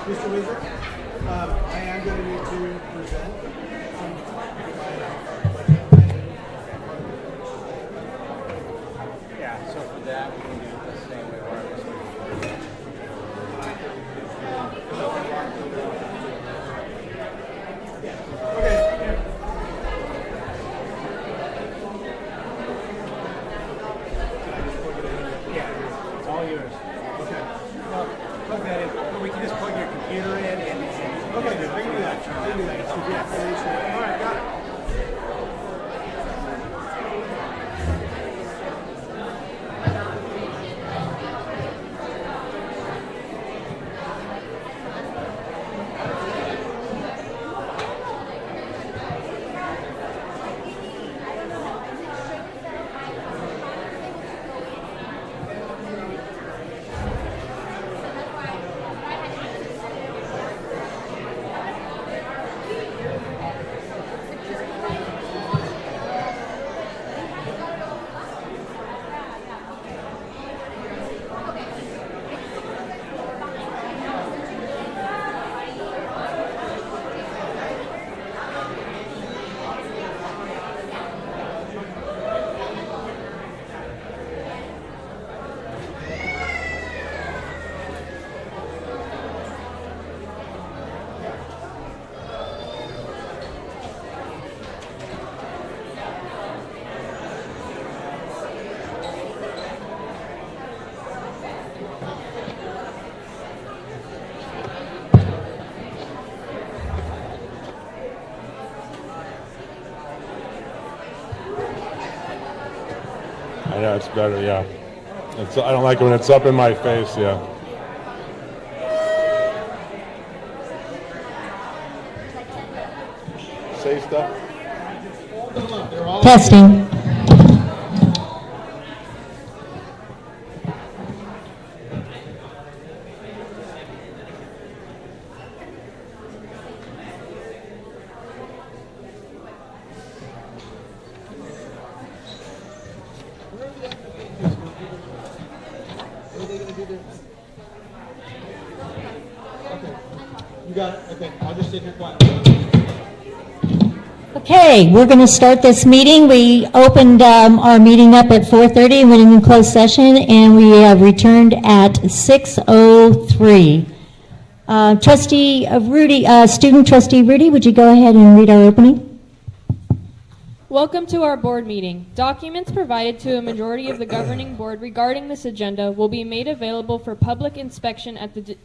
Mr. Wizard, I am going to need to present some Yeah, so for that, we can do it the same way we're Yeah, it's all yours. Okay. Well, plug that in. We can just plug your computer in and Okay, good. We can do that. We can do that. All right, got it. Yeah, it's better, yeah. I don't like it when it's up in my face, yeah. Say stuff? Testing. You got it? Okay, I'll just sit here quiet. Okay, we're going to start this meeting. We opened our meeting up at 4:30 and went in closed session, and we have returned at 6:03. Trustee Rudy, Student Trustee Rudy, would you go ahead and read our opening? Welcome to our board meeting. Documents provided to a majority of the governing board regarding this agenda will be made available for public inspection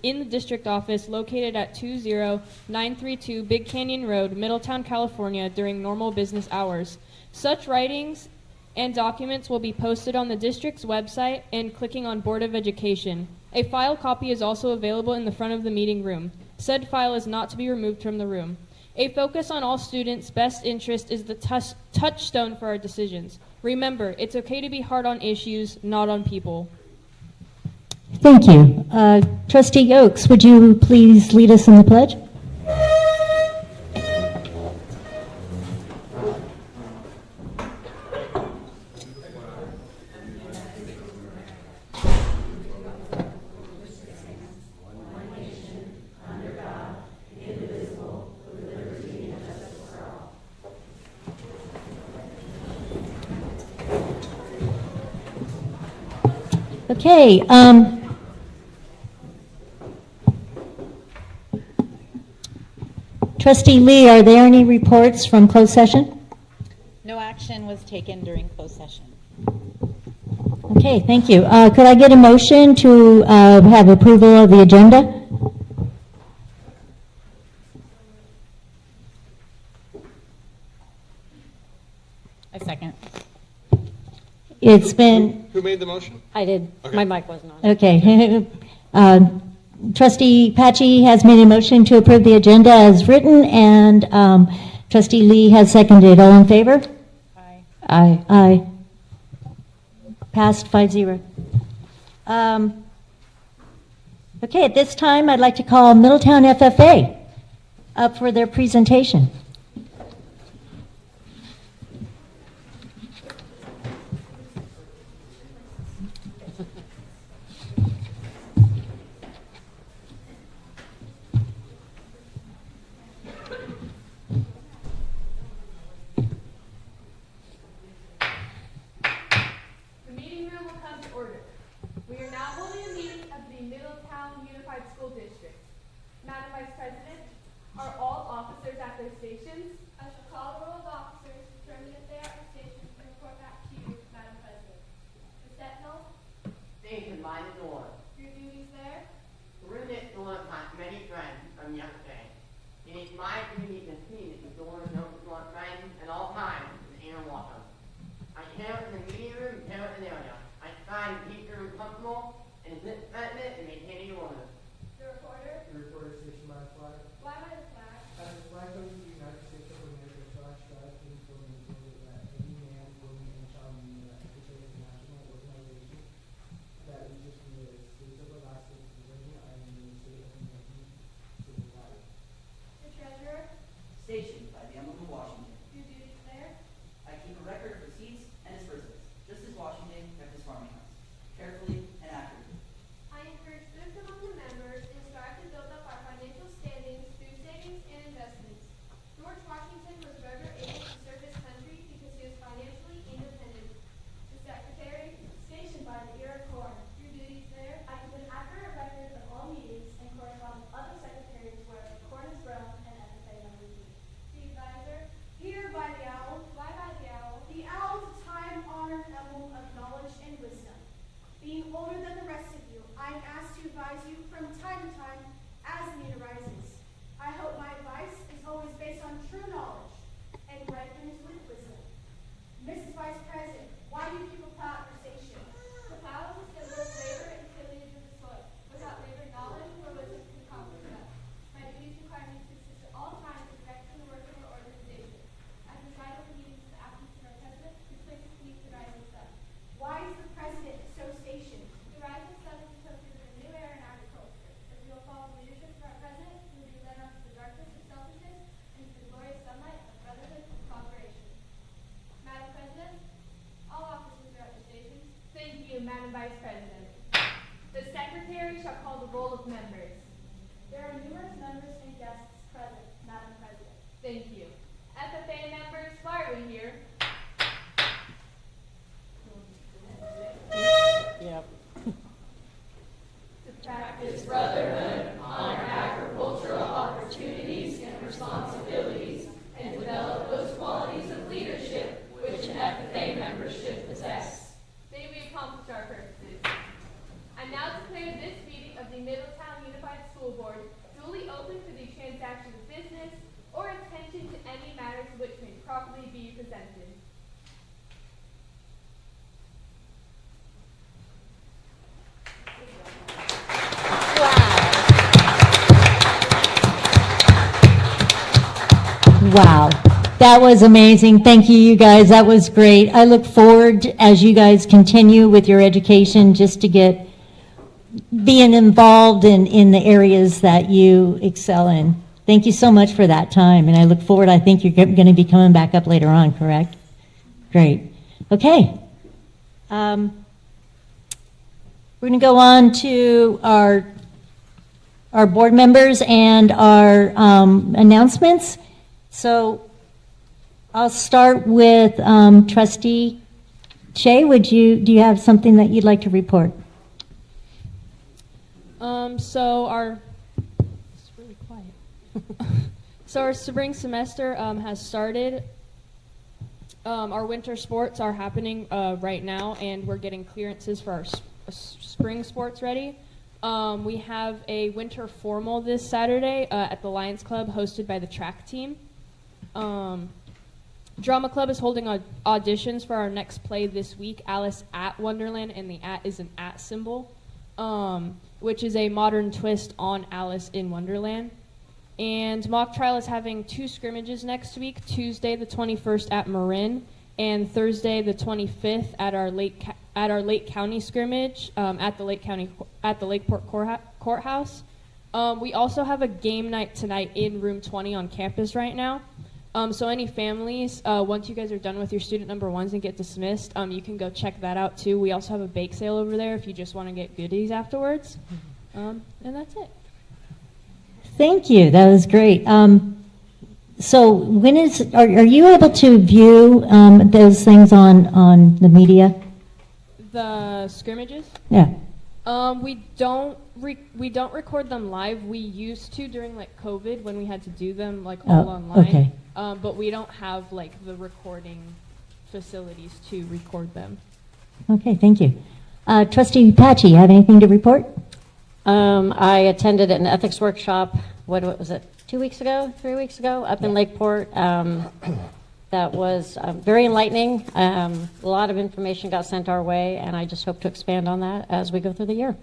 in the district office located at 20932 Big Canyon Road, Middletown, California, during normal business hours. Such writings and documents will be posted on the district's website and clicking on Board of Education. A file copy is also available in the front of the meeting room. Said file is not to be removed from the room. A focus on all students' best interest is the touchstone for our decisions. Remember, it's okay to be hard on issues, not on people. Thank you. Trustee Oakes, would you please lead us in the pledge? Okay. Trustee Lee, are there any reports from closed session? No action was taken during closed session. Okay, thank you. Could I get a motion to have approval of the agenda? A second. It's been, Who made the motion? I did. Okay. My mic wasn't on. okay. Trustee Patchy has made a motion to approve the agenda as written, and Trustee Lee has seconded. All in favor? Aye. Aye. Aye. Passed 5-0. Okay, at this time, I'd like to call Middletown FFA up for their presentation. We are now holding a meeting of the Middletown Unified School District. Madam Vice President, are all officers at their stations? I shall call the roll of officers, determine if they are at stations, and report back to you, Madam President. The Sentinel, Station by the door. your duties there. Through this door pass many friends from yesterday. It is my duty to see that the door is open to our friends at all times and interlock them. I care in the meeting room, care in the area. I try to keep the room comfortable and disinfectant and maintaining order. The reporter, The reporter station by the flag. fly by the flag. As the flag goes to the United States of America, shall I strive to ensure and maintain that any man, woman, and child in the Secretary of the National Organization that reaches from the states of Alaska to Virginia Island in the state of Kentucky to the flag. The treasurer, Stationed by the emblem of Washington. your duties there. I keep a record of receipts and disbursements, just as Washington kept his farming house, carefully and accurately. I encourage thrift among the members and strive to build up our financial standings through savings and investments. George Washington was forever able to serve his country because he was financially independent. The Secretary, stationed by the ear of corn. Your duties there. I keep an accurate record of all meetings and correspond with other secretaries where corn is grown and FFA members meet. The advisor, here by the owl. Why by the owl? The owl is a time-honored emblem of knowledge and wisdom. Being older than the rest of you, I am asked to advise you from time to time as the need arises. I hope my advice is always based on true knowledge and ripened with wisdom. Mrs. Vice President, why do you keep a plow at your station? The plow is a symbol of labor and tillage of the soil. Without labor, knowledge or wisdom can accomplish that. My duties require me to assist at all times in directing the work of our organization. I preside over meetings in the absence of our president, who places beneath the rising sun. Why is the president so stationed? The rising sun is associated with a new era in agriculture. If we will follow the leadership of our president, we will be led out of the darkness of selfishness into the glorious sunlight of brotherhood and cooperation. Madam President, all officers are at their stations. Thank you, Madam Vice President. The Secretary shall call the roll of members. There are numerous members and guests present, Madam President. Thank you. FFA members, why are we here? Yep. To practice brotherhood, honor agricultural opportunities and responsibilities, and develop those qualities of leadership which an FFA member should possess. May we accomplish our purposes. I now declare this meeting of the Middletown Unified School Board duly open for the transaction of business or attention to any matters which may properly be presented. Wow, that was amazing. Thank you, you guys. That was great. I look forward, as you guys continue with your education, just to get being involved in the areas that you excel in. Thank you so much for that time, and I look forward. I think you're going to be coming back up later on, correct? Great. Okay. We're going to go on to our board members and our announcements. So I'll start with Trustee Shay. Do you have something that you'd like to report? It's really quiet. So our spring semester has started. Our winter sports are happening right now, and we're getting clearances for our spring sports ready. We have a winter formal this Saturday at the Lions Club, hosted by the track team. Drama Club is holding auditions for our next play this week, Alice at Wonderland, and the at is an at symbol, which is a modern twist on Alice in Wonderland. And Mock Trial is having 2 scrimmages next week, Tuesday the 21st at Marin, and Thursday the 25th at our Lake County scrimmage at the Lakeport Courthouse. We also have a game night tonight in room 20 on campus right now. So any families, once you guys are done with your student number 1s and get dismissed, you can go check that out too. We also have a bake sale over there if you just want to get goodies afterwards. And that's it. Thank you. That was great. So when are you able to view those things on the media? The scrimmages? Yeah. We don't record them live. We used to during like COVID when we had to do them like all online. Okay. But we don't have like the recording facilities to record them. Okay, thank you. Trustee Patchy, you have anything to report? I attended an ethics workshop, what was it, 2 weeks ago, 3 weeks ago, up in Lakeport. That was very enlightening. A lot of information got sent our way, and I just hope to expand on that as we go through the year.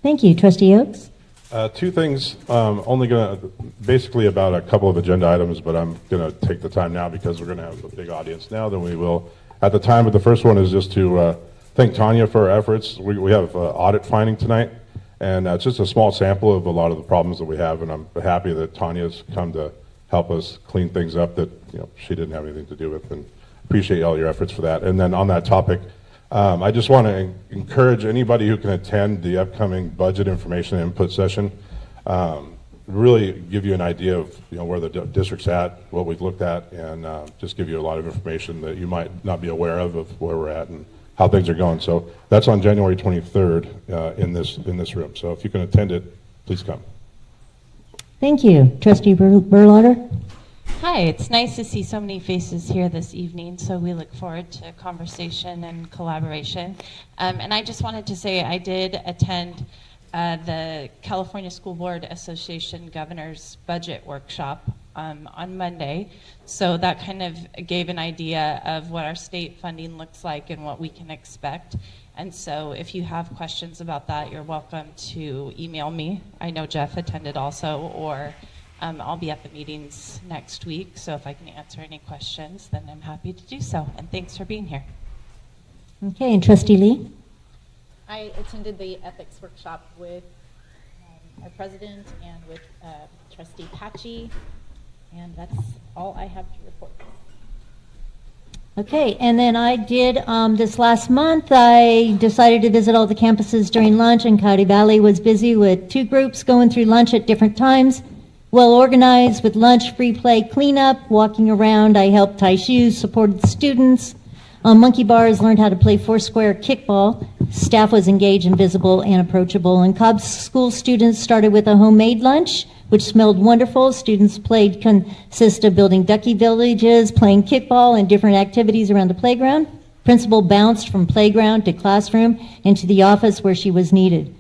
Thank you. Trustee Oaks? Two things, only going to, basically about a couple of agenda items, but I'm going to take the time now because we're going to have a big audience now than we will at the time. But the first one is just to thank Tanya for her efforts. We have audit finding tonight, and it's just a small sample of a lot of the problems that we have, and I'm happy that Tanya's come to help us clean things up that she didn't have anything to do with, and appreciate all your efforts for that. And then on that topic, I just want to encourage anybody who can attend the upcoming budget information and input session, really give you an idea of where the district's at, what we've looked at, and just give you a lot of information that you might not be aware of where we're at and how things are going. So that's on January 23rd in this room. So if you can attend it, please come. Thank you. Trustee Berlotter? Hi, it's nice to see so many faces here this evening, so we look forward to conversation and collaboration. And I just wanted to say I did attend the California School Board Association Governor's Budget Workshop on Monday, so that kind of gave an idea of what our state funding looks like and what we can expect. And so if you have questions about that, you're welcome to email me. I know Jeff attended also, or I'll be at the meetings next week, so if I can answer any questions, then I'm happy to do so. And thanks for being here. Okay, and Trustee Lee? I attended the ethics workshop with our president and with Trustee Patchy, and that's all I have to report. Okay, and then I did, this last month, I decided to visit all the campuses during lunch, and Coyote Valley was busy with 2 groups going through lunch at different times. Well organized with lunch, free play, cleanup, walking around. I helped tie shoes, supported students. Monkey bars, learned how to play foursquare kickball. Staff was engaged and visible and approachable. And Cobb's school students started with a homemade lunch, which smelled wonderful. Students played consist of building ducky villages, playing kickball, and different activities around the playground. Principal bounced from playground to classroom into the office where she was needed.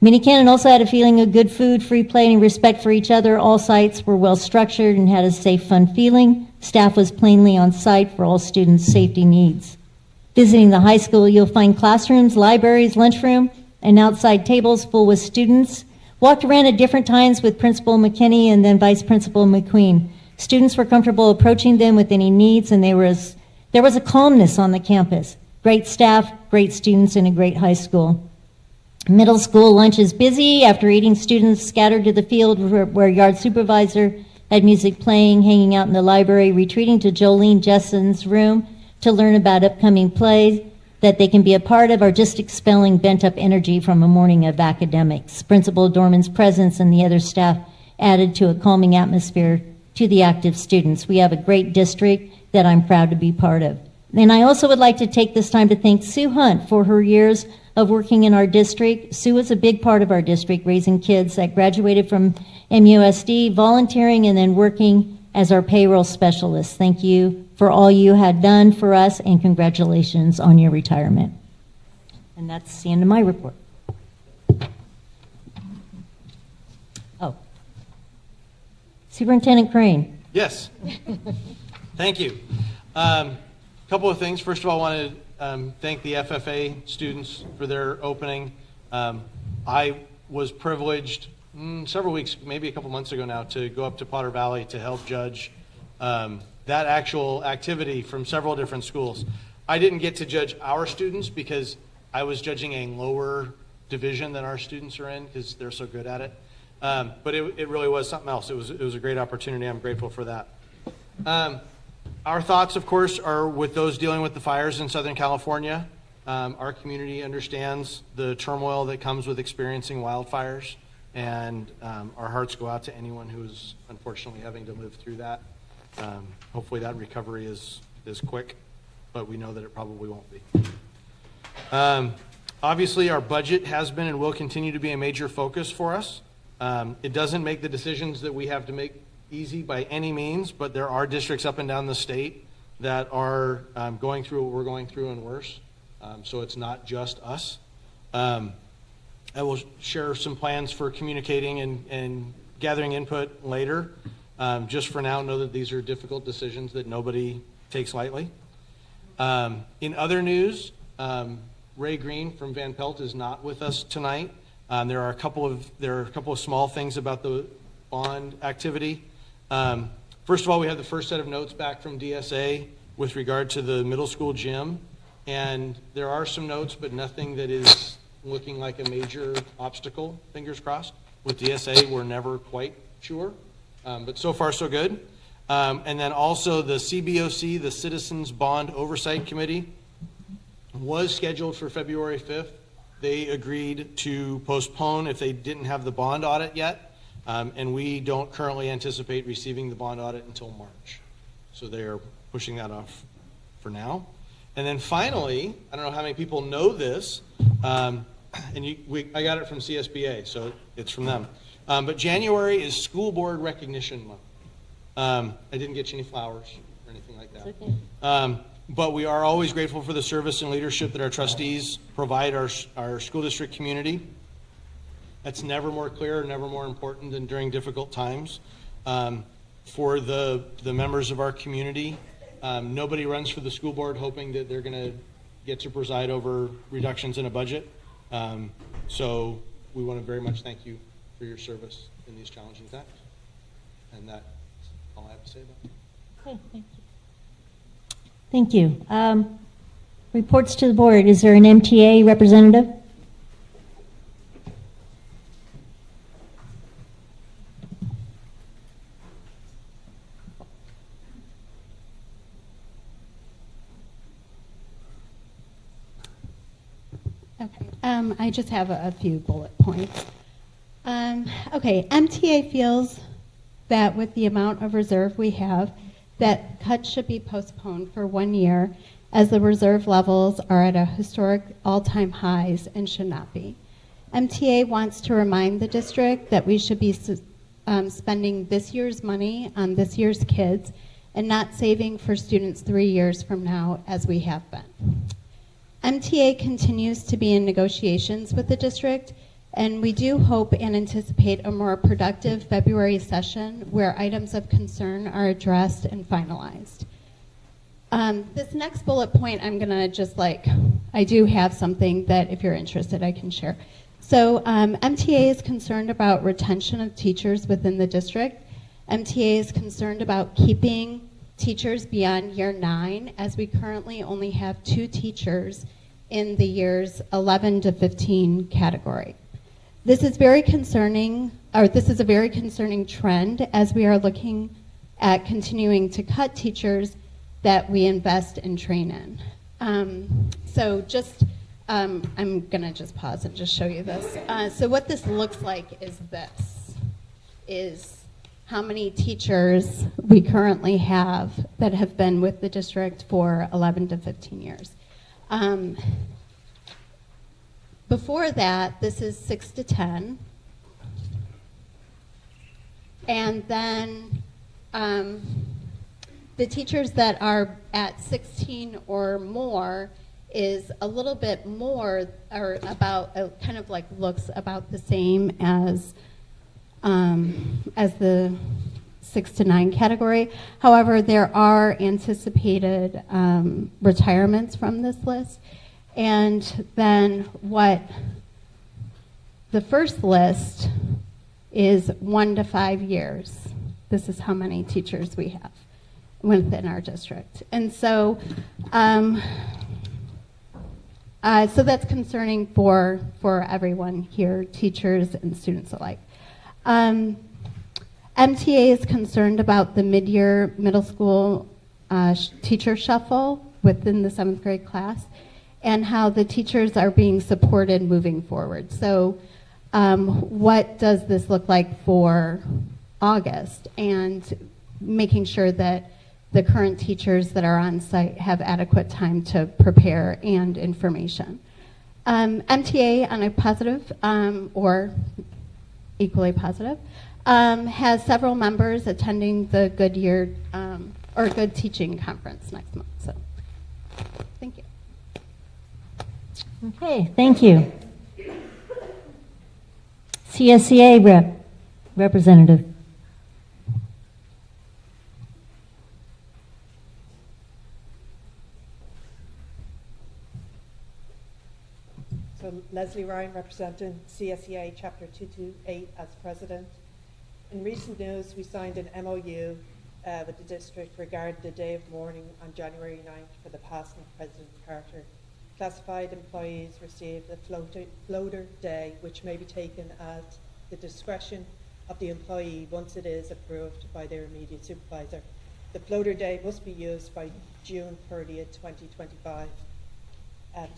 Mini Cannon also had a feeling of good food, free play, and respect for each other. All sites were well structured and had a safe, fun feeling. Staff was plainly on site for all students' safety needs. Visiting the high school, you'll find classrooms, libraries, lunchroom, and outside tables full with students. Walked around at different times with Principal McKinney and then Vice Principal McQueen. Students were comfortable approaching them with any needs, and there was a calmness on the campus. Great staff, great students, and a great high school. Middle school lunch is busy. After eating, students scattered to the field where yard supervisor had music playing, hanging out in the library, retreating to Jolene Jesson's room to learn about upcoming plays that they can be a part of, or just expelling bent-up energy from a morning of academics. Principal Dorman's presence and the other staff added to a calming atmosphere to the active students. We have a great district that I'm proud to be part of. And I also would like to take this time to thank Sue Hunt for her years of working in our district. Sue is a big part of our district, raising kids that graduated from MUSD, volunteering, and then working as our payroll specialist. Thank you for all you had done for us, and congratulations on your retirement. And that's the end of my report. Oh. Superintendent Crane. Yes. Thank you. Couple of things. First of all, I want to thank the FFA students for their opening. I was privileged several weeks, maybe a couple months ago now, to go up to Potter Valley to help judge that actual activity from several different schools. I didn't get to judge our students because I was judging a lower division than our students are in because they're so good at it. But it really was something else. It was a great opportunity. I'm grateful for that. Our thoughts, of course, are with those dealing with the fires in Southern California. Our community understands the turmoil that comes with experiencing wildfires, and our hearts go out to anyone who's unfortunately having to live through that. Hopefully that recovery is quick, but we know that it probably won't be. Obviously, our budget has been and will continue to be a major focus for us. It doesn't make the decisions that we have to make easy by any means, but there are districts up and down the state that are going through what we're going through and worse. So it's not just us. I will share some plans for communicating and gathering input later. Just for now, know that these are difficult decisions that nobody takes lightly. In other news, Ray Green from Van Pelt is not with us tonight. There are a couple of small things about the bond activity. First of all, we have the first set of notes back from DSA with regard to the middle school gym, and there are some notes, but nothing that is looking like a major obstacle. Fingers crossed. With DSA, we're never quite sure, but so far so good. And then also the CBOC, the Citizens Bond Oversight Committee, was scheduled for February 5th. They agreed to postpone if they didn't have the bond audit yet, and we don't currently anticipate receiving the bond audit until March. So they are pushing that off for now. And then finally, I don't know how many people know this, and I got it from CSBA, so it's from them. But January is School Board Recognition Month. I didn't get you any flowers or anything like that. It's okay. But we are always grateful for the service and leadership that our trustees provide our school district community. That's never more clear, never more important than during difficult times. For the members of our community, nobody runs for the school board hoping that they're going to get to preside over reductions in a budget. So we want to very much thank you for your service in these challenging times. And that's all I have to say about it. Okay, thank you. Thank you. Reports to the board. Is there an MTA representative? Okay, I just have a few bullet points. Okay, MTA feels that with the amount of reserve we have, that cuts should be postponed for 1 year as the reserve levels are at a historic all-time highs and should not be. MTA wants to remind the district that we should be spending this year's money on this year's kids and not saving for students 3 years from now as we have been. MTA continues to be in negotiations with the district, and we do hope and anticipate a more productive February session where items of concern are addressed and finalized. This next bullet point, I'm gonna just I do have something that if you're interested, I can share. So MTA is concerned about retention of teachers within the district. MTA is concerned about keeping teachers beyond year 9, as we currently only have 2 teachers in the years 11 to 15 category. This is very concerning, or this is a very concerning trend as we are looking at continuing to cut teachers that we invest and train in. So just, I'm gonna just pause and just show you this. So what this looks like is how many teachers we currently have that have been with the district for 11 to 15 years. Before that, this is 6 to 10. And then the teachers that are at 16 or more is a little bit more, or about, kind of like looks about the same as the 6 to 9 category. However, there are anticipated retirements from this list. And then what the first list is 1 to 5 years. This is how many teachers we have within our district. And so, so that's concerning for everyone here, teachers and students alike. MTA is concerned about the mid-year middle school teacher shuffle within the 7th grade class, and how the teachers are being supported moving forward. So what does this look like for August? And making sure that the current teachers that are on site have adequate time to prepare and information. MTA, on a positive or equally positive, has several members attending the Good Year or Good Teaching Conference next month. So, thank you. Okay, thank you. CSEA representative. So Leslie Ryan, representing CSEA Chapter 228 as president. In recent news, we signed an MOU with the district regarding the day of mourning on January 9th for the passing of President Carter. Classified employees receive the floater day, which may be taken at the discretion of the employee once it is approved by their immediate supervisor. The floater day must be used by June 30th, 2025.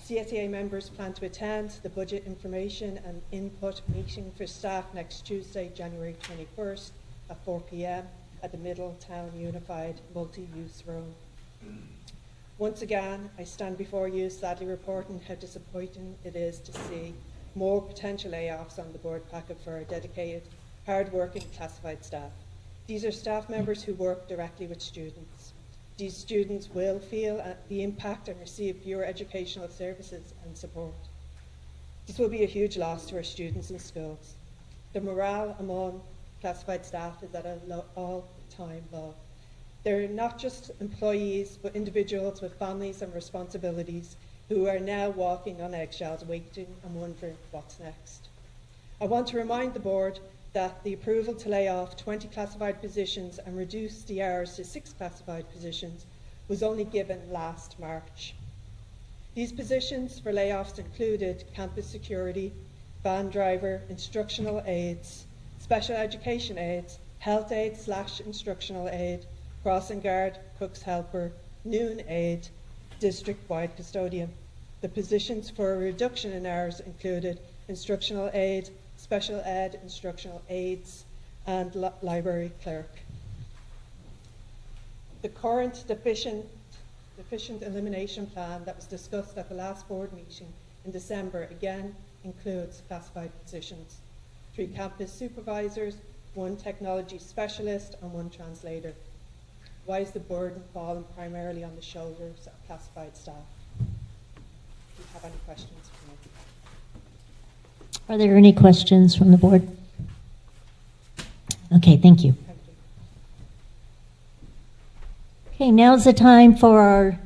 CSEA members plan to attend the budget information and input meeting for staff next Tuesday, January 21st at 4 p.m. at the Middletown Unified Multi-Use Room. Once again, I stand before you sadly reporting how disappointing it is to see more potential layoffs on the board packet for our dedicated, hard-working classified staff. These are staff members who work directly with students. These students will feel the impact and receive fewer educational services and support. This will be a huge loss to our students and schools. The morale among classified staff is at an all-time low. They're not just employees, but individuals with families and responsibilities who are now walking on eggshells, waiting and wondering what's next. I want to remind the board that the approval to lay off 20 classified positions and reduce the hours to 6 classified positions was only given last March. These positions for layoffs included campus security, van driver, instructional aides, special education aides, health aide / instructional aide, crossing guard, cook's helper, noon aide, district-wide custodian. The positions for a reduction in hours included instructional aide, special ed instructional aides, and library clerk. The current deficient elimination plan that was discussed at the last board meeting in December again includes classified positions: 3 campus supervisors, 1 technology specialist, and 1 translator. Why is the burden falling primarily on the shoulders of classified staff? Do you have any questions for me? Are there any questions from the board? Okay, thank you. Thank you. Okay, now's the time for our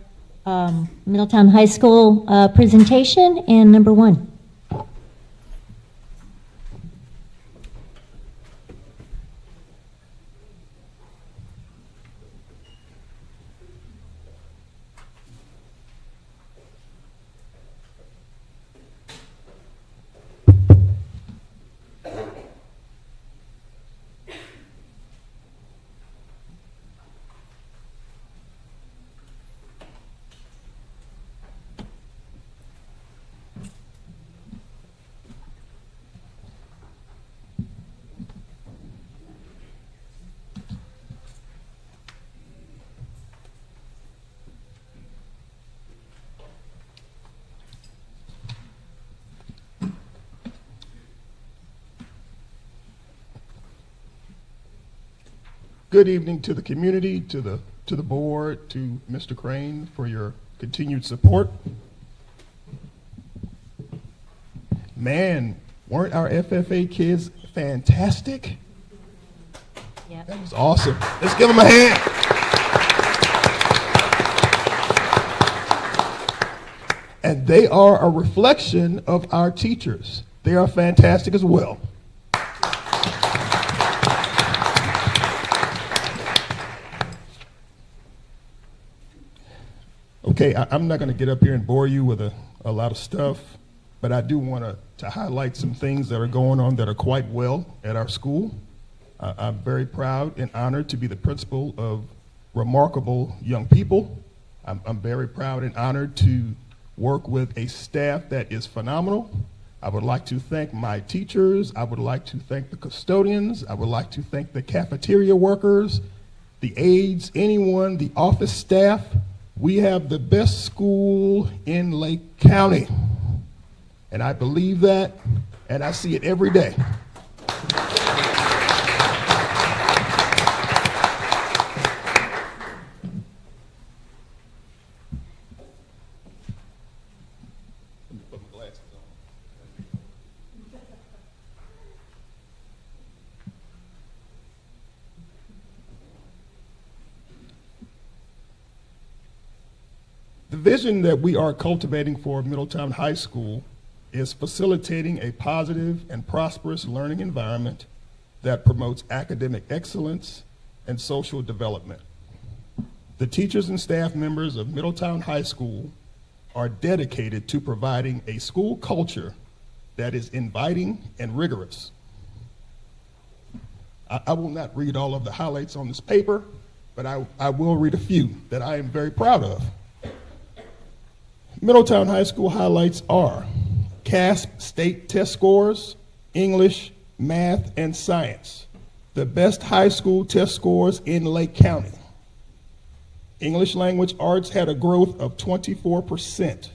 Middletown High School presentation, and number 1. Good evening to the community, to the board, to Mr. Crane for your continued support. Man, weren't our FFA kids fantastic? Yep. That was awesome. Let's give them a hand. And they are a reflection of our teachers. They are fantastic as well. Okay, I'm not going to get up here and bore you with a lot of stuff, but I do want to highlight some things that are going on that are quite well at our school. I'm very proud and honored to be the principal of remarkable young people. I'm very proud and honored to work with a staff that is phenomenal. I would like to thank my teachers. I would like to thank the custodians. I would like to thank the cafeteria workers, the aides, anyone, the office staff. We have the best school in Lake County. And I believe that, and I see it every day. The vision that we are cultivating for Middletown High School is facilitating a positive and prosperous learning environment that promotes academic excellence and social development. The teachers and staff members of Middletown High School are dedicated to providing a school culture that is inviting and rigorous. I will not read all of the highlights on this paper, but I will read a few that I am very proud of. Middletown High School highlights are CASP state test scores, English, math, and science. The best high school test scores in Lake County. English language arts had a growth of 24%.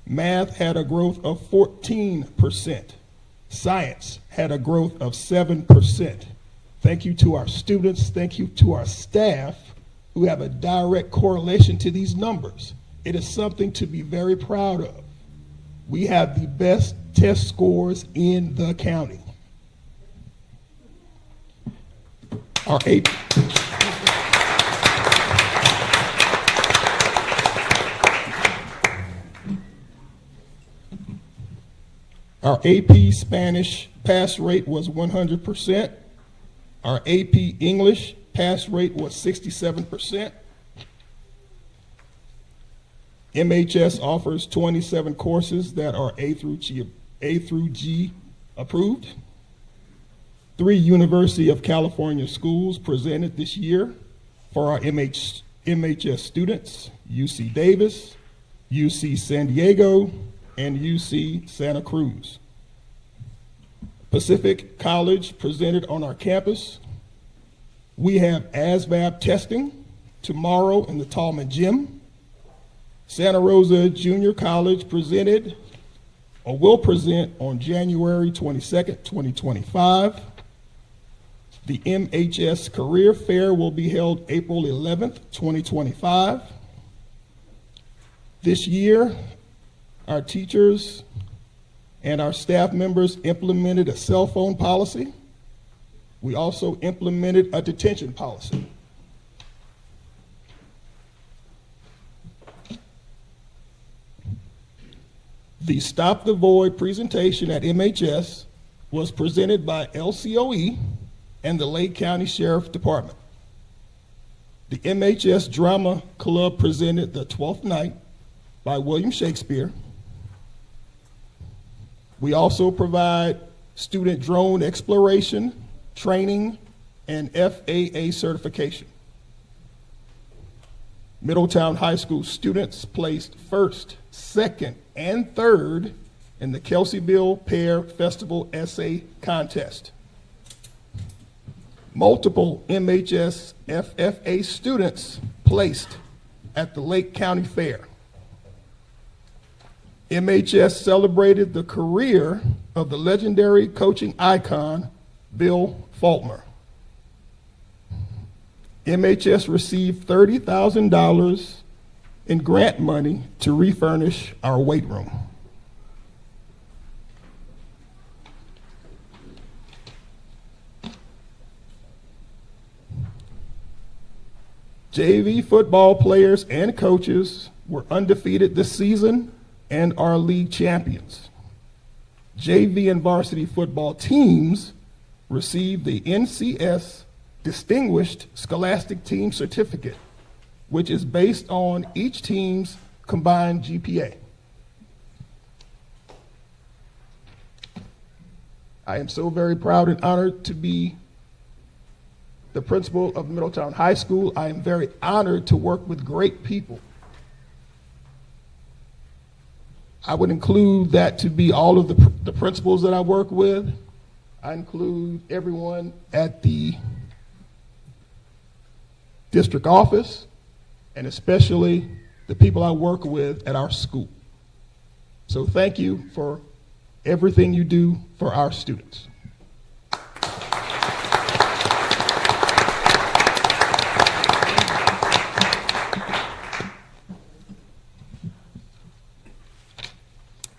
Math had a growth of 14%. Science had a growth of 7%. Thank you to our students, thank you to our staff who have a direct correlation to these numbers. It is something to be very proud of. We have the best test scores in the county. Our AP Spanish pass rate was 100%. Our AP English pass rate was 67%. MHS offers 27 courses that are A through G approved. 3 University of California schools presented this year for our MHS students: UC Davis, UC San Diego, and UC Santa Cruz. Pacific College presented on our campus. We have ASVAB testing tomorrow in the Tallman Gym. Santa Rosa Junior College presented or will present on January 22nd, 2025. The MHS Career Fair will be held April 11th, 2025. This year, our teachers and our staff members implemented a cell phone policy. We also implemented a detention policy. The Stop the Void presentation at MHS was presented by LCOE and the Lake County Sheriff Department. The MHS Drama Club presented The 12th Night by William Shakespeare. We also provide student drone exploration, training, and FAA certification. Middletown High School students placed first, second, and third in the Kelseyville Pear Festival Essay Contest. Multiple MHS FFA students placed at the Lake County Fair. MHS celebrated the career of the legendary coaching icon, Bill Faulkner. MHS received $30,000 in grant money to refurnish our weight room. JV football players and coaches were undefeated this season and are league champions. JV and varsity football teams received the NCS Distinguished Scholastic Team Certificate, which is based on each team's combined GPA. I am so very proud and honored to be the principal of Middletown High School. I am very honored to work with great people. I would include that to be all of the principals that I work with. I include everyone at the district office, and especially the people I work with at our school. So thank you for everything you do for our students.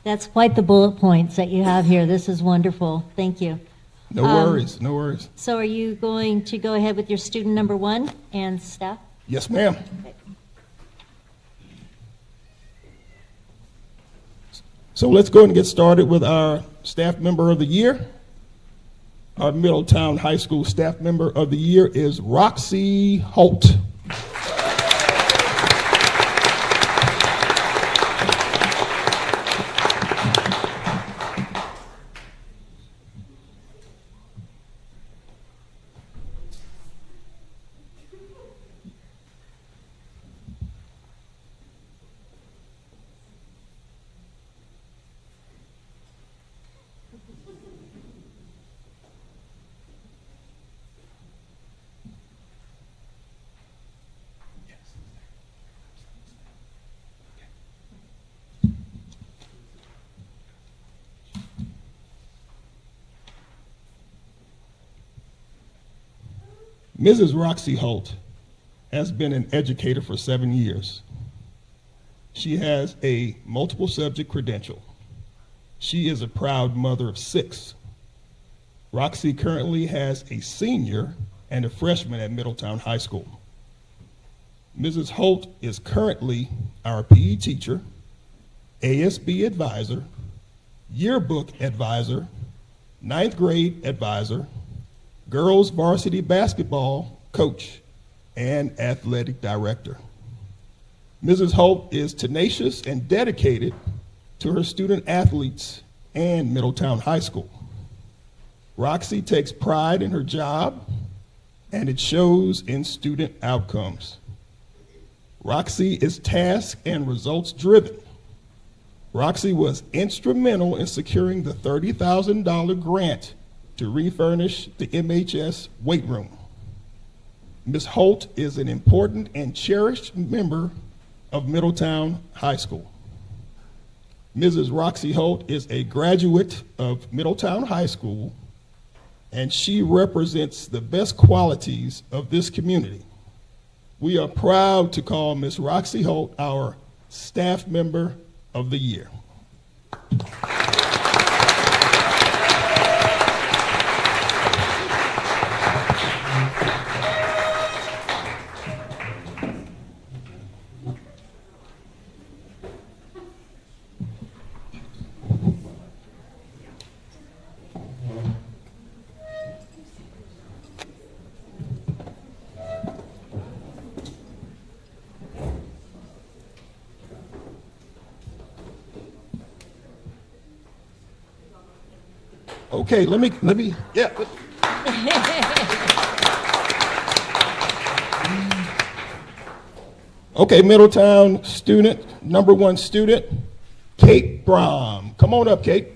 That's quite the bullet points that you have here. This is wonderful. Thank you. No worries, no worries. So are you going to go ahead with your student number 1 and staff? Yes, ma'am. So let's go and get started with our staff member of the year. Our Middletown High School staff member of the year is Roxy Holt. Mrs. Roxy Holt has been an educator for 7 years. She has a multiple subject credential. She is a proud mother of 6. Roxy currently has a senior and a freshman at Middletown High School. Mrs. Holt is currently our PE teacher, ASB advisor, yearbook advisor, 9th grade advisor, girls varsity basketball coach, and athletic director. Mrs. Holt is tenacious and dedicated to her student athletes and Middletown High School. Roxy takes pride in her job, and it shows in student outcomes. Roxy is task and results driven. Roxy was instrumental in securing the $30,000 grant to refurnish the MHS weight room. Ms. Holt is an important and cherished member of Middletown High School. Mrs. Roxy Holt is a graduate of Middletown High School, and she represents the best qualities of this community. We are proud to call Ms. Roxy Holt our Staff Member of the Year. Okay, let me, yeah. Okay, Middletown student, number 1 student, Kate Brom. Come on up, Kate.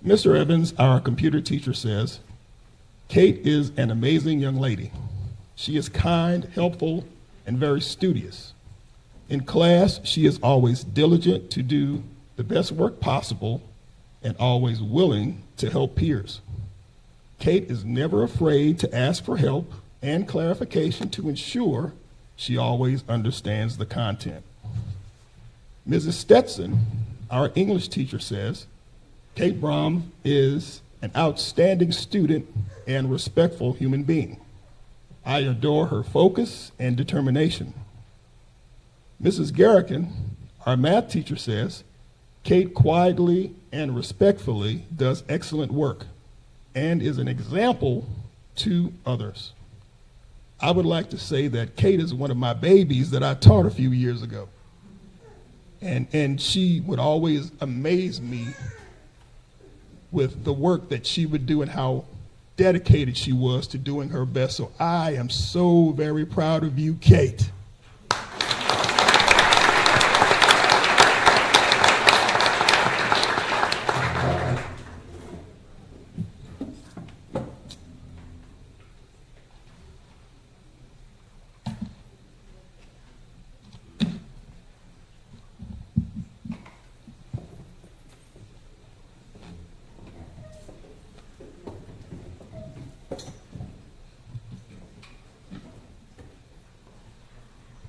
Mr. Evans, our computer teacher, says, Kate is an amazing young lady. She is kind, helpful, and very studious. In class, she is always diligent to do the best work possible and always willing to help peers. Kate is never afraid to ask for help and clarification to ensure she always understands the content. Mrs. Stetson, our English teacher, says, Kate Brom is an outstanding student and respectful human being. I adore her focus and determination. Mrs. Garrican, our math teacher, says, Kate quietly and respectfully does excellent work and is an example to others. I would like to say that Kate is one of my babies that I taught a few years ago. And she would always amaze me with the work that she would do and how dedicated she was to doing her best. So I am so very proud of you, Kate.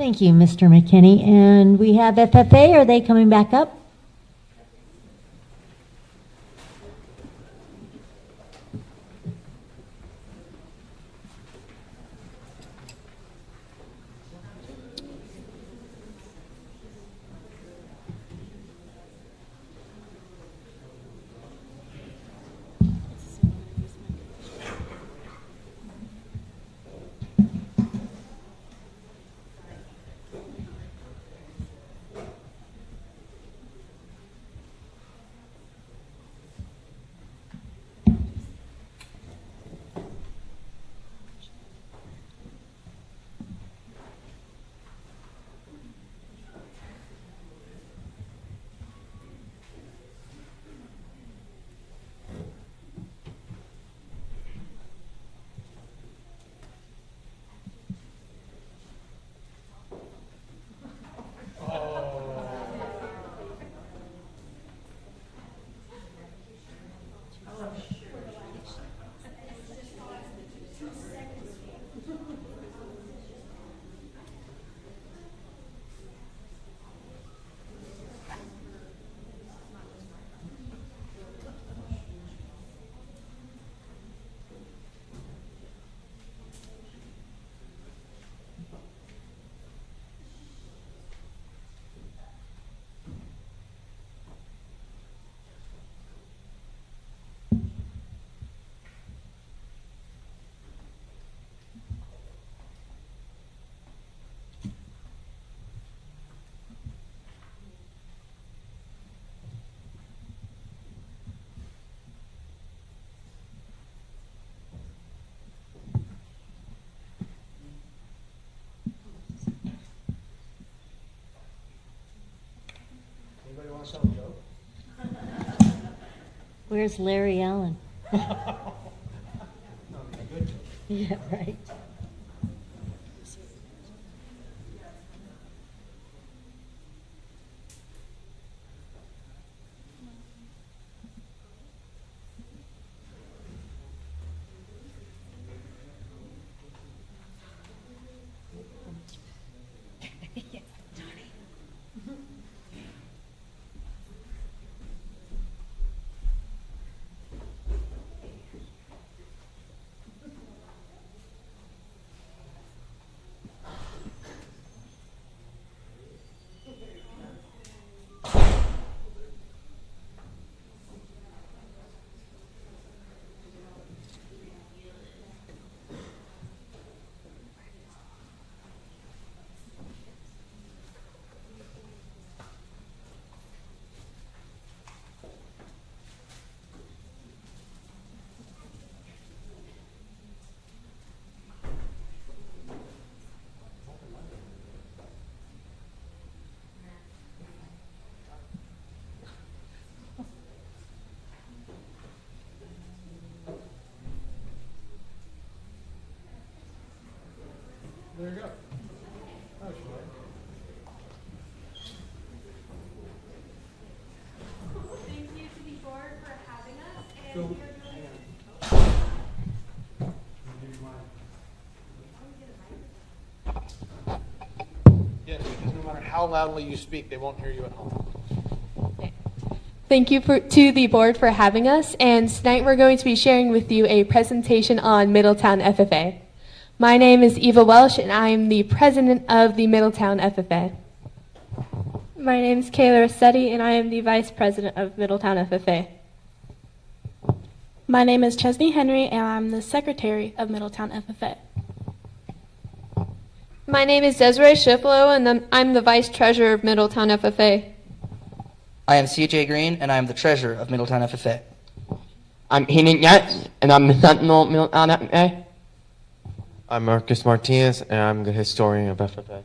Thank you, Mr. McKinney. And we have FFA. Are they coming back up? Anybody want to tell a joke? Where's Larry Allen? No, a good joke. Yeah, right. There you go. Oh, sure. Thank you to the board for having us, and So, we are hang going on. Here's mine. Yes, because no matter how loudly you speak, they won't hear you at home. Thank you to the board for having us, and tonight we're going to be sharing with you a presentation on Middletown FFA. My name is Eva Welsh, and I am the president of the Middletown FFA. My name is Kayla Rossetti, and I am the vice president of Middletown FFA. My name is Chesney Henry, and I'm the secretary of Middletown FFA. My name is Desiree Shiplow, and I'm the vice treasurer of Middletown FFA. I am CJ Green, and I am the treasurer of Middletown FFA. I'm Heenan Yates, and I'm the sentinel of Middletown FFA. I'm Marcus Martinez, and I'm the historian of FFA.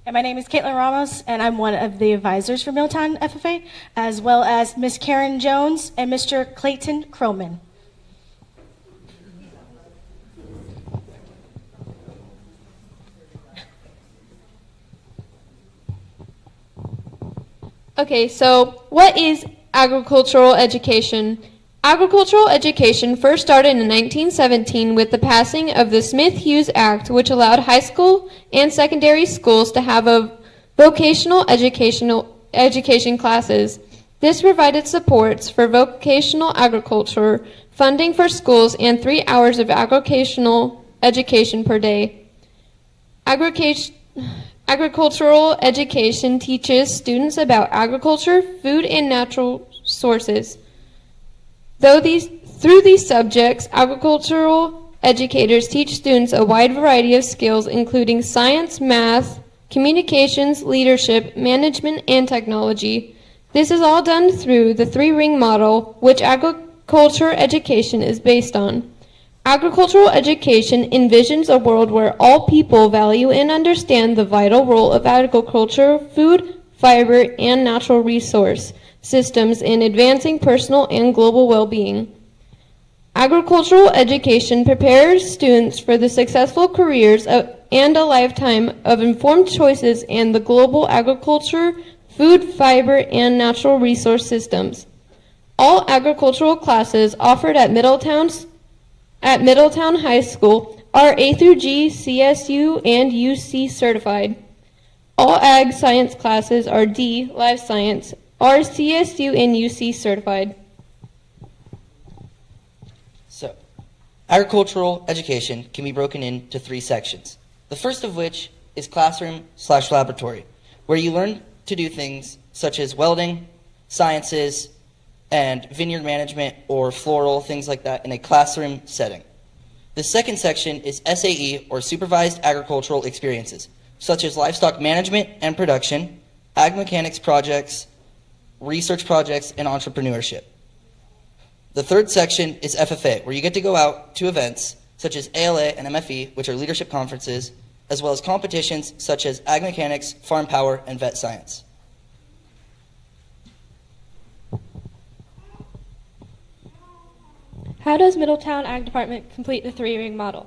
And my name is Caitlin Ramos, and I'm one of the advisors for Middletown FFA, as well as Miss Karen Jones and Mr. Clayton Croman. Okay, so what is agricultural education? Agricultural education first started in 1917 with the passing of the Smith-Hughes Act, which allowed high school and secondary schools to have a vocational education classes. This provided supports for vocational agriculture, funding for schools, and 3 hours of agricultural education per day. Agricultural education teaches students about agriculture, food, and natural sources. Through these subjects, agricultural educators teach students a wide variety of skills, including science, math, communications, leadership, management, and technology. This is all done through the three-ring model, which agriculture education is based on. Agricultural education envisions a world where all people value and understand the vital role of agriculture, food, fiber, and natural resource systems in advancing personal and global well-being. Agricultural education prepares students for the successful careers and a lifetime of informed choices in the global agriculture, food, fiber, and natural resource systems. All agricultural classes offered at Middletown High School are A through G, CSU, and UC certified. All ag science classes are D, life science, are CSU and UC certified. So, agricultural education can be broken into 3 sections. The first of which is classroom/laboratory, where you learn to do things such as welding, sciences, and vineyard management or floral, things like that, in a classroom setting. The second section is SAE, or supervised agricultural experiences, such as livestock management and production, ag mechanics projects, research projects, and entrepreneurship. The third section is FFA, where you get to go out to events such as ALA and MFE, which are leadership conferences, as well as competitions such as ag mechanics, farm power, and vet science. How does Middletown Ag Department complete the three-ring model?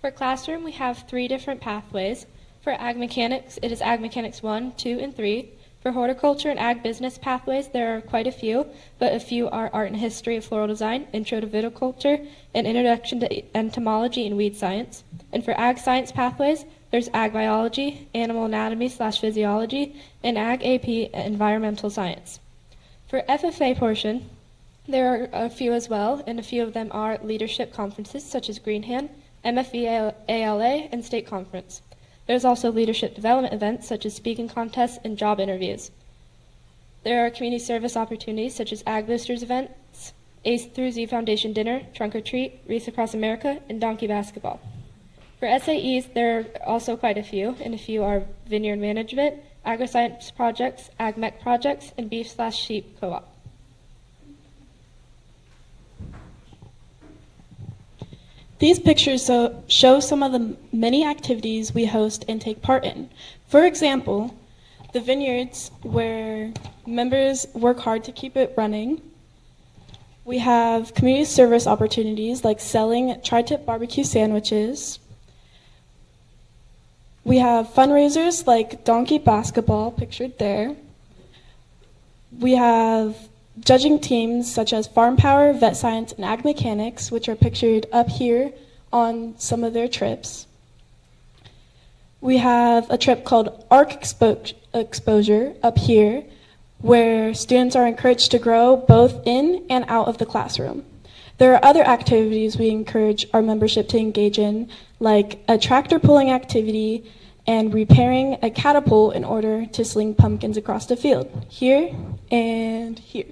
For classroom, we have 3 different pathways. For ag mechanics, it is ag mechanics 1, 2, and 3. For horticulture and ag business pathways, there are quite a few, but a few are art and history of floral design, intro to viticulture, and introduction to entomology and weed science. And for ag science pathways, there's ag biology, animal anatomy/physiology, and ag AP, environmental science. For FFA portion, there are a few as well, and a few of them are leadership conferences such as Green Hand, MFE ALA, and state conference. There's also leadership development events such as speaking contests and job interviews. There are community service opportunities such as Ag Boosters events, A through Z Foundation dinner, trunk or treat, Wreath Across America, and donkey basketball. For SAEs, there are also quite a few, and a few are vineyard management, agri-science projects, ag mech projects, and beef/sheep co-op. These pictures show some of the many activities we host and take part in. For example, the vineyards, where members work hard to keep it running. We have community service opportunities like selling tri-tip barbecue sandwiches. We have fundraisers like donkey basketball, pictured there. We have judging teams such as farm power, vet science, and ag mechanics, which are pictured up here on some of their trips. We have a trip called ARC Exposure up here, where students are encouraged to grow both in and out of the classroom. There are other activities we encourage our membership to engage in, like a tractor pulling activity and repairing a catapult in order to sling pumpkins across the field, here and here.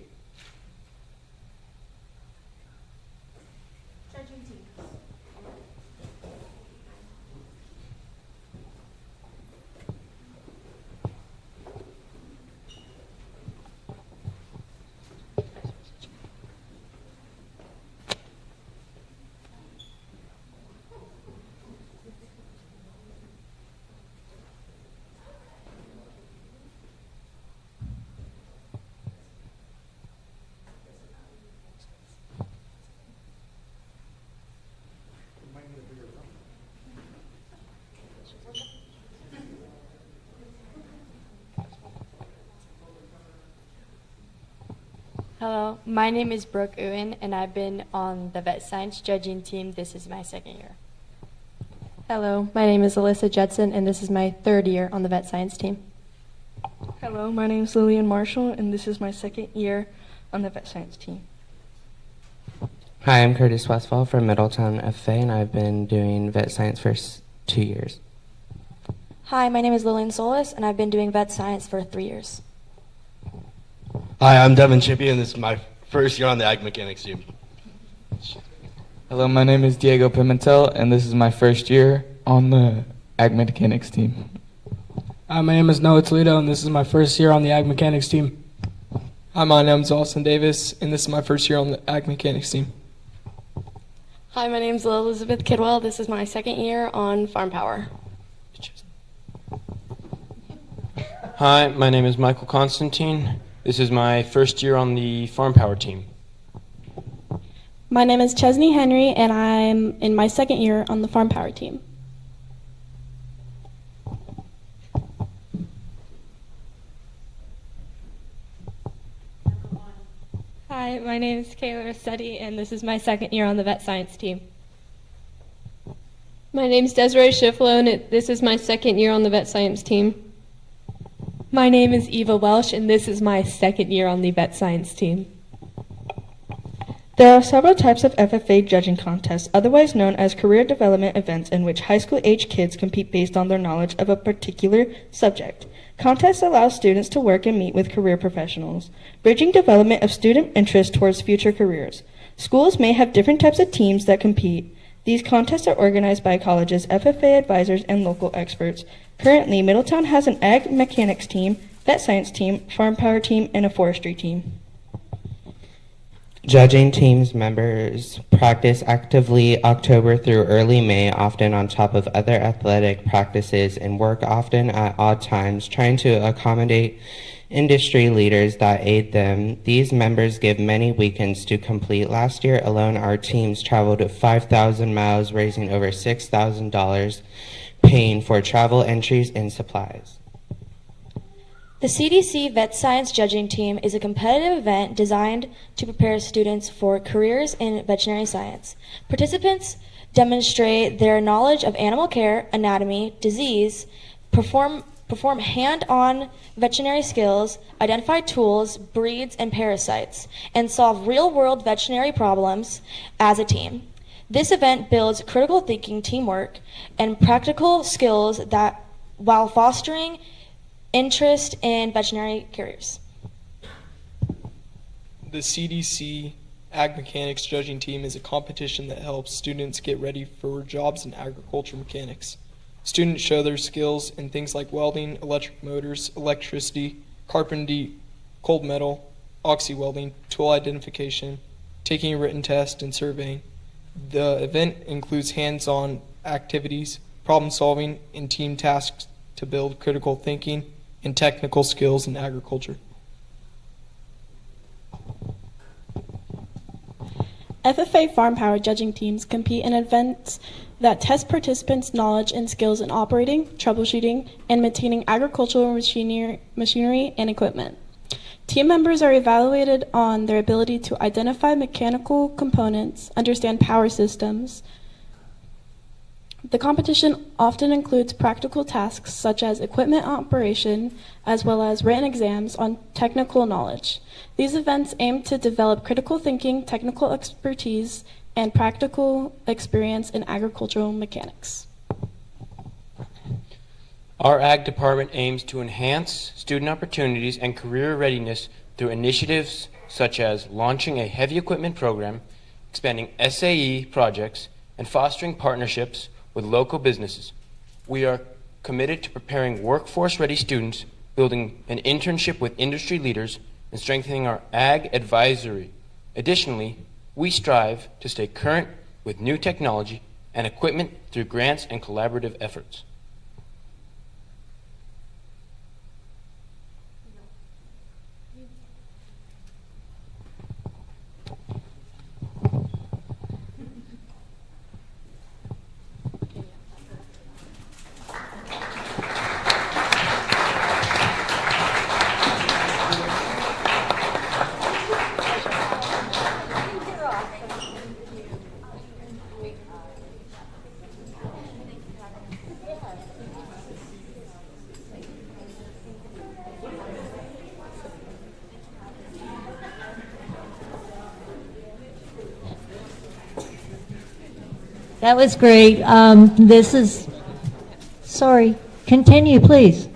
Hello, my name is Brooke Ewan, and I've been on the vet science judging team. This is my second year. Hello, my name is Alyssa Judson, and this is my third year on the vet science team. Hello, my name is Lillian Marshall, and this is my second year on the vet science team. Hi, I'm Curtis Westfall from Middletown FFA, and I've been doing vet science for 2 years. Hi, my name is Lillian Solis, and I've been doing vet science for 3 years. Hi, I'm Devin Chippy, and this is my first year on the Ag Mechanics team. Hello, my name is Diego Pimentel, and this is my first year on the Ag Mechanics team. Hi, my name is Noah Toledo, and this is my first year on the Ag Mechanics team. Hi, my name is Austin Davis, and this is my first year on the Ag Mechanics team. Hi, my name is Elizabeth Kidwell. This is my second year on Farm Power. Hi, my name is Michael Constantine. This is my first year on the Farm Power team. My name is Chesney Henry, and I'm in my second year on the Farm Power team. Hi, my name is Kayla Rossetti, and this is my second year on the vet science team. My name's Desiree Schiflo, and this is my second year on the vet science team. My name is Eva Welsh, and this is my second year on the vet science team. There are several types of FFA judging contests, otherwise known as career development events, in which high school age kids compete based on their knowledge of a particular subject. Contests allow students to work and meet with career professionals, bridging development of student interest towards future careers. Schools may have different types of teams that compete. These contests are organized by colleges, FFA advisors, and local experts. Currently, Middletown has an Ag Mechanics team, Vet Science team, Farm Power team, and a Forestry team. Judging teams members practice actively October through early May, often on top of other athletic practices, and work often at odd times, trying to accommodate industry leaders that aid them. These members give many weekends to complete. Last year alone, our teams traveled 5,000 miles, raising over $6,000, paying for travel, entries, and supplies. The CDC Vet Science Judging Team is a competitive event designed to prepare students for careers in veterinary science. Participants demonstrate their knowledge of animal care, anatomy, disease, perform hand-on veterinary skills, identify tools, breeds, and parasites, and solve real-world veterinary problems as a team. This event builds critical thinking, teamwork, and practical skills that, while fostering interest in veterinary careers. The CDC Ag Mechanics Judging Team is a competition that helps students get ready for jobs in agriculture mechanics. Students show their skills in things like welding, electric motors, electricity, carpentry, cold metal, oxy-welding, tool identification, taking a written test, and surveying. The event includes hands-on activities, problem-solving, and team tasks to build critical thinking and technical skills in agriculture. FFA Farm Power judging teams compete in events that test participants' knowledge and skills in operating, troubleshooting, and maintaining agricultural machinery and equipment. Team members are evaluated on their ability to identify mechanical components, understand power systems. The competition often includes practical tasks such as equipment operation, as well as written exams on technical knowledge. These events aim to develop critical thinking, technical expertise, and practical experience in agricultural mechanics. Our Ag department aims to enhance student opportunities and career readiness through initiatives such as launching a heavy equipment program, expanding SAE projects, and fostering partnerships with local businesses. We are committed to preparing workforce-ready students, building an internship with industry leaders, and strengthening our Ag advisory. Additionally, we strive to stay current with new technology and equipment through grants and collaborative efforts. That was great. This is, sorry, continue, please.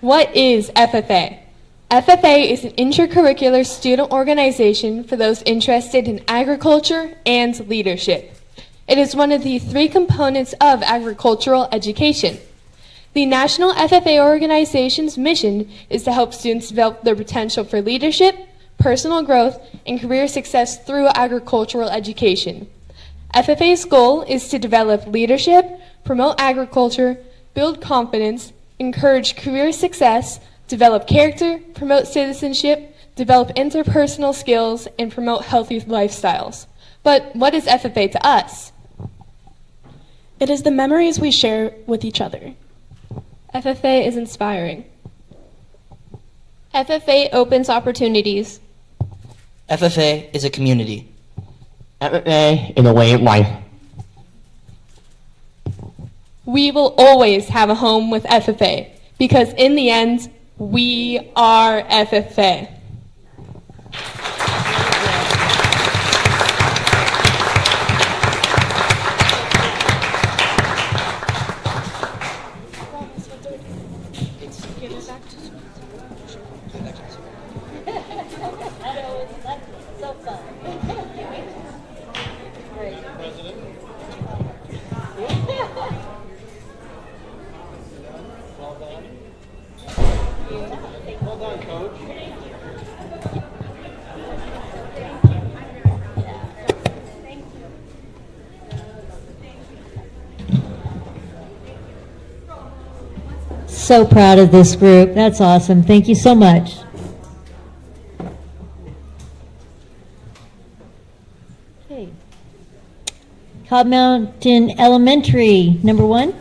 What is FFA? FFA is an intercurricular student organization for those interested in agriculture and leadership. It is one of the three components of agricultural education. The National FFA organization's mission is to help students develop their potential for leadership, personal growth, and career success through agricultural education. FFA's goal is to develop leadership, promote agriculture, build confidence, encourage career success, develop character, promote citizenship, develop interpersonal skills, and promote healthy lifestyles. But what is FFA to us? It is the memories we share with each other. FFA is inspiring. FFA opens opportunities. FFA is a community. FFA is a way of life. We will always have a home with FFA because in the end, we are FFA. So proud of this group. That's awesome. Thank you so much. Okay. Cobb Mountain Elementary, number 1.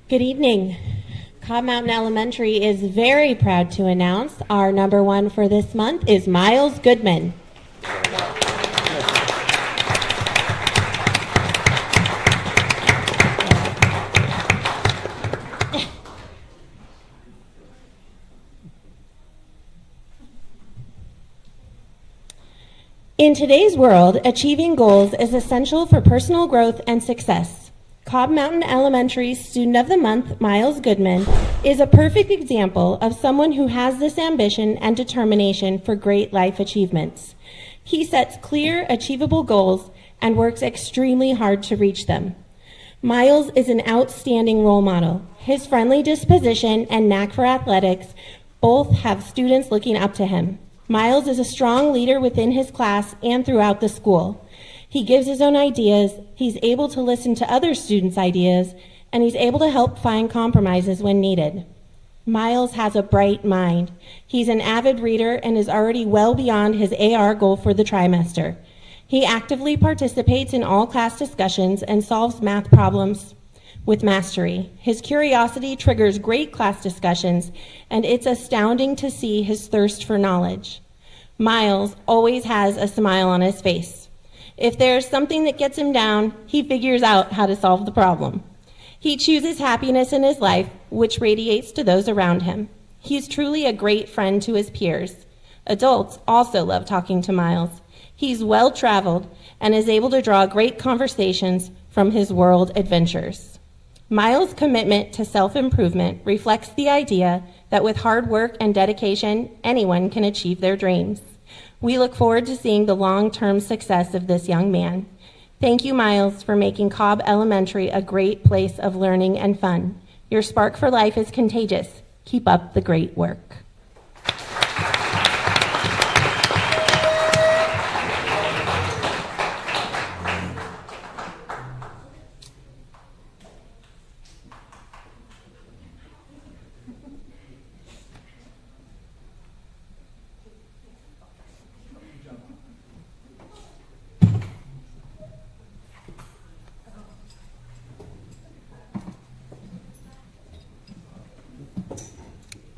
Good evening. Cobb Mountain Elementary is very proud to announce our number 1 for this month is Miles Goodman. In today's world, achieving goals is essential for personal growth and success. Cobb Mountain Elementary's Student of the Month, Miles Goodman, is a perfect example of someone who has this ambition and determination for great life achievements. He sets clear, achievable goals and works extremely hard to reach them. Miles is an outstanding role model. His friendly disposition and knack for athletics both have students looking up to him. Miles is a strong leader within his class and throughout the school. He gives his own ideas, he's able to listen to other students' ideas, and he's able to help find compromises when needed. Miles has a bright mind. He's an avid reader and is already well beyond his AR goal for the trimester. He actively participates in all class discussions and solves math problems with mastery. His curiosity triggers great class discussions, and it's astounding to see his thirst for knowledge. Miles always has a smile on his face. If there's something that gets him down, he figures out how to solve the problem. He chooses happiness in his life, which radiates to those around him. He's truly a great friend to his peers. Adults also love talking to Miles. He's well-traveled and is able to draw great conversations from his world adventures. Miles' commitment to self-improvement reflects the idea that with hard work and dedication, anyone can achieve their dreams. We look forward to seeing the long-term success of this young man. Thank you, Miles, for making Cobb Elementary a great place of learning and fun. Your spark for life is contagious. Keep up the great work.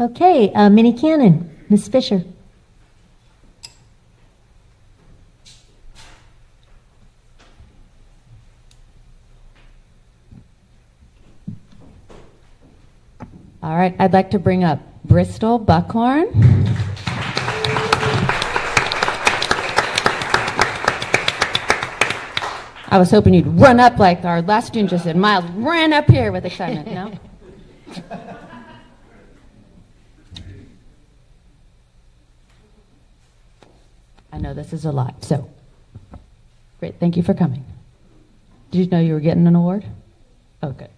Okay, Minnie Cannon, Ms. Fisher. All right, I'd like to bring up Bristol Buckhorn. I was hoping you'd run up like our last student just did. Miles ran up here with excitement, no? I know this is a lot, so great, thank you for coming. Did you know you were getting an award? Oh, good.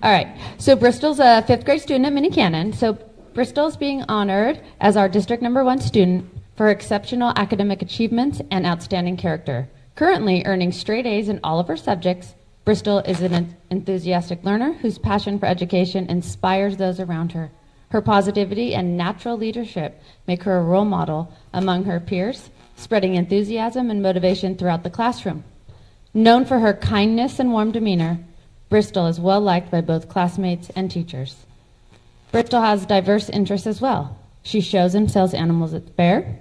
All right, so Bristol's a 5th grade student at Minnecannon. So Bristol's being honored as our district #1 student for exceptional academic achievements and outstanding character. Currently earning straight A's in all of her subjects, Bristol is an enthusiastic learner whose passion for education inspires those around her. Her positivity and natural leadership make her a role model among her peers, spreading enthusiasm and motivation throughout the classroom. Known for her kindness and warm demeanor, Bristol is well liked by both classmates and teachers. Bristol has diverse interests as well. She shows and sells animals at the fair.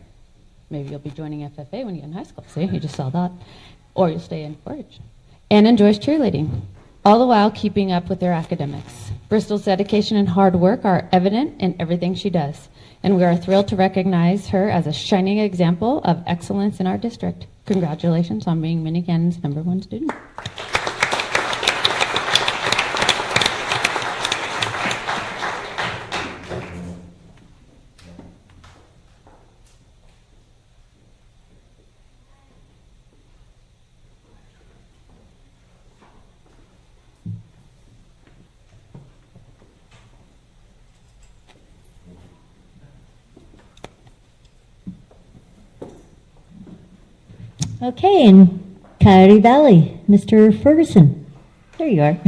Maybe you'll be joining FFA when you get in high school. See, you just saw that. Or you'll stay in 4-H. And enjoys cheerleading, all the while keeping up with her academics. Bristol's dedication and hard work are evident in everything she does, and we are thrilled to recognize her as a shining example of excellence in our district. Congratulations on being Minnecannon's #1 student. Okay, in Coyote Valley, Mr. Ferguson. There you are.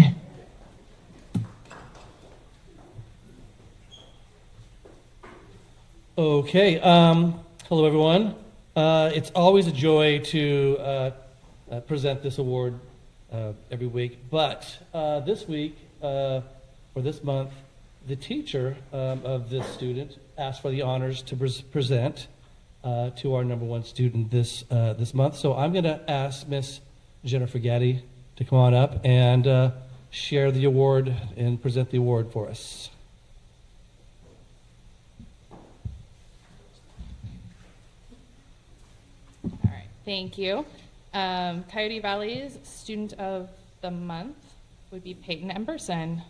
Okay, hello everyone. It's always a joy to present this award every week, but this week, or this month, the teacher of this student asked for the honors to present to our #1 student this month. So I'm going to ask Miss Jennifer Gaddy to come on up and share the award and present the award for us. All right, thank you. Coyote Valley's Student of the Month would be Peyton Emberson.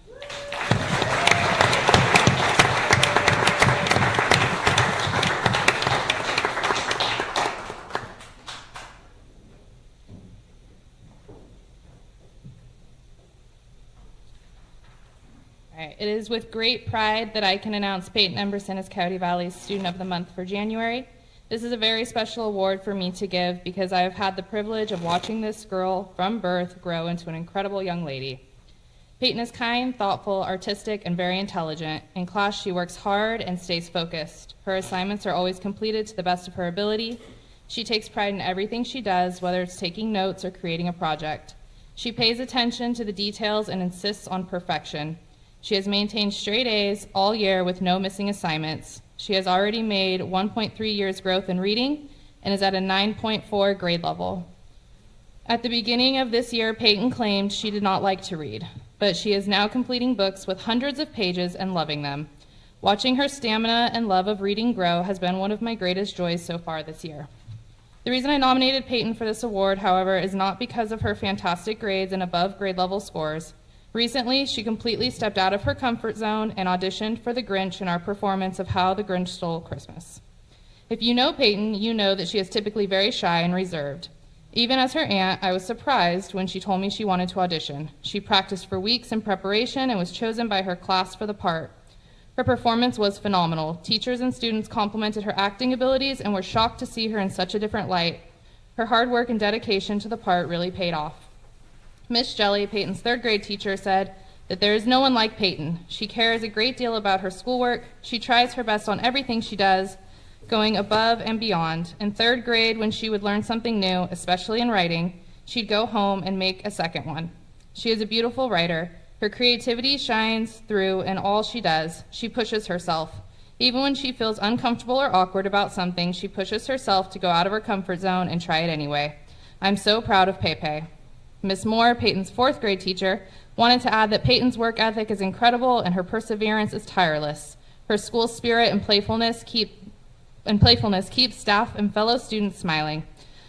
It is with great pride that I can announce Peyton Emberson as Coyote Valley's Student of the Month for January. This is a very special award for me to give because I have had the privilege of watching this girl from birth grow into an incredible young lady. Peyton is kind, thoughtful, artistic, and very intelligent. In class, she works hard and stays focused. Her assignments are always completed to the best of her ability. She takes pride in everything she does, whether it's taking notes or creating a project. She pays attention to the details and insists on perfection. She has maintained straight A's all year with no missing assignments. She has already made 1.3 years growth in reading and is at a 9.4 grade level. At the beginning of this year, Peyton claimed she did not like to read, but she is now completing books with hundreds of pages and loving them. Watching her stamina and love of reading grow has been one of my greatest joys so far this year. The reason I nominated Peyton for this award, however, is not because of her fantastic grades and above grade level scores. Recently, she completely stepped out of her comfort zone and auditioned for the Grinch in our performance of How the Grinch Stole Christmas. If you know Peyton, you know that she is typically very shy and reserved. Even as her aunt, I was surprised when she told me she wanted to audition. She practiced for weeks in preparation and was chosen by her class for the part. Her performance was phenomenal. Teachers and students complimented her acting abilities and were shocked to see her in such a different light. Her hard work and dedication to the part really paid off. Miss Jelly, Peyton's 3rd grade teacher, said that there is no one like Peyton. She cares a great deal about her schoolwork. She tries her best on everything she does, going above and beyond. In 3rd grade, when she would learn something new, especially in writing, she'd go home and make a second one. She is a beautiful writer. Her creativity shines through in all she does. She pushes herself. Even when she feels uncomfortable or awkward about something, she pushes herself to go out of her comfort zone and try it anyway. I'm so proud of Pepe. Miss Moore, Peyton's 4th grade teacher, Wanted to add that Peyton's work ethic is incredible and her perseverance is tireless. Her school spirit and playfulness keeps staff and fellow students smiling.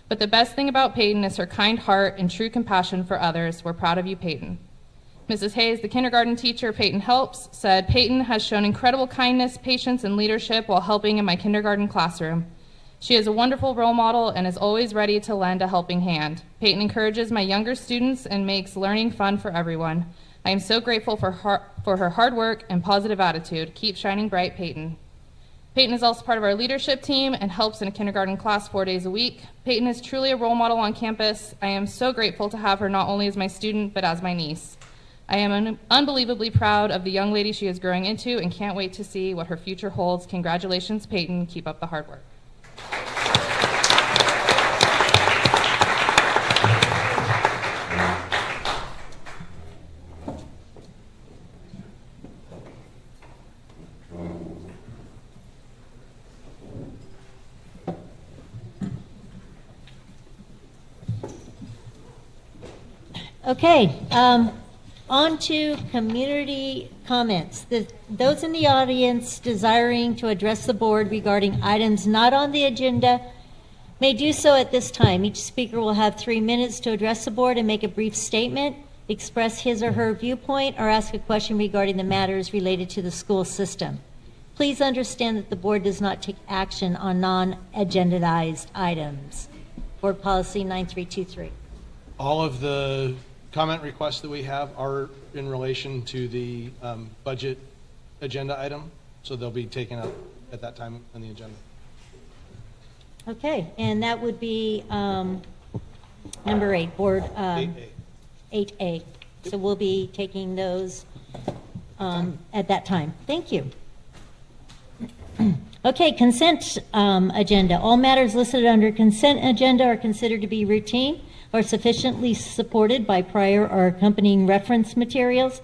But the best thing about Peyton is her kind heart and true compassion for others. We're proud of you, Peyton. Mrs. Hayes, the kindergarten teacher Peyton helps, said, Peyton has shown incredible kindness, patience, and leadership while helping in my kindergarten classroom. She is a wonderful role model and is always ready to lend a helping hand. Peyton encourages my younger students and makes learning fun for everyone. I am so grateful for her hard work and positive attitude. Keep shining bright, Peyton. Peyton is also part of our leadership team and helps in a kindergarten class 4 days a week. Peyton is truly a role model on campus. I am so grateful to have her not only as my student, but as my niece. I am unbelievably proud of the young lady she is growing into and can't wait to see what her future holds. Congratulations, Peyton. Keep up the hard work. Okay, on to community comments. Those in the audience desiring to address the board regarding items not on the agenda may do so at this time. Each speaker will have 3 minutes to address the board and make a brief statement, express his or her viewpoint, or ask a question regarding the matters related to the school system. Please understand that the board does not take action on non-agendized items. Board Policy 9323. All of the comment requests that we have are in relation to the budget agenda item, so they'll be taken up at that time on the agenda. Okay, and that would be number 8, board 8A. So we'll be taking those at that time. Thank you. Okay, consent agenda. All matters listed under consent agenda are considered to be routine or sufficiently supported by prior or accompanying reference materials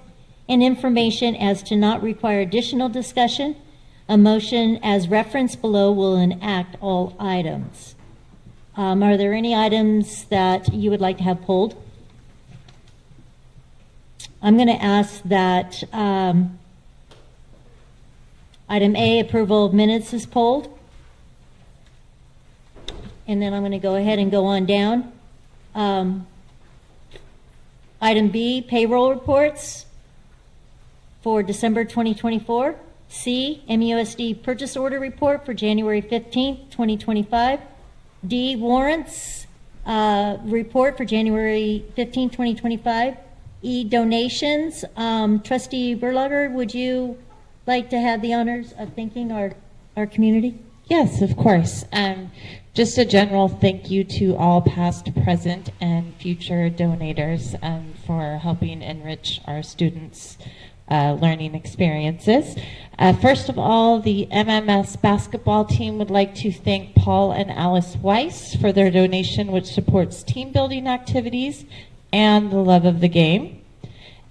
and information as to not require additional discussion. A motion as referenced below will enact all items. Are there any items that you would like to have pulled? I'm going to ask that item A, approval of minutes, is pulled. And then I'm going to go ahead and go on down. Item B, payroll reports for December 2024. C, MUSD purchase order report for January 15th, 2025. D, warrants report for January 15th, 2025. E, donations. Trustee Berlager, would you like to have the honors of thanking our community? Yes, of course. Just a general thank you to all past, present, and future donators for helping enrich our students' learning experiences. First of all, the MMS basketball team would like to thank Paul and Alice Weiss for their donation, which supports team building activities and the love of the game.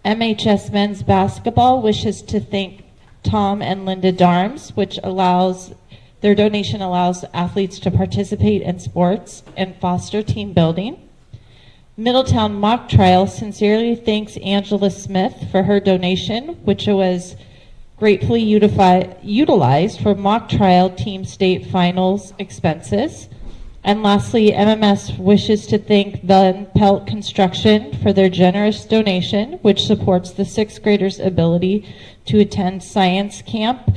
MHS men's basketball wishes to thank Tom and Linda Darms, which their donation allows athletes to participate in sports and foster team building. Middletown Mock Trial sincerely thanks Angela Smith for her donation, which was gratefully utilized for mock trial team state finals expenses. And lastly, MMS wishes to thank Van Pelt Construction for their generous donation, which supports the 6th graders' ability to attend science camp,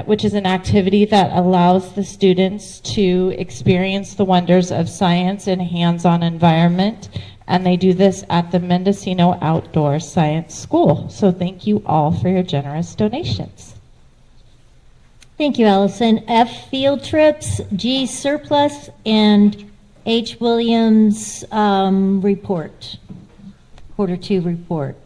which is an activity that allows the students to experience the wonders of science in a hands-on environment. And they do this at the Mendocino Outdoor Science School. So thank you all for your generous donations. Thank you, Allison. F, field trips. G, surplus. And H, Williams report. Q2 report.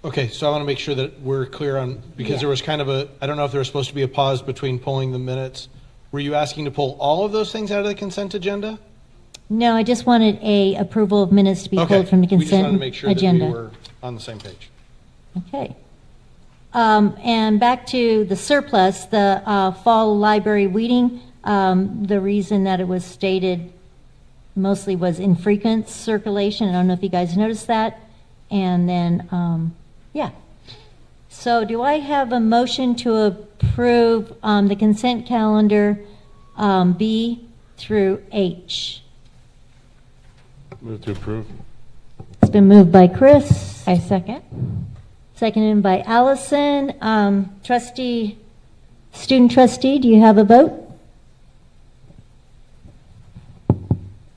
Okay, so I want to make sure that we're clear on, because there was kind of I don't know if there was supposed to be a pause between pulling the minutes. Were you asking to pull all of those things out of the consent agenda? No, I just wanted a approval of minutes to be pulled from the consent agenda. We just wanted to make sure that we were on the same page. Okay. And back to the surplus, the fall library weeding. The reason that it was stated mostly was infrequent circulation. I don't know if you guys noticed that. And then, yeah. So do I have a motion to approve the consent calendar B through H? Move to approve. It's been moved by Chris. I second. Seconded by Allison. Student trustee, do you have a vote?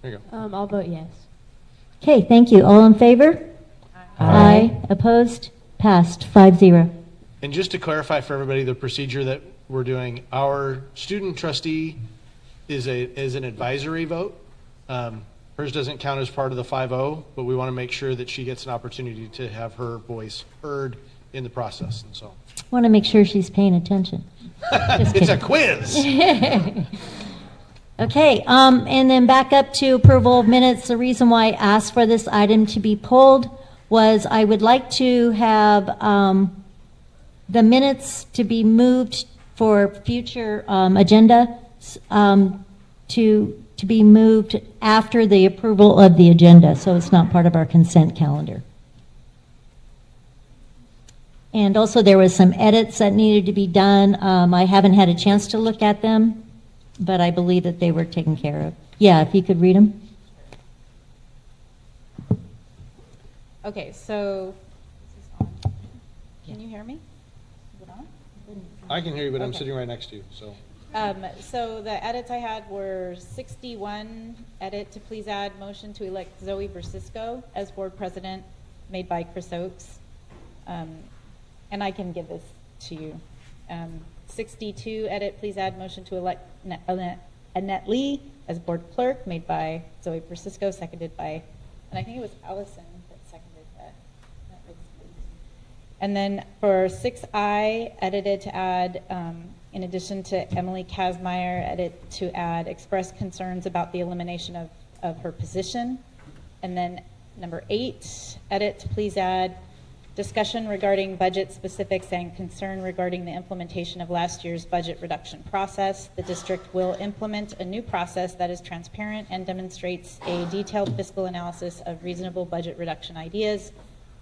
There you go. I'll vote yes. Okay, thank you. All in favor? Aye. Opposed? Passed, 5-0. And just to clarify for everybody, the procedure that we're doing, our student trustee is an advisory vote. Hers doesn't count as part of the 5-0, but we want to make sure that she gets an opportunity to have her voice heard in the process, and so. Want to make sure she's paying attention. Just It's a kidding. quiz. Okay, and then back up to approval of minutes. The reason why I asked for this item to be pulled was I would like to have the minutes to be moved for future agenda to be moved after the approval of the agenda, so it's not part of our consent calendar. And also there was some edits that needed to be done. I haven't had a chance to look at them, but I believe that they were taken care of. Yeah, if you could read them. Okay, so, can you hear me? Is it on? I can hear you, but I'm Okay. sitting right next to you, so. So the edits I had were 61 edit to please add motion to elect Zoe Versisko as board president, made by Chris Oakes. And I can give this to you. 62 edit, please add motion to elect Annette Lee as board clerk, made by Zoe Versisko, seconded by, and I think it was Allison that seconded that. And then for 6I, edited to add, in addition to Emily Kazmaier, edit to add express concerns about the elimination of her position. And then number 8, edit to please add discussion regarding budget specifics and concern regarding the implementation of last year's budget reduction process. The district will implement a new process that is transparent and demonstrates a detailed fiscal analysis of reasonable budget reduction ideas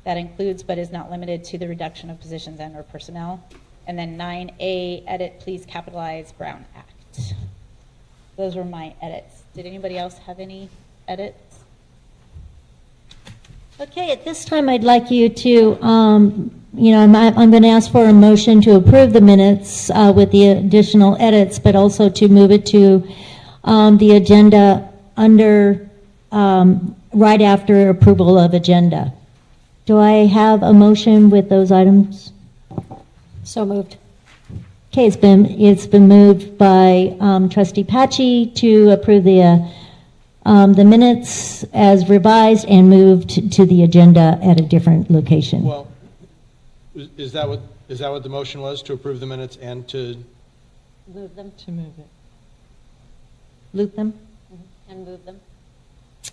that includes but is not limited to the reduction of positions and/or personnel. And then 9A, edit, please capitalize Brown Act. Those were my edits. Did anybody else have any edits? Okay, at this time, I'd like you to, I'm going to ask for a motion to approve the minutes with the additional edits, but also to move it to the agenda under, right after approval of agenda. Do I have a motion with those items? So moved. Okay, it's been moved by Trustee Patchy to approve the minutes as revised and moved to the agenda at a different location. Well, is that what the motion was, to approve the minutes and to? Move them. To move it. Loop them? And move them.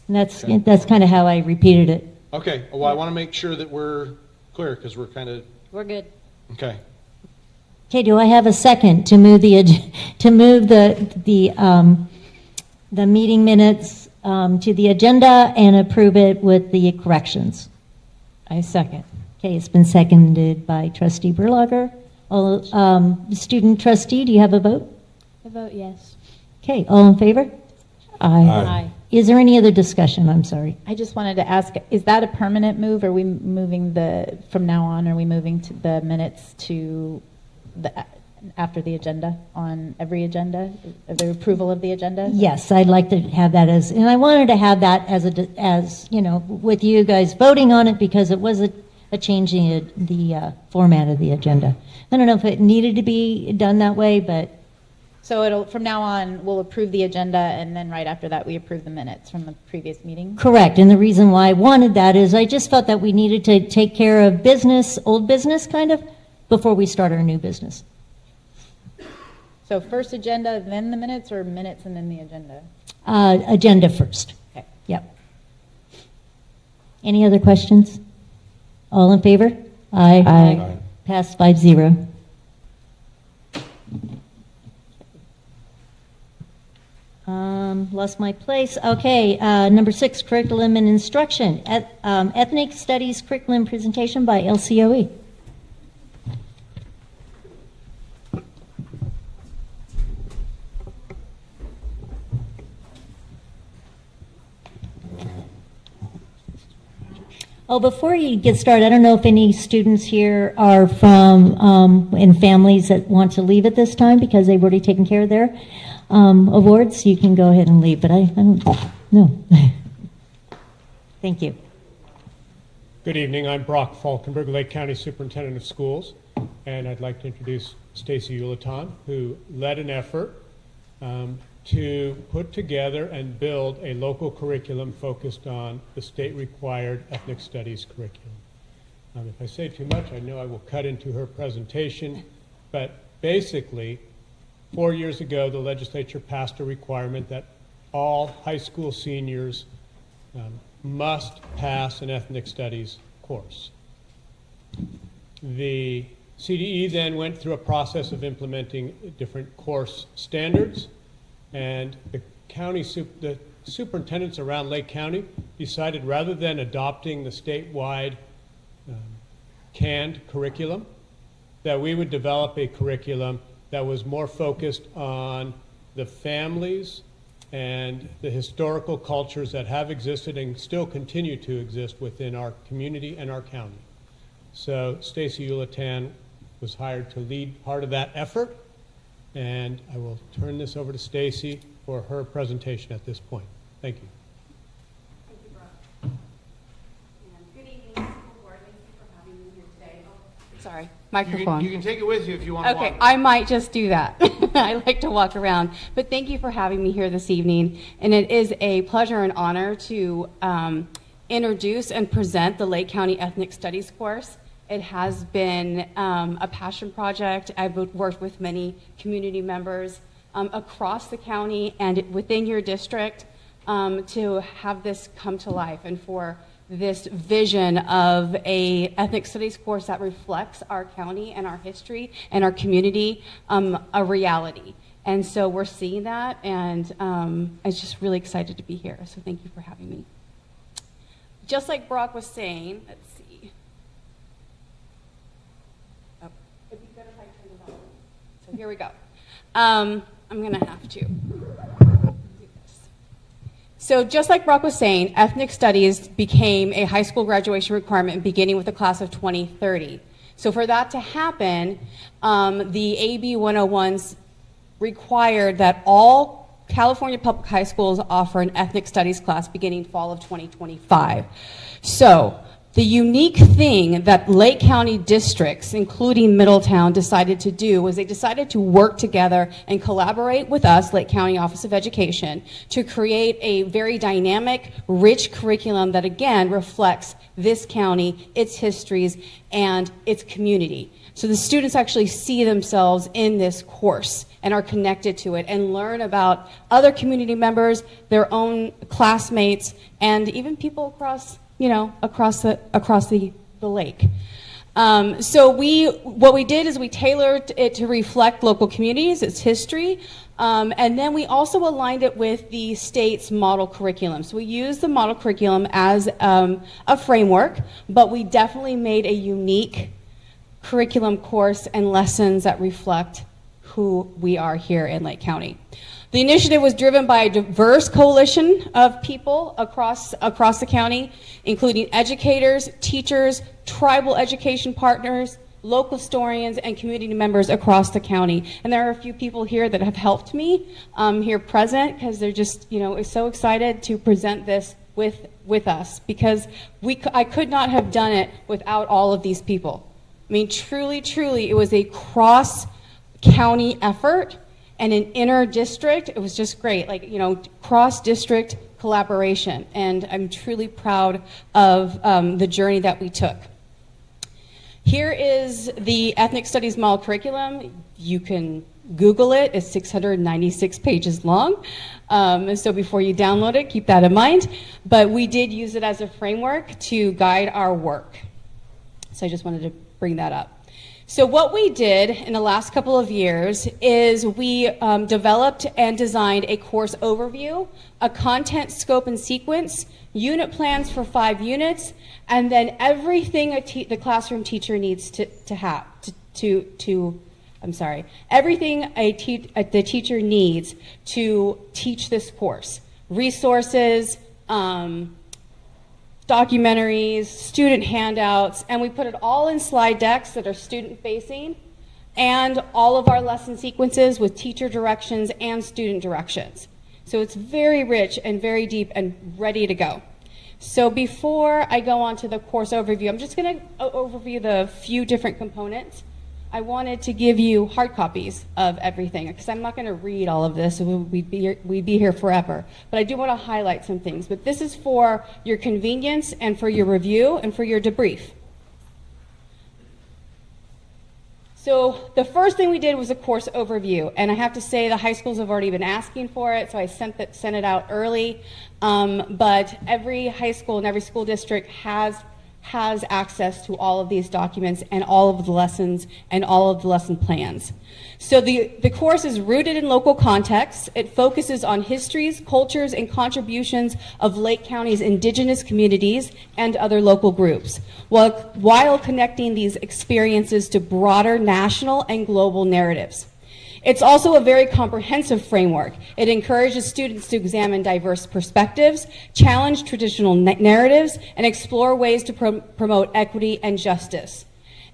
And that's kind of how I repeated it. Okay, well, I want to make sure that we're clear, because we're kind of, We're good. okay. Okay, do I have a second to move the meeting minutes to the agenda and approve it with the corrections? I second. Okay, it's been seconded by Trustee Berlager. Student trustee, do you have a vote? I vote yes. Okay, all in favor? Aye. Is there any other discussion? I'm sorry. I just wanted to ask, is that a permanent move? Are we moving from now on, are we moving to the minutes to after the agenda, on every agenda, the approval of the agenda? Yes, I'd like to have that and I wanted to have that as with you guys voting on it, because it was a change in the format of the agenda. I don't know if it needed to be done that way, but. So from now on, we'll approve the agenda, and then right after that, we approve the minutes from the previous meeting? Correct, and the reason why I wanted that is I just felt that we needed to take care of business, old business kind of, before we start our new business. So first agenda, then the minutes, or minutes and then the agenda? Agenda first. Okay. Yep. Any other questions? All in favor? Aye. Aye. Pass 5-0. Lost my place. Okay, number 6, curriculum and instruction. Ethnic studies curriculum presentation by LCOE. Oh, before you get started, I don't know if any students here are from, in families that want to leave at this time because they've already taken care of their awards. You can go ahead and leave, but I don't know. Thank you. Good evening. I'm Brock Falkenberg, Lake County Superintendent of Schools, and I'd like to introduce Stacy Uleton, who led an effort to put together and build a local curriculum focused on the state-required ethnic studies curriculum. If I say too much, I know I will cut into her presentation, but basically, 4 years ago, the legislature passed a requirement that all high school seniors must pass an ethnic studies course. The CDE then went through a process of implementing different course standards, and the the superintendents around Lake County decided rather than adopting the statewide canned curriculum, that we would develop a curriculum that was more focused on the families and the historical cultures that have existed and still continue to exist within our community and our county. So Stacy Uleton was hired to lead part of that effort, and I will turn this over to Stacy for her presentation at this point. Thank you. Thank you, Brooke. And good evening, school board. Thank you for having me here today. Oh, sorry, microphone. You can take it with you if you want to Okay, walk. I might just do that. I like to walk around. But thank you for having me here this evening. And it is a pleasure and honor to introduce and present the Lake County Ethnic Studies course. It has been a passion project. I've worked with many community members across the county and within your district to have this come to life and for this vision of a ethnic studies course that reflects our county and our history and our community a reality. And so we're seeing that, and I'm just really excited to be here. So thank you for having me. Just like Brock was saying, let's see. Oh, it'd be good if I turned it on. So here we go. I'm going to have to do this. So just like Brock was saying, ethnic studies became a high school graduation requirement beginning with the class of 2030. So for that to happen, the AB 101s required that all California public high schools offer an ethnic studies class beginning fall of 2025. So the unique thing that Lake County districts, including Middletown, decided to do was they decided to work together and collaborate with us, Lake County Office of Education, to create a very dynamic, rich curriculum that again reflects this county, its histories, and its community. So the students actually see themselves in this course and are connected to it and learn about other community members, their own classmates, and even people across the lake. So what we did is we tailored it to reflect local communities, its history, and then we also aligned it with the state's model curriculum. So we used the model curriculum as a framework, but we definitely made a unique curriculum course and lessons that reflect who we are here in Lake County. The initiative was driven by a diverse coalition of people across the county, including educators, teachers, tribal education partners, local historians, and community members across the county. And there are a few people here that have helped me here present because they're just, so excited to present this with us because I could not have done it without all of these people. I mean, truly, it was a cross-county effort and an inter-district. It was just great, cross-district collaboration. And I'm truly proud of the journey that we took. Here is the Ethnic Studies Model Curriculum. You can Google it. It's 696 pages long. So before you download it, keep that in mind. But we did use it as a framework to guide our work. So I just wanted to bring that up. So what we did in the last couple of years is we developed and designed a course overview, a content scope and sequence, unit plans for 5 units, and then everything the classroom teacher needs to have everything the teacher needs to teach this course. Resources, documentaries, student handouts, and we put it all in slide decks that are student facing, and all of our lesson sequences with teacher directions and student directions. So it's very rich and very deep and ready to go. So before I go on to the course overview, I'm just going to overview the few different components. I wanted to give you hard copies of everything because I'm not going to read all of this, so we'd be here forever. But I do want to highlight some things. But this is for your convenience and for your review and for your debrief. So the first thing we did was a course overview, and I have to say the high schools have already been asking for it, so I sent it out early. But every high school and every school district has access to all of these documents and all of the lessons and all of the lesson plans. So the course is rooted in local context. It focuses on histories, cultures, and contributions of Lake County's indigenous communities and other local groups, while connecting these experiences to broader national and global narratives. It's also a very comprehensive framework. It encourages students to examine diverse perspectives, challenge traditional narratives, and explore ways to promote equity and justice.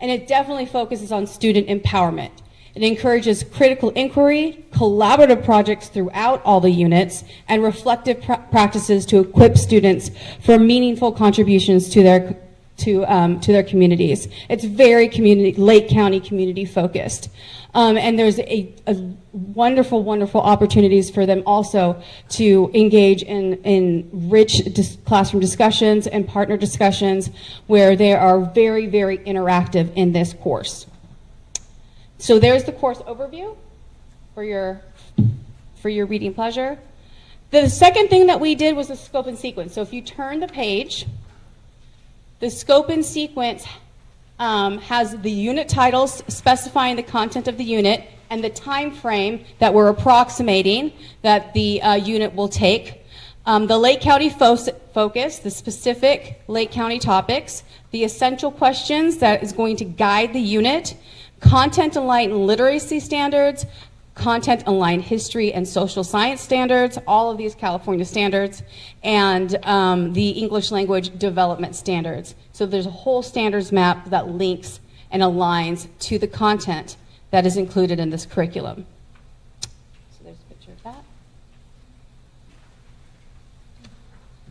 And it definitely focuses on student empowerment. It encourages critical inquiry, collaborative projects throughout all the units, and reflective practices to equip students for meaningful contributions to their communities. It's very Lake County community focused. And there's a wonderful, wonderful opportunities for them also to engage in rich classroom discussions and partner discussions where they are very, very interactive in this course. So there's the course overview for your reading pleasure. The second thing that we did was the scope and sequence. So if you turn the page, the scope and sequence has the unit titles specifying the content of the unit and the time frame that we're approximating that the unit will take. The Lake County focus, the specific Lake County topics, the essential questions that is going to guide the unit, content-aligned literacy standards, content-aligned history and social science standards, all of these California standards, and the English language development standards. So there's a whole standards map that links and aligns to the content that is included in this curriculum. So there's a picture of that.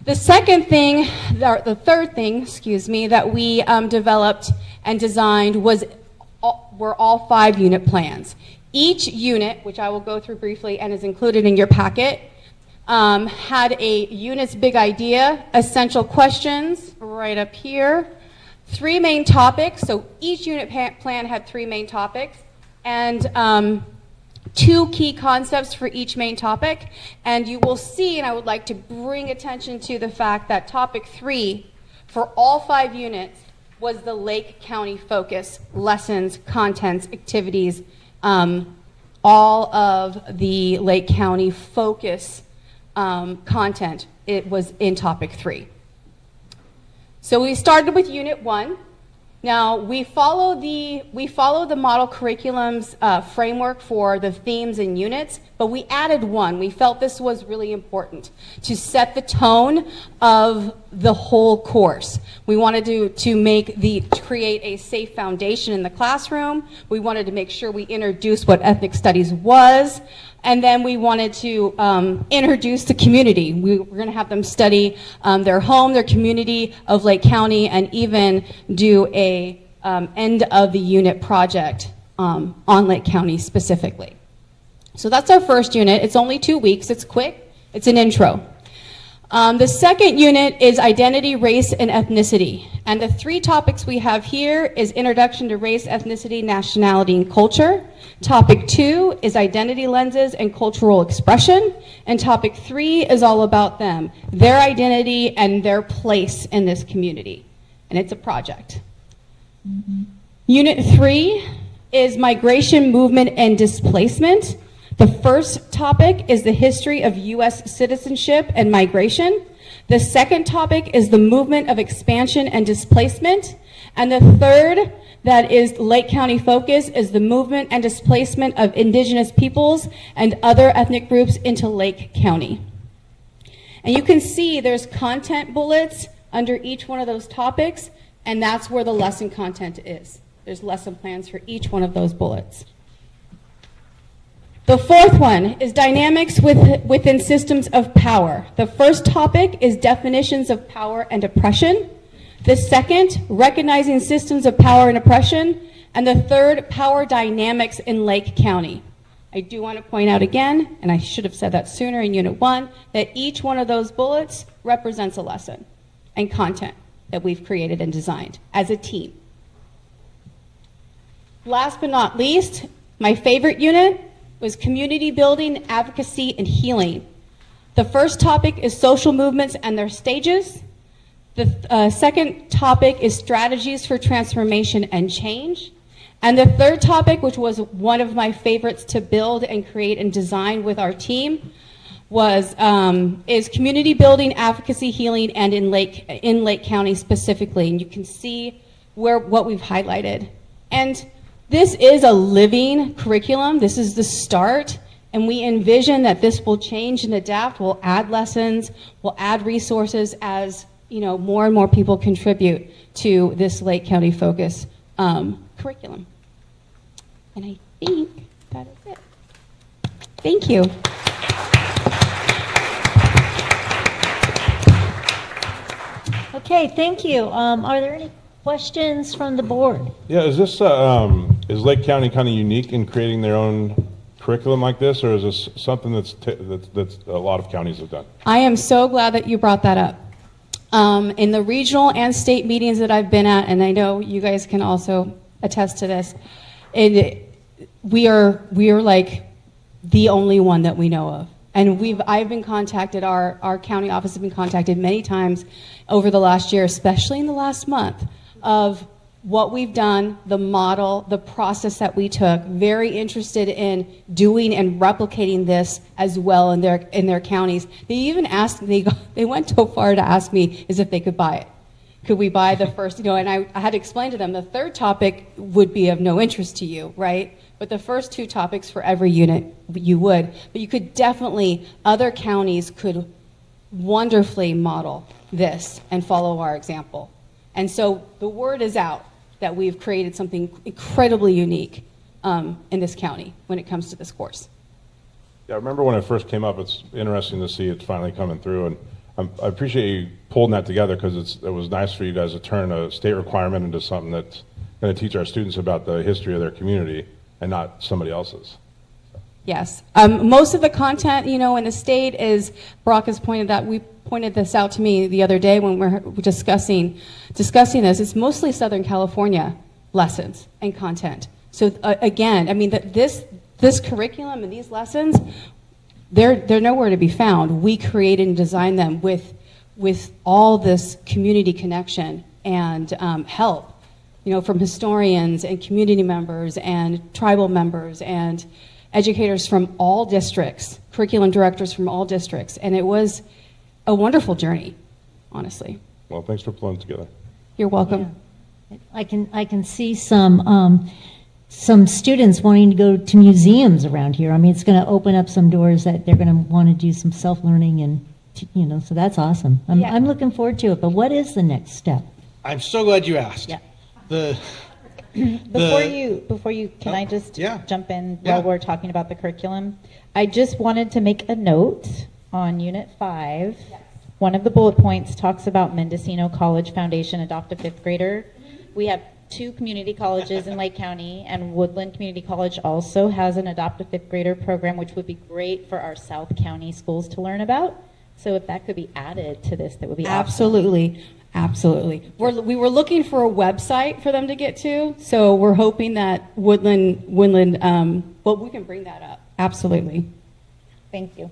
The third thing, that we developed and designed were all 5 unit plans. Each unit, which I will go through briefly and is included in your packet, had a unit's big idea, essential questions, right up here, 3 main topics. So each unit plan had 3 main topics, and 2 key concepts for each main topic. And you will see, and I would like to bring attention to the fact that topic 3 for all 5 units was the Lake County focus, lessons, contents, activities, all of the Lake County focus content. It was in topic 3. So we started with unit 1. Now we follow the model curriculum's framework for the themes and units, but we added one. We felt this was really important to set the tone of the whole course. We wanted to create a safe foundation in the classroom. We wanted to make sure we introduced what ethnic studies was. And then we wanted to introduce the community. We were going to have them study their home, their community of Lake County, and even do a end of the unit project on Lake County specifically. So that's our first unit. It's only 2 weeks. It's quick. It's an intro. The second unit is identity, race, and ethnicity. And the 3 topics we have here is introduction to race, ethnicity, nationality, and culture. Topic 2 is identity lenses and cultural expression. And topic 3 is all about them, their identity and their place in this community. And it's a project. Unit 3 is migration, movement, and displacement. The first topic is the history of U.S. citizenship and migration. The second topic is the movement of expansion and displacement. And the third, that is Lake County focus, is the movement and displacement of indigenous peoples and other ethnic groups into Lake County. And you can see there's content bullets under each one of those topics, and that's where the lesson content is. There's lesson plans for each one of those bullets. The fourth one is dynamics within systems of power. The first topic is definitions of power and oppression. The second, recognizing systems of power and oppression. And the third, power dynamics in Lake County. I do want to point out again, and I should have said that sooner in Unit 1, that each one of those bullets represents a lesson and content that we've created and designed as a team. Last but not least, my favorite unit was community building, advocacy, and healing. The first topic is social movements and their stages. The second topic is strategies for transformation and change. And the third topic, which was one of my favorites to build and create and design with our team, is community building, advocacy, healing, and in Lake County specifically. And you can see what we've highlighted. And this is a living curriculum. This is the start, and we envision that this will change and adapt. We'll add lessons, we'll add resources as more and more people contribute to this Lake County focus curriculum. And I think that is it. Thank you. Okay, thank you. Are there any questions from the board? Yeah, is this is Lake County kind of unique in creating their own curriculum like this, or is this something that's a lot of counties have done? I am so glad that you brought that up. In the regional and state meetings that I've been at, and I know you guys can also attest to this, we are like the only one that we know of. And I've been contacted, our county office has been contacted many times over the last year, especially in the last month, of what we've done, the model, the process that we took, very interested in doing and replicating this as well in their counties. They even asked me, they went so far to ask me as if they could buy it. Could we buy the first, and I had to explain to them the third topic would be of no interest to you, right? But the first two topics for every unit, you would. But you could definitely, other counties could wonderfully model this and follow our example. And so the word is out that we've created something incredibly unique in this county when it comes to this course. Yeah, I remember when it first came up, it's interesting to see it finally coming through. And I appreciate you pulling that together, because it was nice for you guys to turn a state requirement into something that's going to teach our students about the history of their community and not somebody else's. Yes. Most of the content, in the state is, Brock has pointed this out to me the other day when we're discussing this. It's mostly Southern California lessons and content. So again, I mean, this curriculum and these lessons, they're nowhere to be found. We created and designed them with all this community connection and help, from historians and community members and tribal members and educators from all districts, curriculum directors from all districts. And it was a wonderful journey, honestly. Well, thanks for pulling it together. You're welcome. Yeah. I can see some students wanting to go to museums around here. I mean, it's going to open up some doors that they're going to want to do some self-learning, and so that's awesome. I'm looking forward to it. But what is the next step? I'm so glad you asked. Yeah. Before you, can I just jump in while we're talking about the curriculum? I just wanted to make a note on Unit 5. Yes. One of the bullet points talks about Mendocino College Foundation adopt a fifth grader. We have 2 community colleges in Lake County, and Woodland Community College also has an adopt a fifth grader program, which would be great for our South County schools to learn about. So if that could be added to this, that would be Absolutely. Awesome. Absolutely. We were looking for a website for them to get to, so we're hoping that Woodland, well, we can bring that up. Absolutely. Thank you.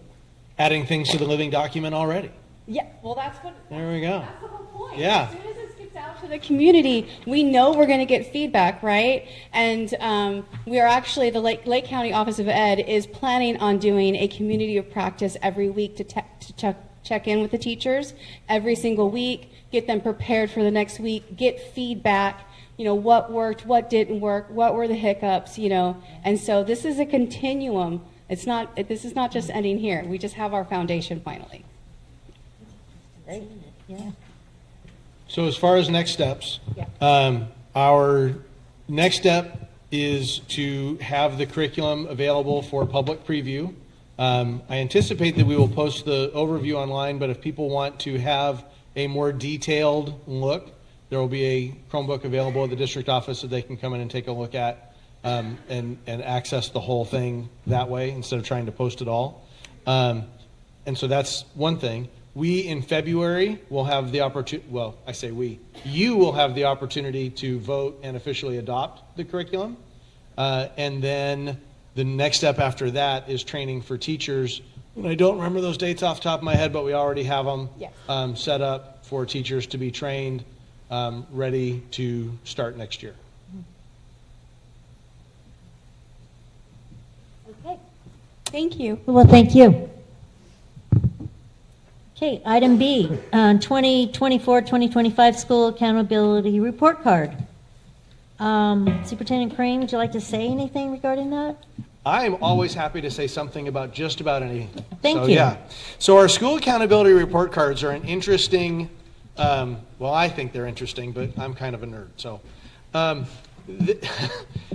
Adding things to the living document already. Yeah, well, that's what. There we go. That's the whole point. Yeah. As soon as this gets out out to the community, we know we're going to get feedback, right? And we are actually, the Lake County Office of Ed is planning on doing a community of practice every week to check in with the teachers every single week, get them prepared for the next week, get feedback, what worked, what didn't work, what were the hiccups, And so this is a continuum. This is not just ending here. We just have our foundation finally. Great. Yeah. So as far as next steps, our next step is to have the curriculum available for public preview. I anticipate that we will post the overview online, but if people want to have a more detailed look, there will be a Chromebook available at the district office that they can come in and take a look at and access the whole thing that way instead of trying to post it all. And so that's one thing. We, in February, will have the opportunity, well, I say we, you will have the opportunity to vote and officially adopt the curriculum. And then the next step after that is training for teachers. And I don't remember those dates off the top of my head, but we already have them set up for teachers to be trained, ready to start next year. Okay. Thank you. Well, thank you. Okay, item B, 2024-2025 School Accountability Report Card. Superintendent Crane, would you like to say anything regarding that? I'm always happy to say something about just about anything. Thank you. Yeah. So our school accountability report cards are an interesting, well, I think they're interesting, but I'm kind of a nerd. So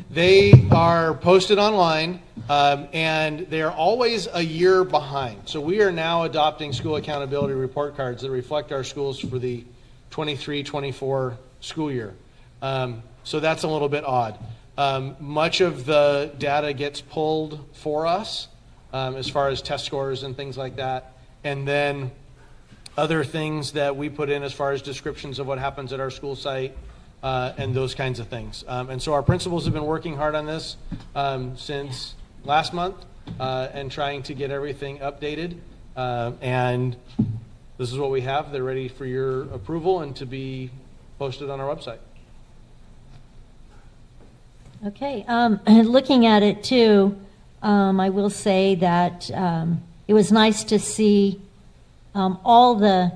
they are posted online, and they are always a year behind. So we are now adopting school accountability report cards that reflect our schools for the 23-24 school year. So that's a little bit odd. Much of the data gets pulled for us as far as test scores and things like that. And then other things that we put in as far as descriptions of what happens at our school site and those kinds of things. And so our principals have been working hard on this since last month and trying to get everything updated. And this is what we have. They're ready for your approval and to be posted on our website. Okay, looking at it too, I will say that it was nice to see all the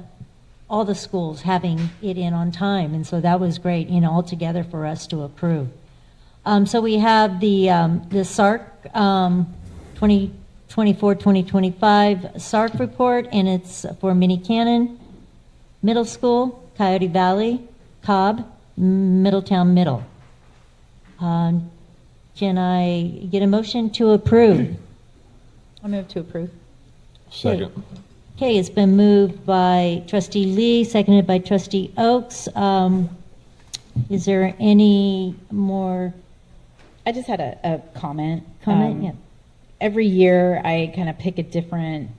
schools having it in on time, and so that was great, all together for us to approve. So we have the SARC 2024-2025 SARC report, and it's for Minnie Cannon Middle School, Coyote Valley, Cobb, Middletown Middle. Can I get a motion to approve? I move to approve. Second. Okay, it's been moved by Trustee Lee, seconded by Trustee Oakes. Is there any more? I just had a comment. Yeah. Every year I kind of pick a different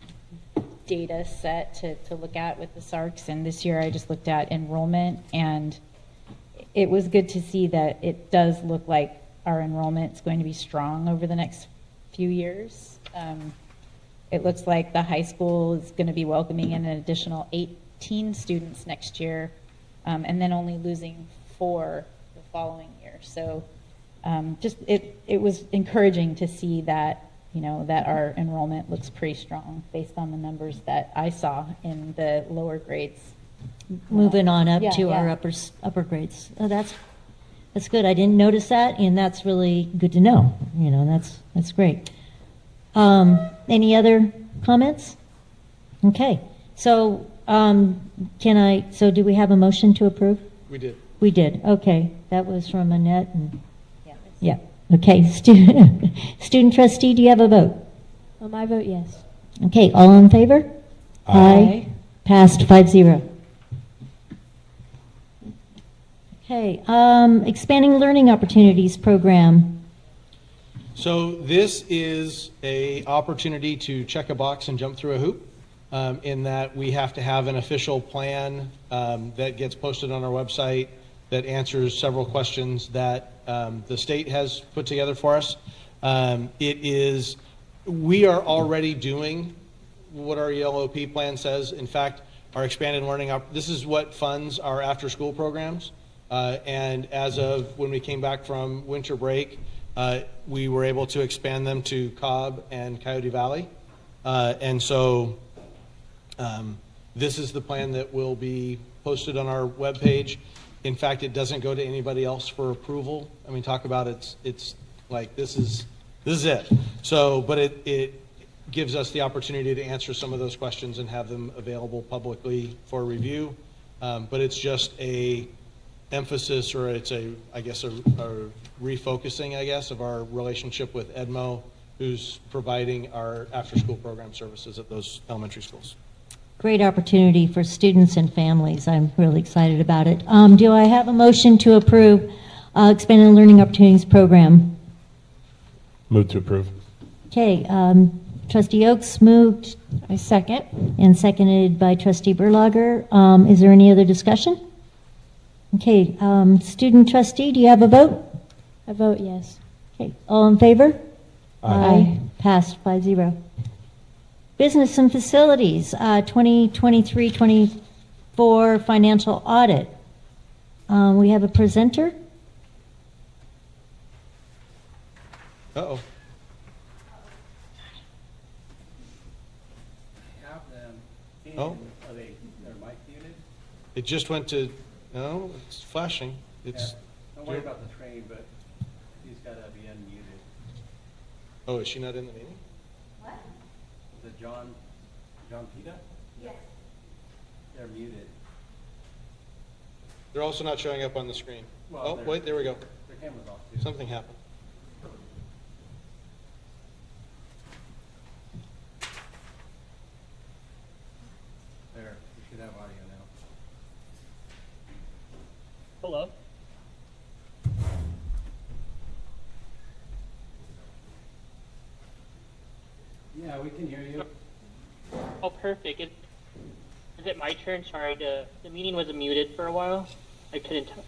data set to look at with the SARCs, and this year I just looked at enrollment, and it was good to see that it does look like our enrollment is going to be strong over the next few years. It looks like the high school is going to be welcoming in an additional 18 students next year, and then only losing 4 the following year. So it was encouraging to see that, that our enrollment looks pretty strong based on the numbers that I saw in the lower grades. Moving on up to our upper grades. Oh, that's good. I didn't notice that, and that's really good to know. That's great. Any other comments? Okay. So so do we have a motion to approve? We did. We did. Okay. That was from Annette and yeah. Okay. Student trustee, do you have a vote? I vote yes. Okay. All in favor? Aye. Passed 5-0. Okay, expanding learning opportunities program. So this is a opportunity to check a box and jump through a hoop in that we have to have an official plan that gets posted on our website that answers several questions that the state has put together for us. We are already doing what our ELOP plan says. In fact, our expanded learning, this is what funds our after-school programs. And as of when we came back from winter break, we were able to expand them to Cobb and Coyote Valley. And so this is the plan that will be posted on our webpage. In fact, it doesn't go to anybody else for approval. I mean, talk about it's like this is it. So, but it gives us the opportunity to answer some of those questions and have them available publicly for review. But it's just a emphasis, or it's a refocusing, I guess, of our relationship with Edmo, who's providing our after-school program services at those elementary schools. Great opportunity for students and families. I'm really excited about it. Do I have a motion to approve Expanded Learning Opportunities Program? Move to approve. Okay, Trustee Oaks moved. I second. And seconded by Trustee Berlager. Is there any other discussion? Okay, student trustee, do you have a vote? I vote yes. Okay, all in favor? Aye. Passed 5-0. Business and Facilities, 2023-24 financial audit. We have a presenter. Uh-oh. Oh. Are their mic muted? It just went to, no, it's flashing. It's. Don't worry about the train, but he's got to be unmuted. Oh, is she not in the meeting? What? Is it John Pita? Yes. They're muted. They're also not showing up on the screen. Well, Oh, wait, there we go. Their camera's off too. Something happened. There, you should have audio now. Hello. Yeah, we can hear you. Oh, perfect. Is it my turn? Sorry, the meeting was muted for a while. I couldn't tell.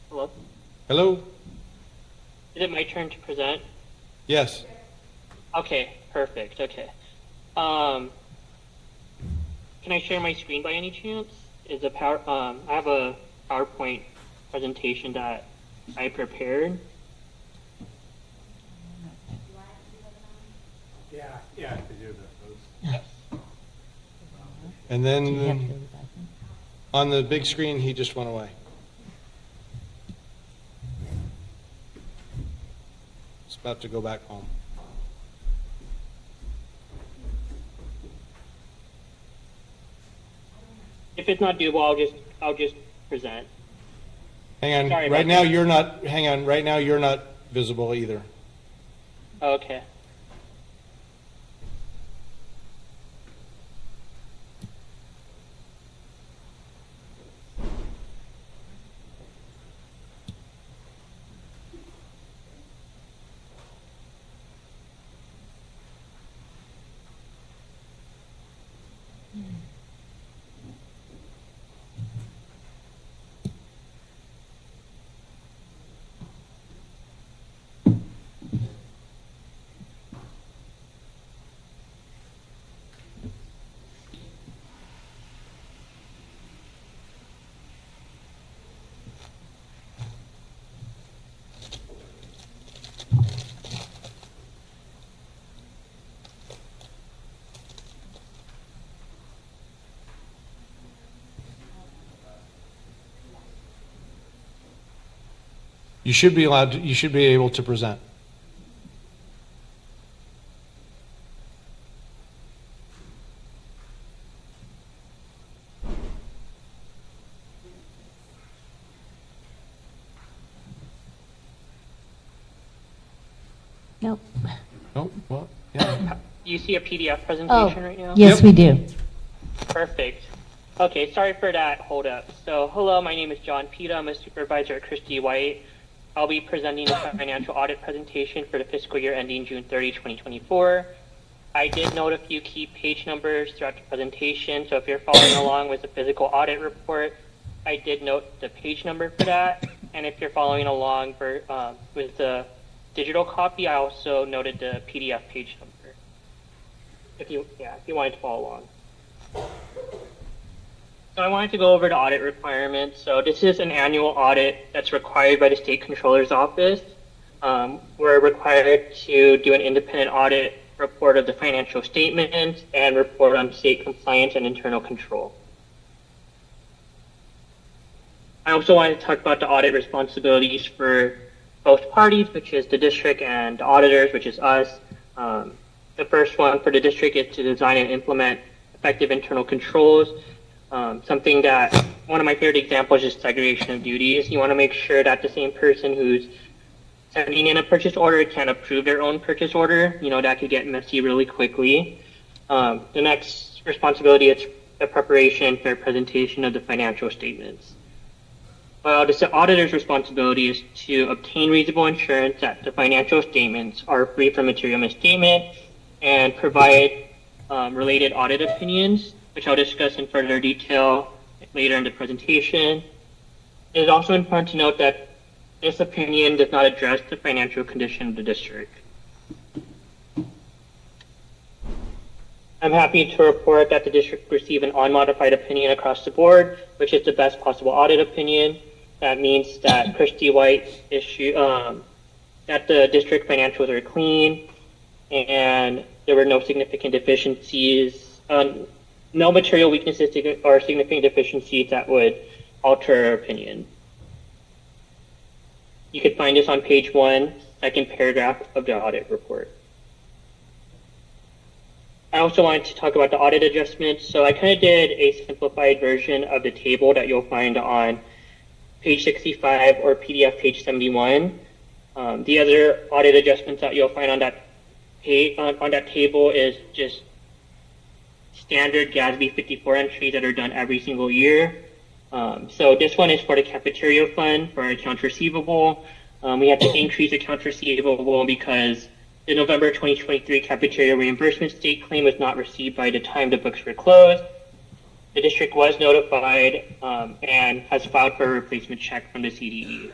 Hello? Hello? Is it my turn to present? Yes. Okay, perfect. Okay. Can I share my screen by any chance? Is a I have a PowerPoint presentation that I prepared. Yeah, I could do those. And then on the big screen, he just went away. It's about to go back home. If it's not doable, I'll just present. Hang on. Sorry Right about now, that. you're not. Hang on. Right now, you're not visible either. Okay. You should be allowed. You should be able to present. Nope. Oh, well, yeah. Do you see a PDF presentation right now? Yes, we do. Perfect. Okay, sorry for that hold up. So, hello, my name is John Pita. I'm a supervisor at Christie White. I'll be presenting a financial audit presentation for the fiscal year ending June 30, 2024. I did note a few key page numbers throughout the presentation, so if you're following along with the physical audit report, I did note the page number for that. And if you're following along with the digital copy, I also noted the PDF page number. If you wanted to follow along. So I wanted to go over the audit requirements. So this is an annual audit that's required by the State Controller's Office. We're required to do an independent audit report of the financial statements and report on state compliance and internal control. I also wanted to talk about the audit responsibilities for both parties, which is the district, and the auditors, which is us. The first one for the district is to design and implement effective internal controls. Something that, one of my favorite examples is segregation of duties. You want to make sure that the same person who's sending in a purchase order can approve their own purchase order. You know, that could get messy really quickly. The next responsibility is the preparation and fair presentation of the financial statements. Well, the auditor's responsibility is to obtain reasonable assurance that the financial statements are free from material misstatement and provide related audit opinions, which I'll discuss in further detail later in the presentation. It is also important to note that this opinion does not address the financial condition of the district. I'm happy to report that the district received an unmodified opinion across the board, which is the best possible audit opinion. That means that Christy White issued that the district financials are clean and there were no significant deficiencies, no material weaknesses or significant deficiencies that would alter our opinion. You can find this on page 1, second paragraph of the audit report. I also wanted to talk about the audit adjustments. So I kind of did a simplified version of the table that you'll find on page 65 or PDF page 71. The other audit adjustments that you'll find on that table is just standard GASB 54 entries that are done every single year. So this one is for the cafeteria fund for accounts receivable. We had to increase accounts receivable because the November 2023 cafeteria reimbursement state claim was not received by the time the books were closed. The district was notified and has filed for a replacement check from the CDE.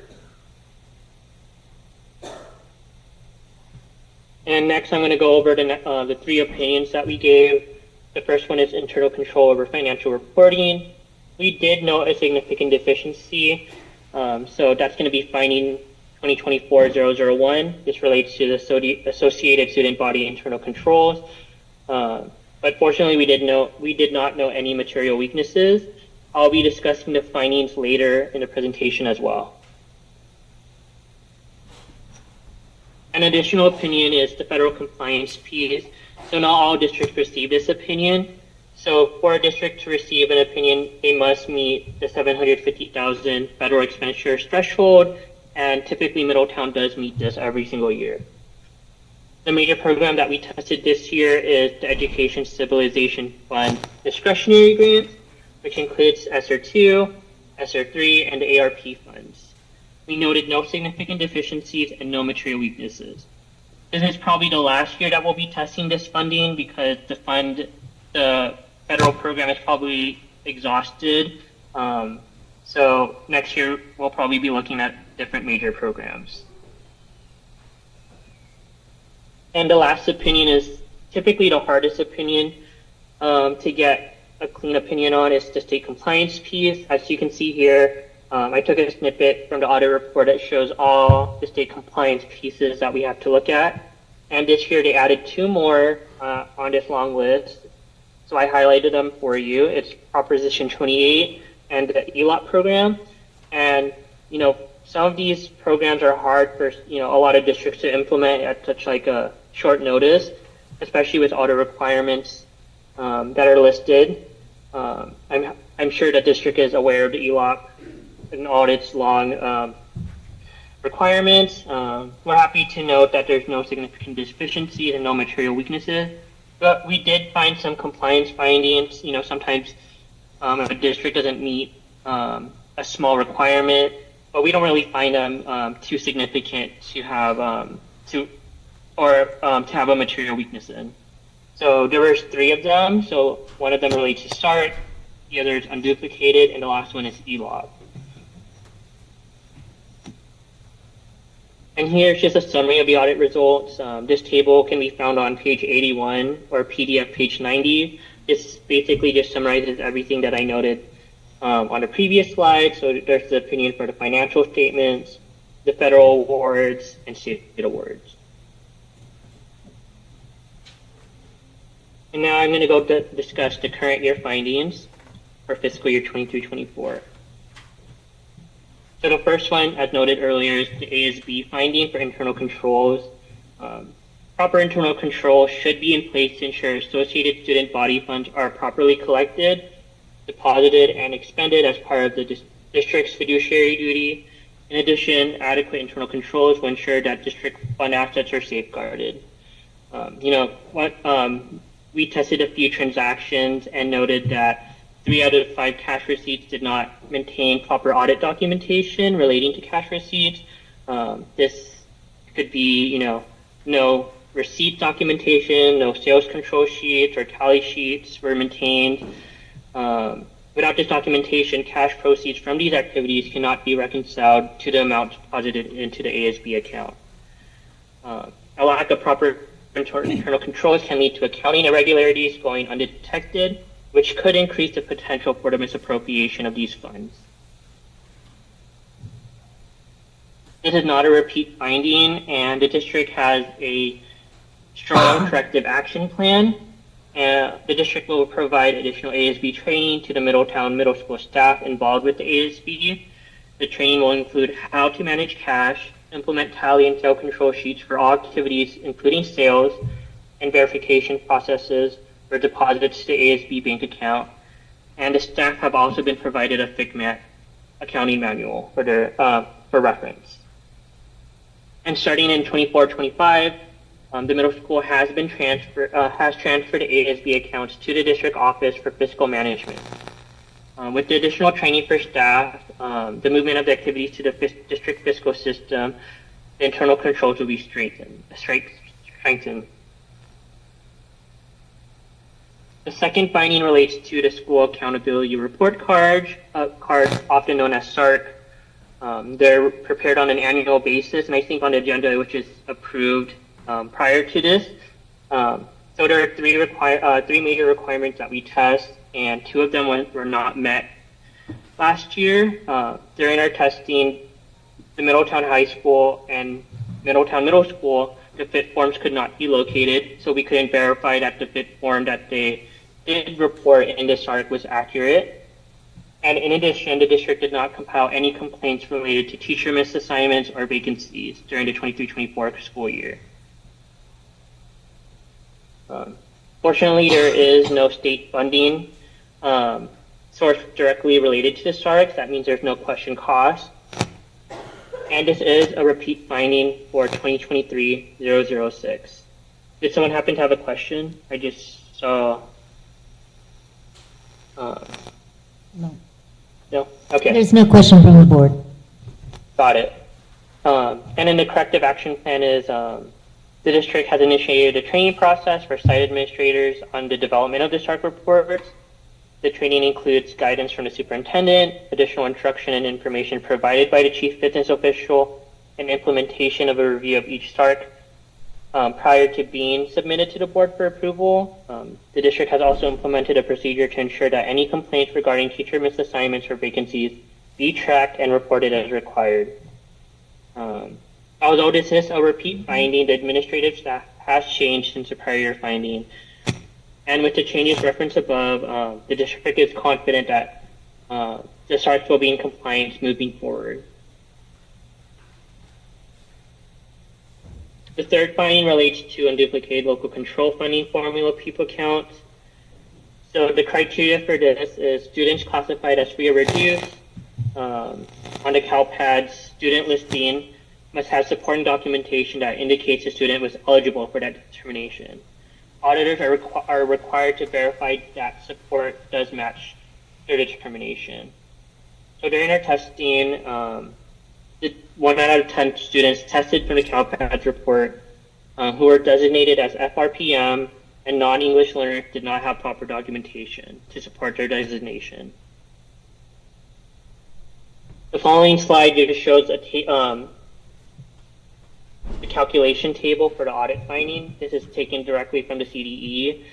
And next I'm going to go over the 3 opinions that we gave. The first one is internal control over financial reporting. We did note a significant deficiency, so that's going to be finding 2024-001. This relates to the Associated Student Body Internal Controls. But fortunately, we did not know any material weaknesses. I'll be discussing the findings later in the presentation as well. An additional opinion is the federal compliance piece. So not all districts receive this opinion. So for a district to receive an opinion, they must meet the $750,000 federal expenditures threshold, and typically Middletown does meet this every single year. The major program that we tested this year is the Education Stabilization Fund discretionary grants, which includes ESSER 2, ESSER 3, and the ARP funds. We noted no significant deficiencies and no material weaknesses. This is probably the last year that we'll be testing this funding because the federal program is probably exhausted. So next year we'll probably be looking at different major programs. And the last opinion is typically the hardest opinion to get a clean opinion on is the state compliance piece. As you can see here, I took a snippet from the audit report that shows all the state compliance pieces that we have to look at. And this year they added 2 more on this long list. So I highlighted them for you. It's Proposition 28 and the ELOP program. And, you know, some of these programs are hard for, you know, a lot of districts to implement at such like a short notice, especially with audit requirements that are listed. I'm sure the district is aware of the ELOP and all its long requirements. We're happy to note that there's no significant deficiencies and no material weaknesses, but we did find some compliance findings. You know, sometimes a district doesn't meet a small requirement, but we don't really find them too significant to have to have a material weakness in. So there were 3 of them. So one of them relates to START, the other is unduplicated, and the last one is ELOP. And here's just a summary of the audit results. This table can be found on page 81 or PDF page 90. This basically just summarizes everything that I noted on the previous slide. So there's the opinion for the financial statements, the federal awards, and state awards. And now I'm going to go to discuss the current year findings for fiscal year 23-24. So the first one, as noted earlier, is the ASB finding for internal controls. Proper internal controls should be in place to ensure associated student body funds are properly collected, deposited, and expended as part of the district's fiduciary duty. In addition, adequate internal controls will ensure that district fund assets are safeguarded. We tested a few transactions and noted that 3 out of 5 cash receipts did not maintain proper audit documentation relating to cash receipts. This could be, no receipt documentation, no sales control sheets or tally sheets were maintained. Without this documentation, cash proceeds from these activities cannot be reconciled to the amount deposited into the ASB account. A lack of proper internal controls can lead to accounting irregularities going undetected, which could increase the potential for the misappropriation of these funds. This is not a repeat finding, and the district has a strong corrective action plan. The district will provide additional ASB training to the Middletown Middle School staff involved with the ASB. The training will include how to manage cash, implement tally and sale control sheets for all activities, including sales, and verification processes for deposits to the ASB bank account. And the staff have also been provided a FICMAT accounting manual for reference. And starting in 24-25, the middle school has transferred the ASB accounts to the district office for fiscal management. With the additional training for staff, the movement of the activities to the district fiscal system, the internal controls will be strengthened. The second finding relates to the school accountability report cards, often known as SARC. They're prepared on an annual basis, and I think on the agenda, which is approved prior to this. So there are three major requirements that we test, and 2 of them were not met last year. During our testing, the Middletown High School and Middletown Middle School, the FIT forms could not be located, so we couldn't verify that the FIT form that they did report in the SARC was accurate. And in addition, the district did not compile any complaints related to teacher missed assignments or vacancies during the 23-24 school year. Fortunately, there is no state funding source directly related to the SARCs. That means there's no question cost. And this is a repeat finding for 2023-006. Did someone happen to have a question? I just saw. No. No? Okay. There's no question from the board. Got it. And then the corrective action plan is the district has initiated a training process for site administrators on the development of the SARC reports. The training includes guidance from the superintendent, additional instruction and information provided by the chief business official, and implementation of a review of each SARC prior to being submitted to the board for approval. The district has also implemented a procedure to ensure that any complaints regarding teacher misassignments or vacancies be tracked and reported as required. Although this is a repeat finding, the administrative staff has changed since the prior year finding. And with the changes referenced above, the district is confident that the SARCs will be in compliance moving forward. The third finding relates to unduplicated local control funding formula people count. So the criteria for this is students classified as free or reduced on the CalPAD student listing must have supporting documentation that indicates the student was eligible for that determination. Auditors are required to verify that support does match their determination. So during our testing, 1 out of 10 students tested from the CalPADS report who were designated as FRPM and non-English learners did not have proper documentation to support their designation. The following slide just shows the calculation table for the audit finding. This is taken directly from the CDE.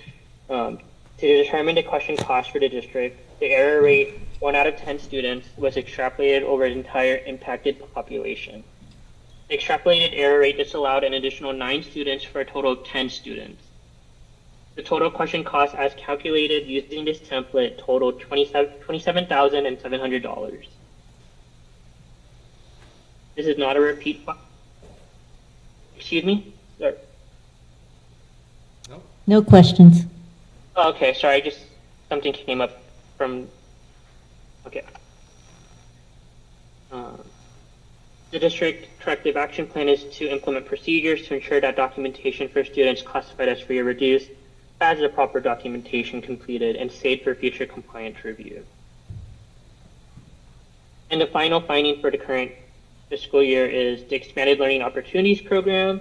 To determine the question cost for the district, the error rate 1 out of 10 students was extrapolated over an entire impacted population. The extrapolated error rate disallowed an additional 9 students for a total of 10 students. The total question cost as calculated using this template totaled $27,700. This is not a repeat. Excuse me? Sorry. No questions. Oh, okay, sorry, just something came up from. Okay. The district corrective action plan is to implement procedures to ensure that documentation for students classified as free or reduced has the proper documentation completed and saved for future compliance review. And the final finding for the current fiscal year is the expanded learning opportunities program.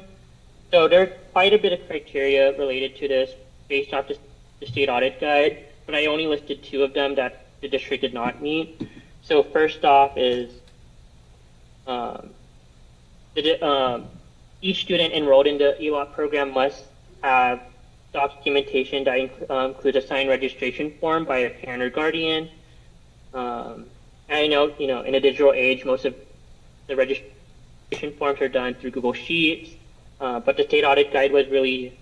So there's quite a bit of criteria related to this based off the state audit guide, but I only listed 2 of them that the district did not meet. So first off is each student enrolled in the ELOP program must have documentation that includes a signed registration form by a parent or guardian. I know, in a digital age, most of the registration forms are done through Google Sheets, but the state audit guide was really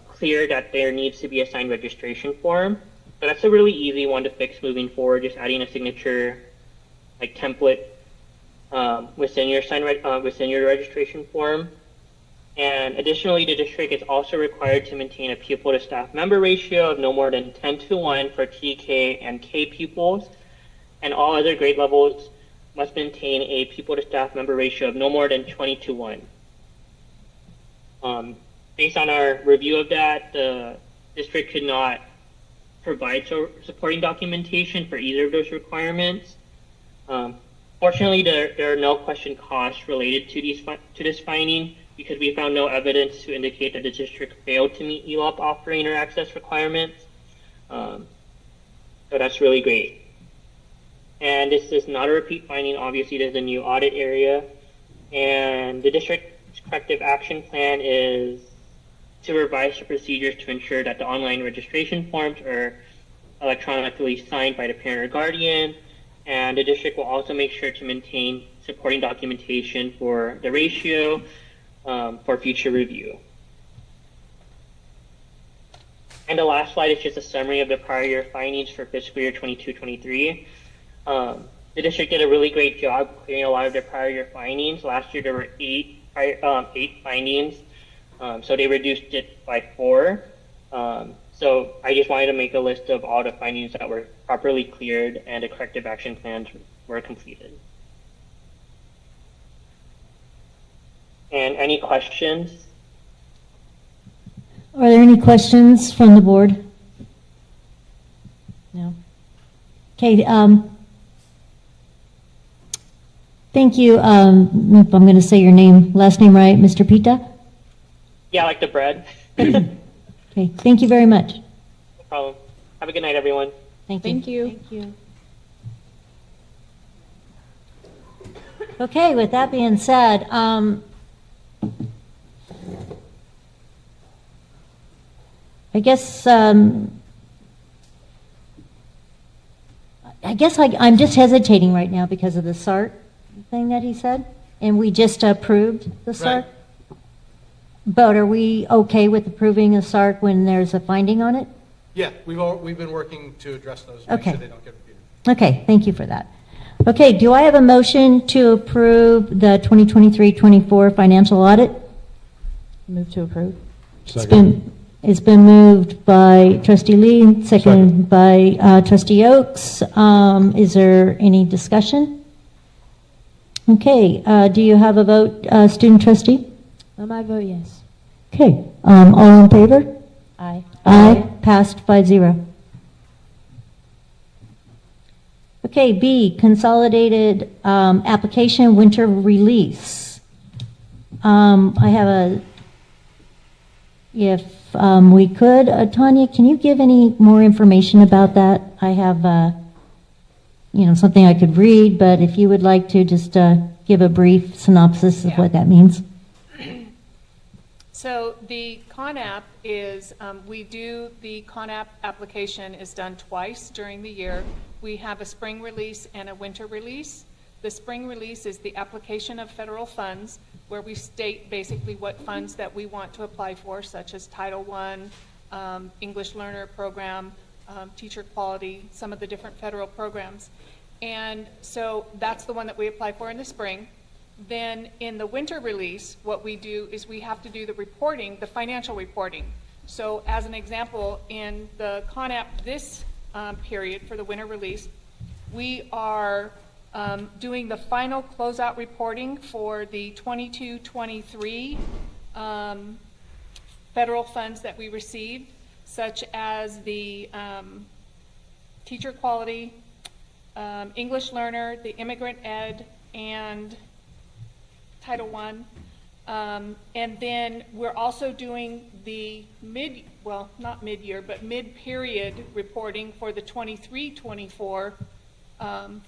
clear that there needs to be a signed registration form. So that's a really easy one to fix moving forward, just adding a signature template within your within your registration form. And additionally, the district is also required to maintain a pupil to staff member ratio of no more than 10:1 for TK and K pupils, and all other grade levels must maintain a pupil to staff member ratio of no more than 20:1. Based on our review of that, the district could not provide supporting documentation for either of those requirements. Fortunately, there are no question costs related to this finding, because we found no evidence to indicate that the district failed to meet ELOP offering or access requirements. So that's really great. And this is not a repeat finding. Obviously, there's a new audit area. And the district's corrective action plan is to revise the procedures to ensure that the online registration forms are electronically signed by the parent or guardian. And the district will also make sure to maintain supporting documentation for the ratio for future review. And the last slide is just a summary of the prior year findings for fiscal year 22-23. The district did a really great job clearing a lot of their prior year findings. Last year there were 8 findings, so they reduced it by 4. So I just wanted to make a list of all the findings that were properly cleared and the corrective action plans were completed. And any questions? Are there any questions from the board? No. Okay. Thank you. If I'm going to say your last name right, Mr. Pita? Yeah, like the bread. Okay. Thank you very much. No problem. Have a good night, everyone. Thank you. Thank you. Thank you. Okay. With that being said, I guess I'm just hesitating right now because of the SART thing that he said, and we just approved the SART. Right. But are we okay with approving a SART when there's a finding on it? Yeah, we've been working to address those, make Okay. sure they don't get repeated. Okay, thank you for that. Okay, do I have a motion to approve the 2023-24 financial audit? Move to approve. It's been moved by Trustee Lee, seconded by Trustee Oakes. Is there any discussion? Okay, do you have a vote, student trustee? I vote yes. Okay, all in favor? Aye. Aye, passed 5-0. Okay, B, consolidated application winter release. I have if we could, Tanya, can you give any more information about that? I have, something I could read, but if you would like to just give a brief synopsis of what that means. So the CONAP is, the CONAP application is done twice during the year. We have a spring release and a winter release. The spring release is the application of federal funds, where we state basically what funds that we want to apply for, such as Title I, English Learner Program, teacher quality, some of the different federal programs. And so that's the one that we apply for in the spring. Then in the winter release, what we do is we have to do the reporting, the financial reporting. So as an example, in the CONAP this period for the winter release, we are doing the final closeout reporting for the 22-23 federal funds that we received, such as the teacher quality, English learner, the immigrant ed, and Title I. And then we're also doing the not mid-year, but mid-period reporting for the 23-24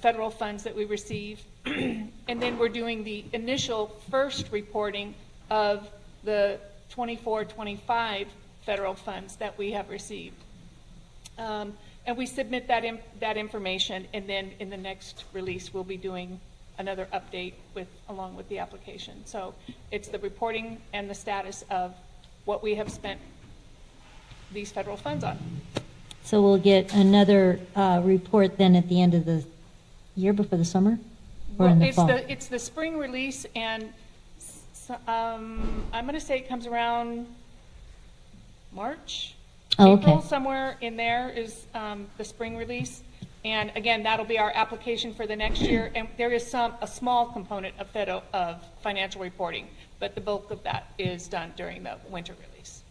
federal funds that we receive. And then we're doing the initial first reporting of the 24-25 federal funds that we have received. And we submit that information, and then in the next release we'll be doing another update along with the application. So it's the reporting and the status of what we have spent these federal funds on. So we'll get another report then at the end of the year before the summer? Or in the fall? It's the spring release, and I'm going to say it comes around March, April, somewhere in there is the spring release. And again, that'll be our application for the next year. And there is a small component of financial reporting, but the bulk of that is done during the winter release.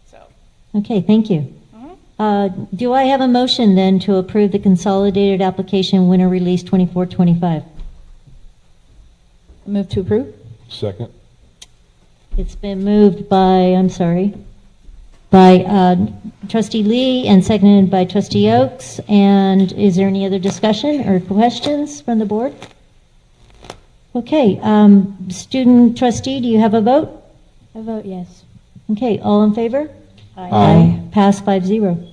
So. Okay, thank you. Do I have a motion then to approve the consolidated application winter release 24-25? Move to approve. Second. It's been moved by Trustee Lee and seconded by Trustee Oakes. And is there any other discussion or questions from the board? Okay, student trustee, do you have a vote? I vote yes. Okay, all in favor? Aye. Pass 5-0.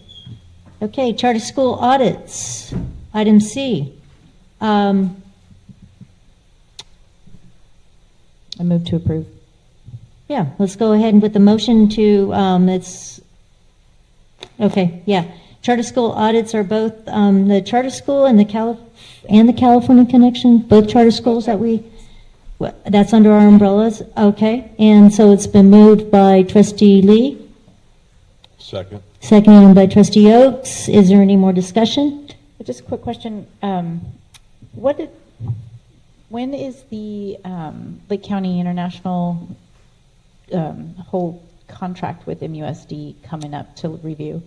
Okay, charter school audits, item C. I move to approve. Yeah, let's go ahead with the motion to, charter school audits are both the charter school and the California Connection, both charter schools that's under our umbrellas. Okay, and so it's been moved by Trustee Lee. Second. Seconded by Trustee Oakes. Is there any more discussion? Just a quick question. When is the Lake County International whole contract with MUSD coming up to review?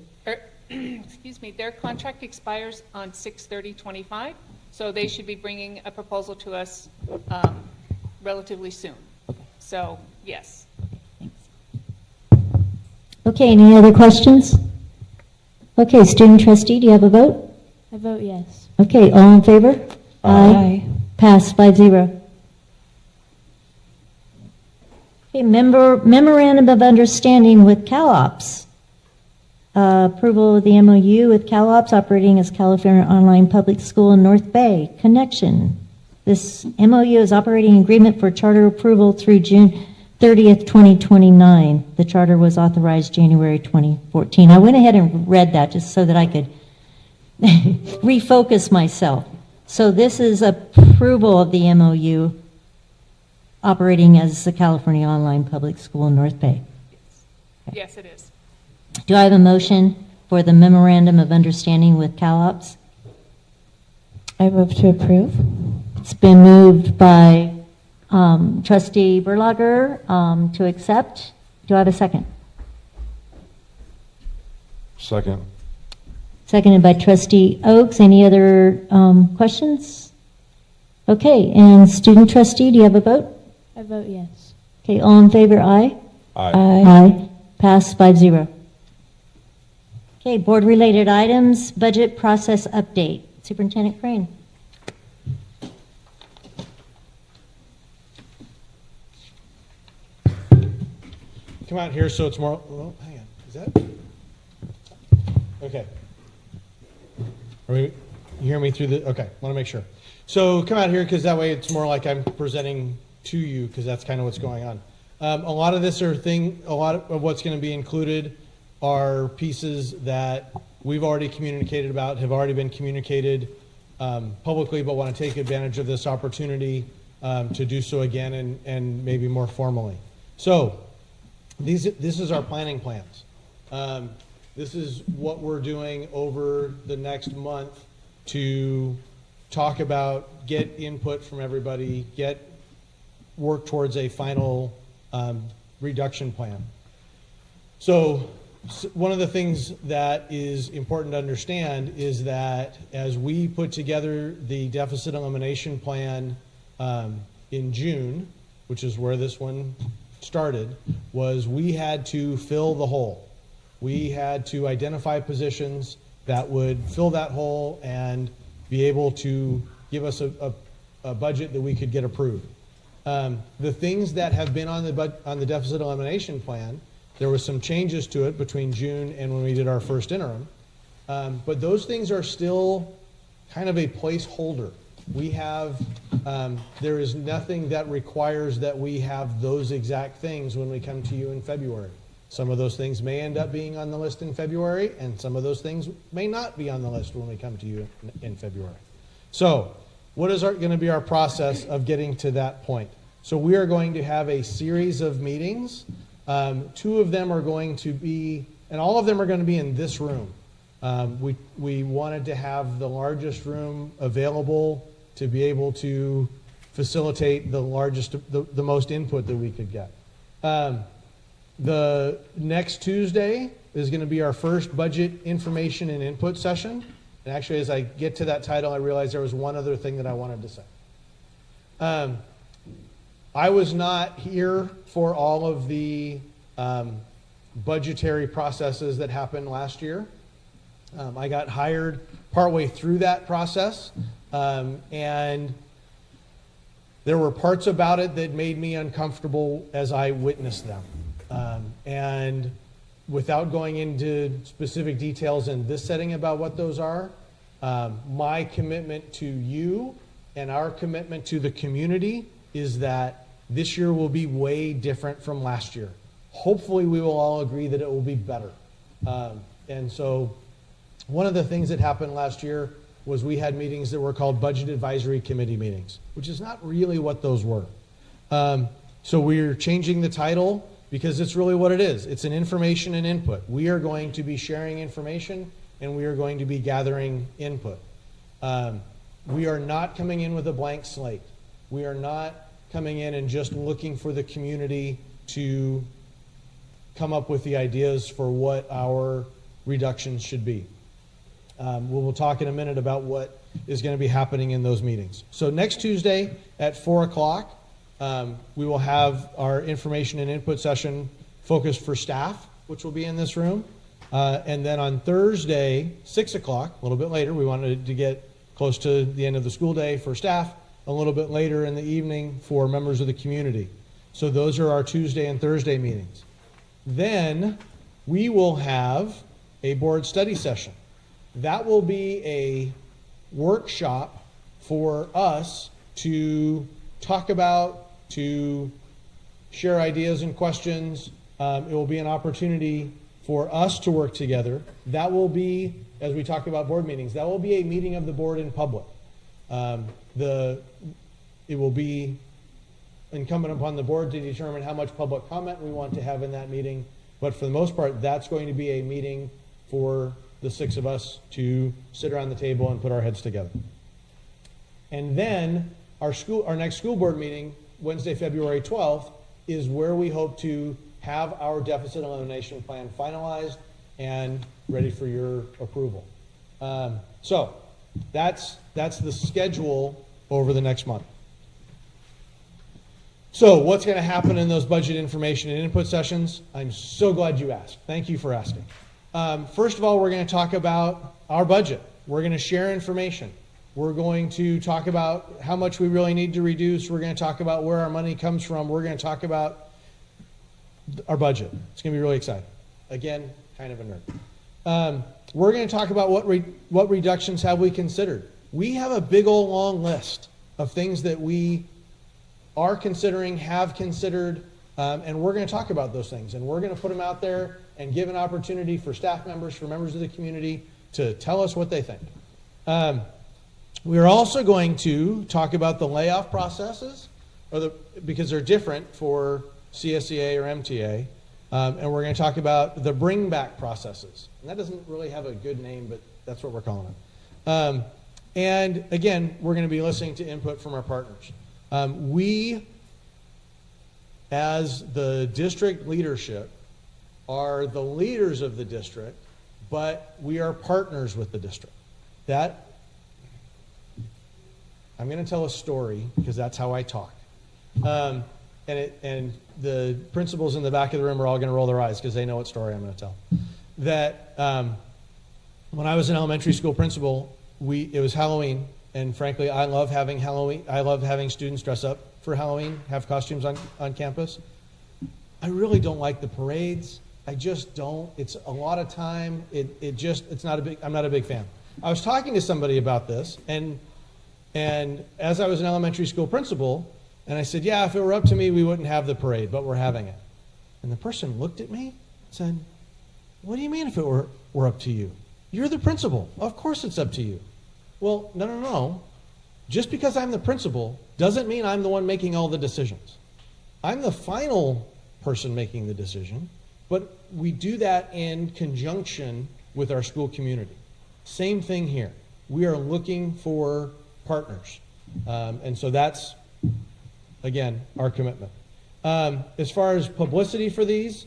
Excuse me, their contract expires on 6/30/25, so they should be bringing a proposal to us relatively soon. So, yes. Okay, any other questions? Okay, student trustee, do you have a vote? I vote yes. Okay, all in favor? Aye. Pass 5-0. Okay, memorandum of understanding with CalOps. Approval of the MOU with CalOps operating as California Online Public School in North Bay. Connection. This MOU is operating agreement for charter approval through June 30th, 2029. The charter was authorized January 2014. I went ahead and read that just so that I could refocus myself. So this is approval of the MOU operating as the California Online Public School in North Bay. Okay. Yes, it is. Do I have a motion for the memorandum of understanding with CalOps? I move to approve. It's been moved by Trustee Berlager to accept. Do I have a second? Second. Seconded by Trustee Oakes. Any other questions? Okay, and student trustee, do you have a vote? I vote yes. Okay, all in favor, aye? Aye. Aye. Pass 5-0. Okay, board-related items, budget process update. Superintendent Crane. Come out here so it's more, well, hang on, is that? Okay. Are we You hear me through the, okay, want to make sure. So come out here because that way it's more like I'm presenting to you because that's kind of what's going on. A lot of what's going to be included are pieces that we've already communicated about, have already been communicated publicly, but want to take advantage of this opportunity to do so again and maybe more formally. So this is our planning plans. This is what we're doing over the next month to talk about, get input from everybody, work towards a final reduction plan. So one of the things that is important to understand is that as we put together the deficit elimination plan in June, which is where this one started, was we had to fill the hole. We had to identify positions that would fill that hole and be able to give us a budget that we could get approved. The things that have been on the deficit elimination plan, there was some changes to it between June and when we did our first interim, but those things are still kind of a placeholder. We have, there is nothing that requires that we have those exact things when we come to you in February. Some of those things may end up being on the list in February, and some of those things may not be on the list when we come to you in February. So what is going to be our process of getting to that point? So we are going to have a series of meetings. 2 of them are going to be, and all of them are going to be in this room. We wanted to have the largest room available to be able to facilitate the most input that we could get. The next Tuesday is going to be our first budget information and input session. And actually, as I get to that title, I realized there was one other thing that I wanted to say. I was not here for all of the budgetary processes that happened last year. I got hired partway through that process, and there were parts about it that made me uncomfortable as I witnessed them. And without going into specific details in this setting about what those are, my commitment to you and our commitment to the community is that this year will be way different from last year. Hopefully we will all agree that it will be better. And so one of the things that happened last year was we had meetings that were called Budget Advisory Committee meetings, which is not really what those were. So we're changing the title because it's really what it is. It's an information and input. We are going to be sharing information and we are going to be gathering input. We are not coming in with a blank slate. We are not coming in and just looking for the community to come up with the ideas for what our reductions should be. We'll talk in a minute about what is going to be happening in those meetings. So next Tuesday at 4 o'clock, we will have our information and input session focused for staff, which will be in this room. And then on Thursday, 6 o'clock, a little bit later, we wanted to get close to the end of the school day for staff, a little bit later in the evening for members of the community. So those are our Tuesday and Thursday meetings. Then we will have a board study session. That will be a workshop for us to talk about, to share ideas and questions. It will be an opportunity for us to work together. That will be, as we talk about board meetings, that will be a meeting of the board in public. It will be incumbent upon the board to determine how much public comment we want to have in that meeting. But for the most part, that's going to be a meeting for the 6 of us to sit around the table and put our heads together. And then our next school board meeting, Wednesday, February 12th, is where we hope to have our deficit elimination plan finalized and ready for your approval. So that's the schedule over the next month. So what's going to happen in those budget information and input sessions? I'm so glad you asked. Thank you for asking. First of all, we're going to talk about our budget. We're going to share information. We're going to talk about how much we really need to reduce. We're going to talk about where our money comes from. We're going to talk about our budget. It's going to be really exciting. Again, kind of a nerd. we're going to talk about what reductions have we considered. We have a big old long list of things that we are considering, have considered, and we're going to talk about those things. And we're going to put them out there and give an opportunity for staff members, for members of the community to tell us what they think. We're also going to talk about the layoff processes, because they're different for CSEA or MTA. And we're going to talk about the bring back processes. And that doesn't really have a good name, but that's what we're calling it. And again, we're going to be listening to input from our partners. We, as the district leadership, are the leaders of the district, but we are partners with the district. I'm going to tell a story because that's how I talk. And the principals in the back of the room are all going to roll their eyes because they know what story I'm going to tell. That when I was an elementary school principal, it was Halloween, and frankly, I love having Halloween. I love having students dress up for Halloween, have costumes on campus. I really don't like the parades. I just don't. It's a lot of time. I'm not a big fan. I was talking to somebody about this, and as I was an elementary school principal, and I said, yeah, if it were up to me, we wouldn't have the parade, but we're having it. And the person looked at me and said, what do you mean if it were up to you? You're the principal. Of course it's up to you. Well, no. Just because I'm the principal doesn't mean I'm the one making all the decisions. I'm the final person making the decision, but we do that in conjunction with our school community. Same thing here. We are looking for partners. And so that's, again, our commitment. As far as publicity for these,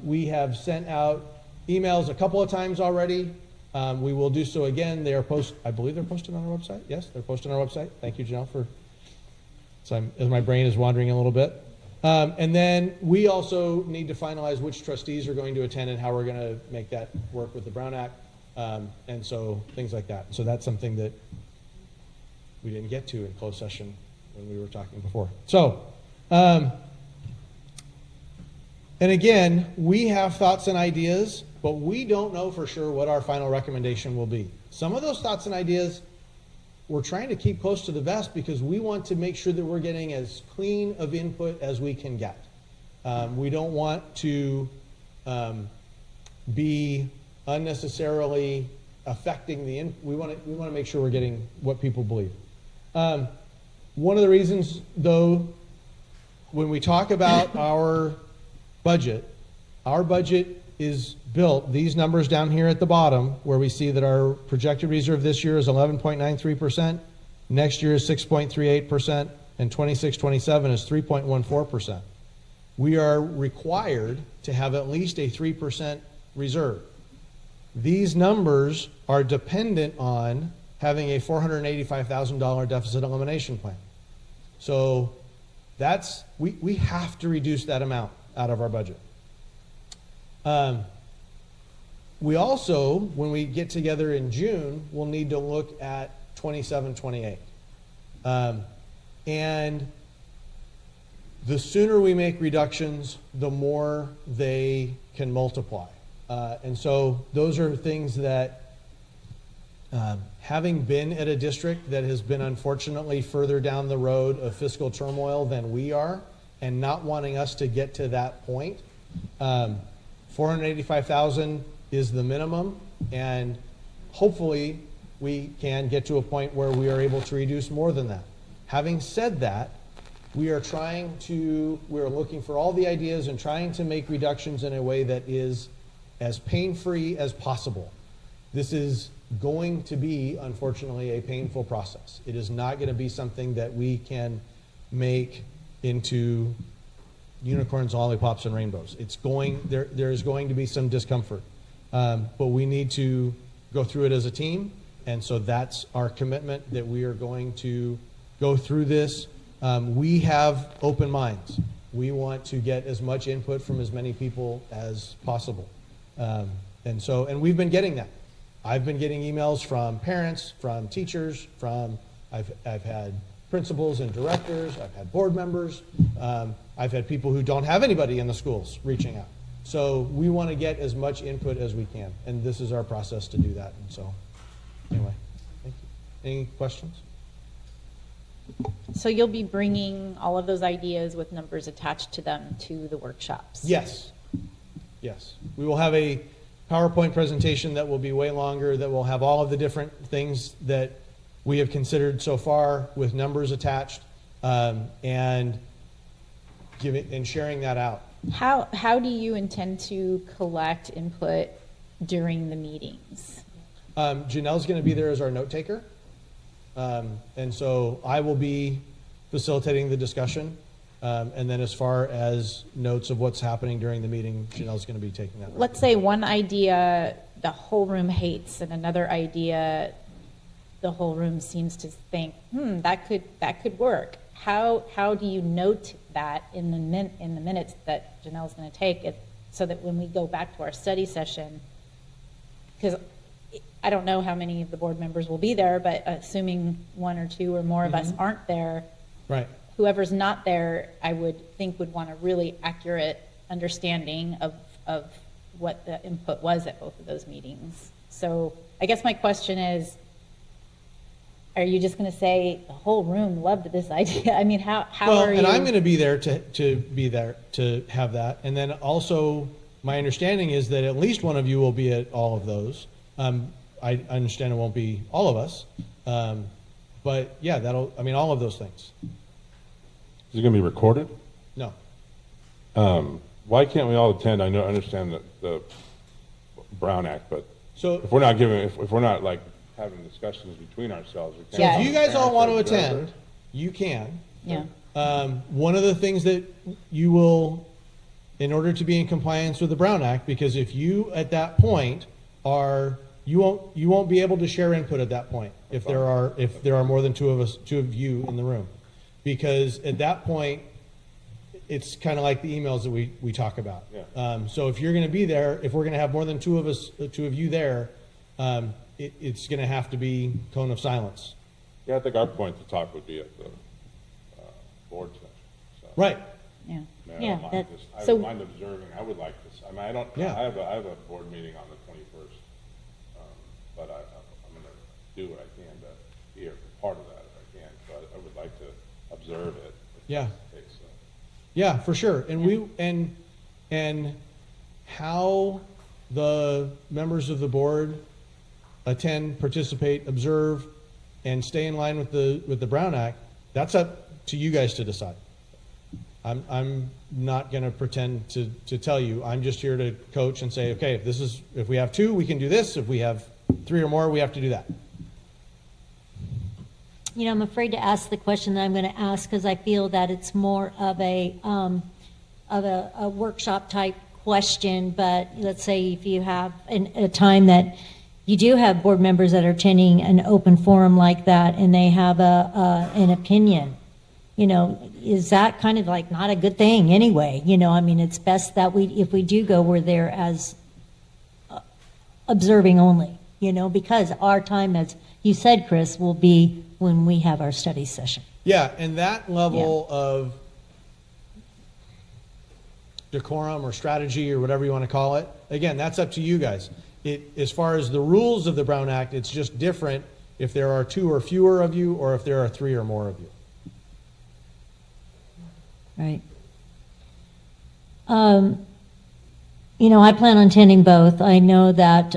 we have sent out emails a couple of times already. We will do so again. I believe they're posted on our website. Yes, they're posted on our website. Thank you, Janelle, as my brain is wandering a little bit. And then we also need to finalize which trustees are going to attend and how we're going to make that work with the Brown Act. And so things like that. So that's something that we didn't get to in closed session when we were talking before. So, and again, we have thoughts and ideas, but we don't know for sure what our final recommendation will be. Some of those thoughts and ideas we're trying to keep close to the vest because we want to make sure that we're getting as clean of input as we can get. We don't want to be unnecessarily affecting we want to make sure we're getting what people believe. One of the reasons, though, when we talk about our budget is built, these numbers down here at the bottom, where we see that our projected reserve this year is 11.93%, next year is 6.38%, and 26-27 is 3.14%. We are required to have at least a 3% reserve. These numbers are dependent on having a $485,000 deficit elimination plan. So we have to reduce that amount out of our budget. We also, when we get together in June, will need to look at 27-28. And the sooner we make reductions, the more they can multiply. And so those are things that, having been at a district that has been unfortunately further down the road of fiscal turmoil than we are, and not wanting us to get to that point, $485,000 is the minimum, and hopefully we can get to a point where we are able to reduce more than that. Having said that, we are looking for all the ideas and trying to make reductions in a way that is as pain-free as possible. This is going to be, unfortunately, a painful process. It is not going to be something that we can make into unicorns, lollipops, and rainbows. There is going to be some discomfort, but we need to go through it as a team, and so that's our commitment, that we are going to go through this. We have open minds. We want to get as much input from as many people as possible, and we've been getting that. I've been getting emails from parents, from teachers, I've had principals and directors, I've had board members, I've had people who don't have anybody in the schools reaching out. So we want to get as much input as we can, and this is our process to do that. And so, anyway, thank you. Any questions? So you'll be bringing all of those ideas with numbers attached to them to the workshops? Yes. Yes. We will have a PowerPoint presentation that will be way longer, that will have all of the different things that we have considered so far with numbers attached, and sharing that out. How do you intend to collect input during the meetings? Janelle's going to be there as our note taker. And so I will be facilitating the discussion. And then as far as notes of what's happening during the meeting, Janelle's going to be taking that. Let's say one idea the whole room hates and another idea the whole room seems to think, that could work. How do you note that in the minutes that Janelle's going to take it, so that when we go back to our study session, because I don't know how many of the board members will be there, but assuming one or two or more of us aren't there, right? Whoever's not there, I would think would want a really accurate understanding of what the input was at both of those meetings. So I guess my question is, are you just going to say the whole room loved this idea? I mean, how are you? And I'm going to be there to have that. And then also, my understanding is that at least one of you will be at all of those. I understand it won't be all of us, but yeah, all of those things. Is it going to be recorded? No. Why can't we all attend? I understand the Brown Act, but so if we're not like having discussions between ourselves, we can't. So if you guys all want to attend, you can. Yeah. One of the things that you will, in order to be in compliance with the Brown Act, because if you at that point you won't be able to share input at that point if there are more than two of you in the room, because at that point it's kind of like the emails that we talk about. Yeah. So if you're going to be there, if we're going to have more than two of you there, it's going to have to be cone of silence. Yeah, I think our point to talk would be at the board session. So. Right. Yeah. I don't mind observing. I would like this. I mean, I don't. Yeah. I have a board meeting on the 21st, but I'm going to do what I can to be a part of that if I can. But I would like to observe it. Yeah. Takes, Yeah, for sure. And and how the members of the board attend, participate, observe, and stay in line with the Brown Act, that's up to you guys to decide. I'm not going to pretend to tell you. I'm just here to coach and say, okay, if we have two, we can do this. If we have three or more, we have to do that. You know, I'm afraid to ask the question that I'm going to ask because I feel that it's more of a workshop type question. But let's say if you have a time that you do have board members that are attending an open forum like that and they have an opinion, you know, is that kind of like not a good thing anyway? You know, I mean, it's best that if we do go, we're there as observing only, you know, because our time, as you said, Chris, will be when we have our study session. Yeah, and that level of decorum or strategy or whatever you want to call it, again, that's up to you guys. As far as the rules of the Brown Act, it's just different if there are two or fewer of you or if there are three or more of you. Right. You know, I plan on attending both. I know that,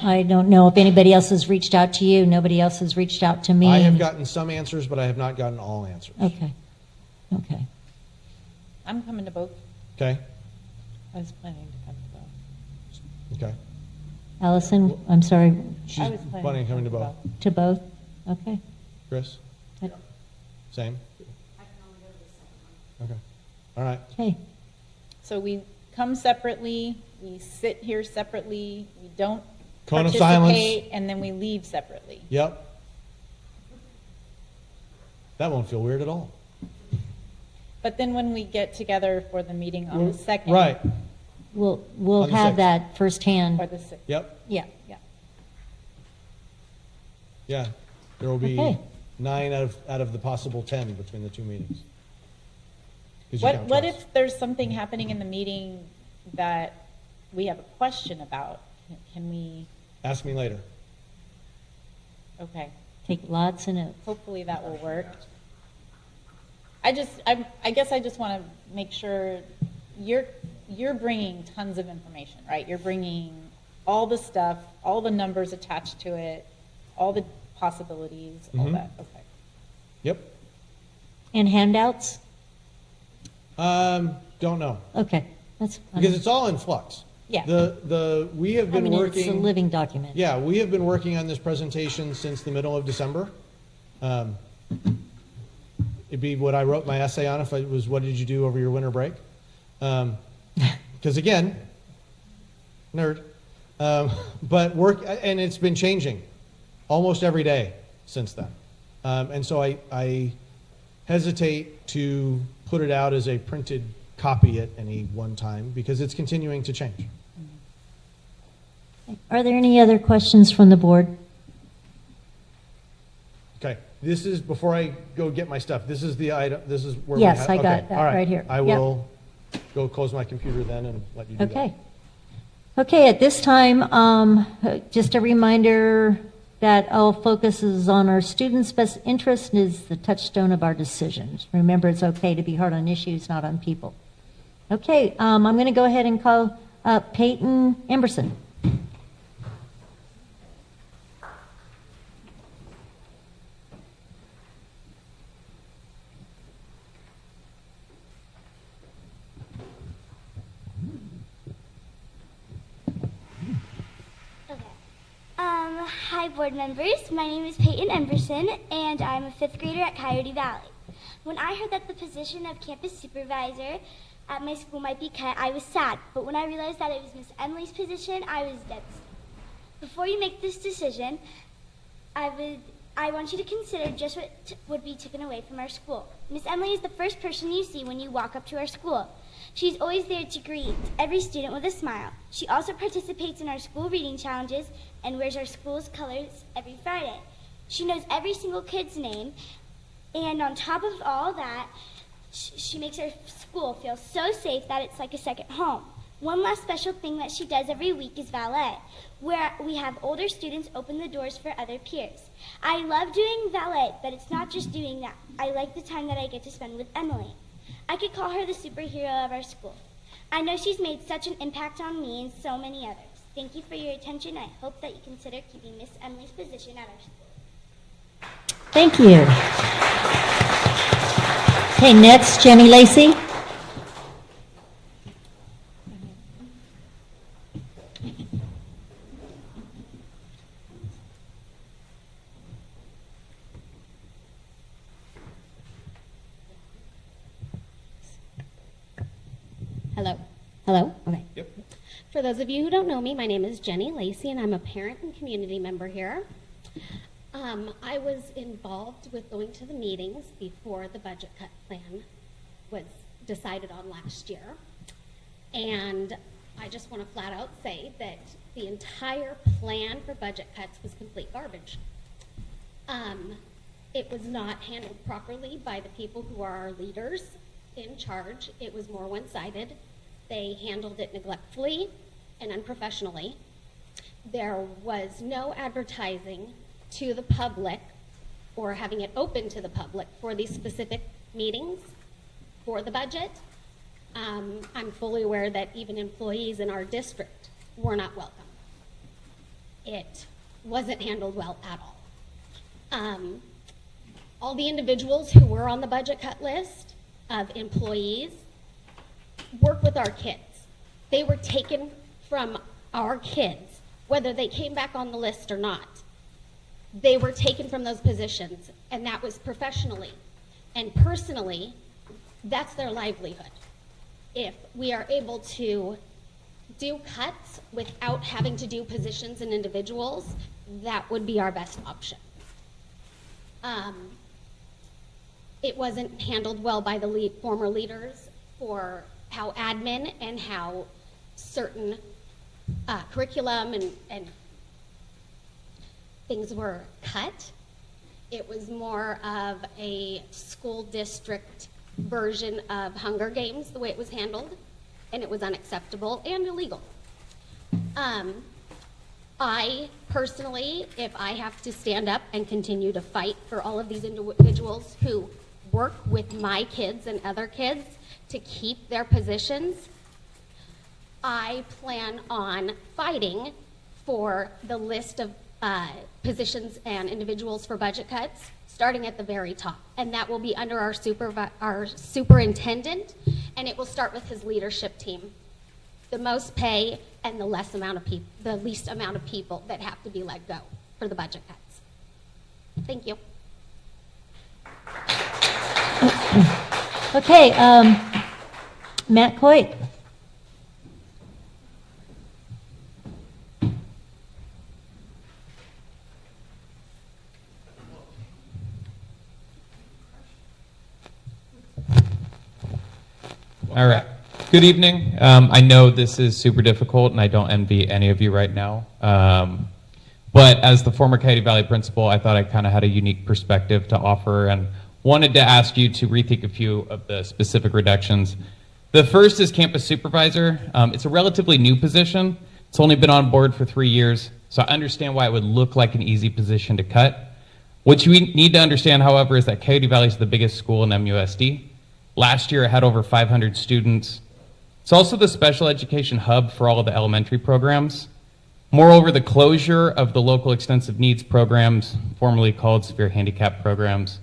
I don't know if anybody else has reached out to you. Nobody else has reached out to me. I have gotten some answers, but I have not gotten all answers. Okay. Okay. I'm coming to both. Okay. I was planning to come to both. Okay. Allison, I'm sorry. She's planning on coming to both. To both? Okay. Chris? Yeah. Same? Okay. All right. Okay. So we come separately, we sit here separately, we don't Cone of participate, silence. and then we leave separately. Yep. That won't feel weird at all. But then when we get together for the meeting on the second. Right. We'll On the have 6th. that firsthand. Or the sixth. Yep. Yeah. Yeah. There will be Okay. 9 out of the possible 10 between the two meetings. 'Cause you count What twice. if there's something happening in the meeting that we have a question about. Can we, Ask me later. okay, Take lots of notes. hopefully that will work. I guess I just want to make sure you're bringing tons of information, right? You're bringing all the stuff, all the numbers attached to it, all the possibilities, all that, okay. Yep. And handouts? Don't know. Okay, that's fine. Because it's all in flux. Yeah. We have been working. It's a living document. Yeah, we have been working on this presentation since the middle of December. It'd be what I wrote my essay on if it was, what did you do over your winter break? Because again, nerd. But work, and it's been changing almost every day since then. And so I hesitate to put it out as a printed copy at any one time because it's continuing to change. Are there any other questions from the board? Okay, this is, before I go get my stuff, this is the item, this is where Yes, we have. I got okay, that all right here. I Yep. will go close my computer then and let you do that. Okay. Okay, at this time, just a reminder that all focus is on our students' best interest and is the touchstone of our decisions. Remember, it's okay to be hard on issues, not on people. Okay, I'm going to go ahead and call Peyton Emberson. Hi, board members. My name is Peyton Emberson, and I'm a fifth grader at Coyote Valley. When I heard that the position of campus supervisor at my school might be cut, I was sad. But when I realized that it was Miss Emily's position, I was devastated. Before you make this decision, I want you to consider just what would be taken away from our school. Miss Emily is the first person you see when you walk up to our school. She's always there to greet every student with a smile. She also participates in our school reading challenges and wears our school's colors every Friday. She knows every single kid's name, and on top of all that, she makes our school feel so safe that it's like a second home. One last special thing that she does every week is valet, where we have older students open the doors for other peers. I love doing valet, but it's not just doing that. I like the time that I get to spend with Emily. I could call her the superhero of our school. I know she's made such an impact on me and so many others. Thank you for your attention. I hope that you consider keeping Miss Emily's position at our school. Thank you. Okay, next, Jenny Lacey. Hello. Hello? Okay. Yep. For those of you who don't know me, my name is Jenny Lacey, and I'm a parent and community member here. I was involved with going to the meetings before the budget cut plan was decided on last year. And I just want to flat out say that the entire plan for budget cuts was complete garbage. It was not handled properly by the people who are our leaders in charge. It was more one-sided. They handled it neglectfully and unprofessionally. There was no advertising to the public or having it open to the public for these specific meetings for the budget. I'm fully aware that even employees in our district were not welcome. It wasn't handled well at all. All the individuals who were on the budget cut list of employees work with our kids. They were taken from our kids, whether they came back on the list or not. They were taken from those positions, and that was professionally. And personally, that's their livelihood. If we are able to do cuts without having to do positions and individuals, that would be our best option. It wasn't handled well by the former leaders for how admin and how certain curriculum and things were cut. It was more of a school district version of Hunger Games, the way it was handled. and it was unacceptable and illegal. I personally, if I have to stand up and continue to fight for all of these individuals who work with my kids and other kids to keep their positions, I plan on fighting for the list of positions and individuals for budget cuts, starting at the very top. And that will be under our superintendent, and it will start with his leadership team. The most pay and the least amount of people that have to be let go for the budget cuts. Thank you. Okay, Matt Coit. All right. Good evening. I know this is super difficult, and I don't envy any of you right now. But as the former Coyote Valley principal, I thought I kind of had a unique perspective to offer and wanted to ask you to rethink a few of the specific reductions. The first is campus supervisor. It's a relatively new position. It's only been on board for 3 years, so I understand why it would look like an easy position to cut. What you need to understand, however, is that Coyote Valley is the biggest school in MUSD. Last year, it had over 500 students. It's also the special education hub for all of the elementary programs. Moreover, the closure of the local extensive needs programs, formerly called severe handicap programs,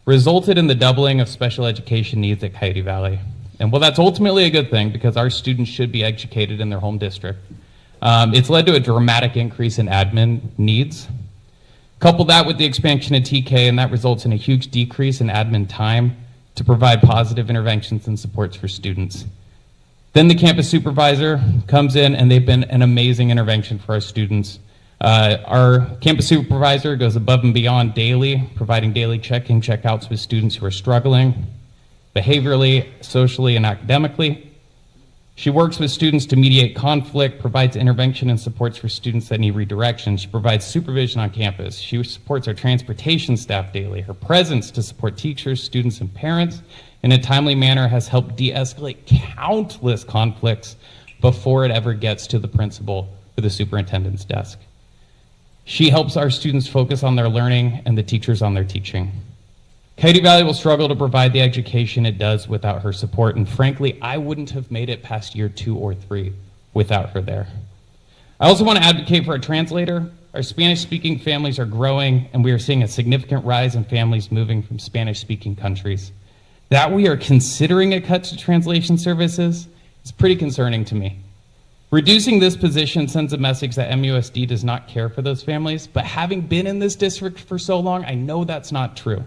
resulted in the doubling of special education needs at Coyote Valley. And while that's ultimately a good thing, because our students should be educated in their home district, it's led to a dramatic increase in admin needs. Couple that with the expansion of TK, and that results in a huge decrease in admin time to provide positive interventions and supports for students. Then the campus supervisor comes in, and they've been an amazing intervention for our students. Our campus supervisor goes above and beyond daily, providing daily check-in, check-outs with students who are struggling behaviorally, socially, and academically. She works with students to mediate conflict, provides intervention and supports for students that need redirection. She provides supervision on campus. She supports our transportation staff daily. Her presence to support teachers, students, and parents in a timely manner has helped de-escalate countless conflicts before it ever gets to the principal or the superintendent's desk. She helps our students focus on their learning and the teachers on their teaching. Coyote Valley will struggle to provide the education it does without her support, and frankly, I wouldn't have made it past year 2 or 3 without her there. I also want to advocate for a translator. Our Spanish-speaking families are growing, and we are seeing a significant rise in families moving from Spanish-speaking countries. That we are considering a cut to translation services is pretty concerning to me. Reducing this position sends a message that MUSD does not care for those families, but having been in this district for so long, I know that's not true.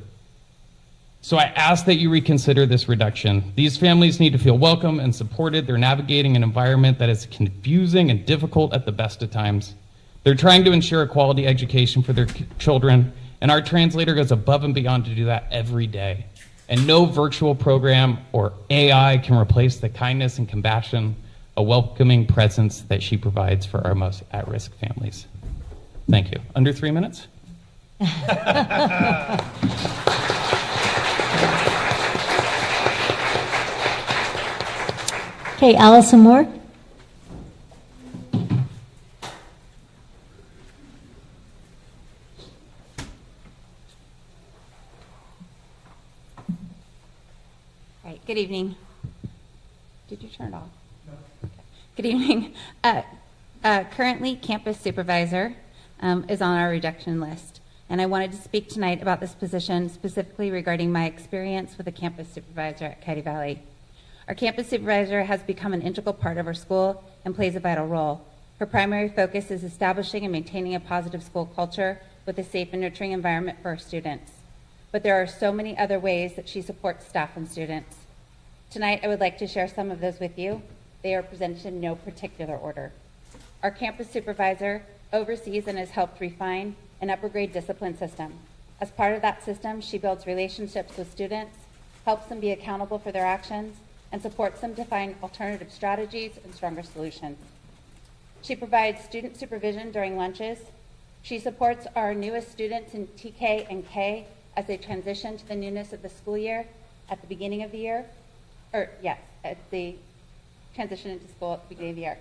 So I ask that you reconsider this reduction. These families need to feel welcome and supported. They're navigating an environment that is confusing and difficult at the best of times. They're trying to ensure a quality education for their children, and our translator goes above and beyond to do that every day. And no virtual program or AI can replace the kindness and compassion, a welcoming presence that she provides for our most at-risk families. Thank you. Under 3 minutes? Okay, Allison Moore. All right, good evening. Did you turn it off? No. Okay. Good evening. Currently, campus supervisor is on our reduction list, and I wanted to speak tonight about this position specifically regarding my experience with a campus supervisor at Coyote Valley. Our campus supervisor has become an integral part of our school and plays a vital role. Her primary focus is establishing and maintaining a positive school culture with a safe and nurturing environment for our students. But there are so many other ways that she supports staff and students. Tonight, I would like to share some of those with you. They are presented in no particular order. Our campus supervisor oversees and has helped refine an upper grade discipline system. As part of that system, she builds relationships with students, helps them be accountable for their actions, and supports them to find alternative strategies and stronger solutions. She provides student supervision during lunches. She supports our newest students in TK and K as they transition to the newness of the school year at the beginning of the year, transition into school at the beginning of the year.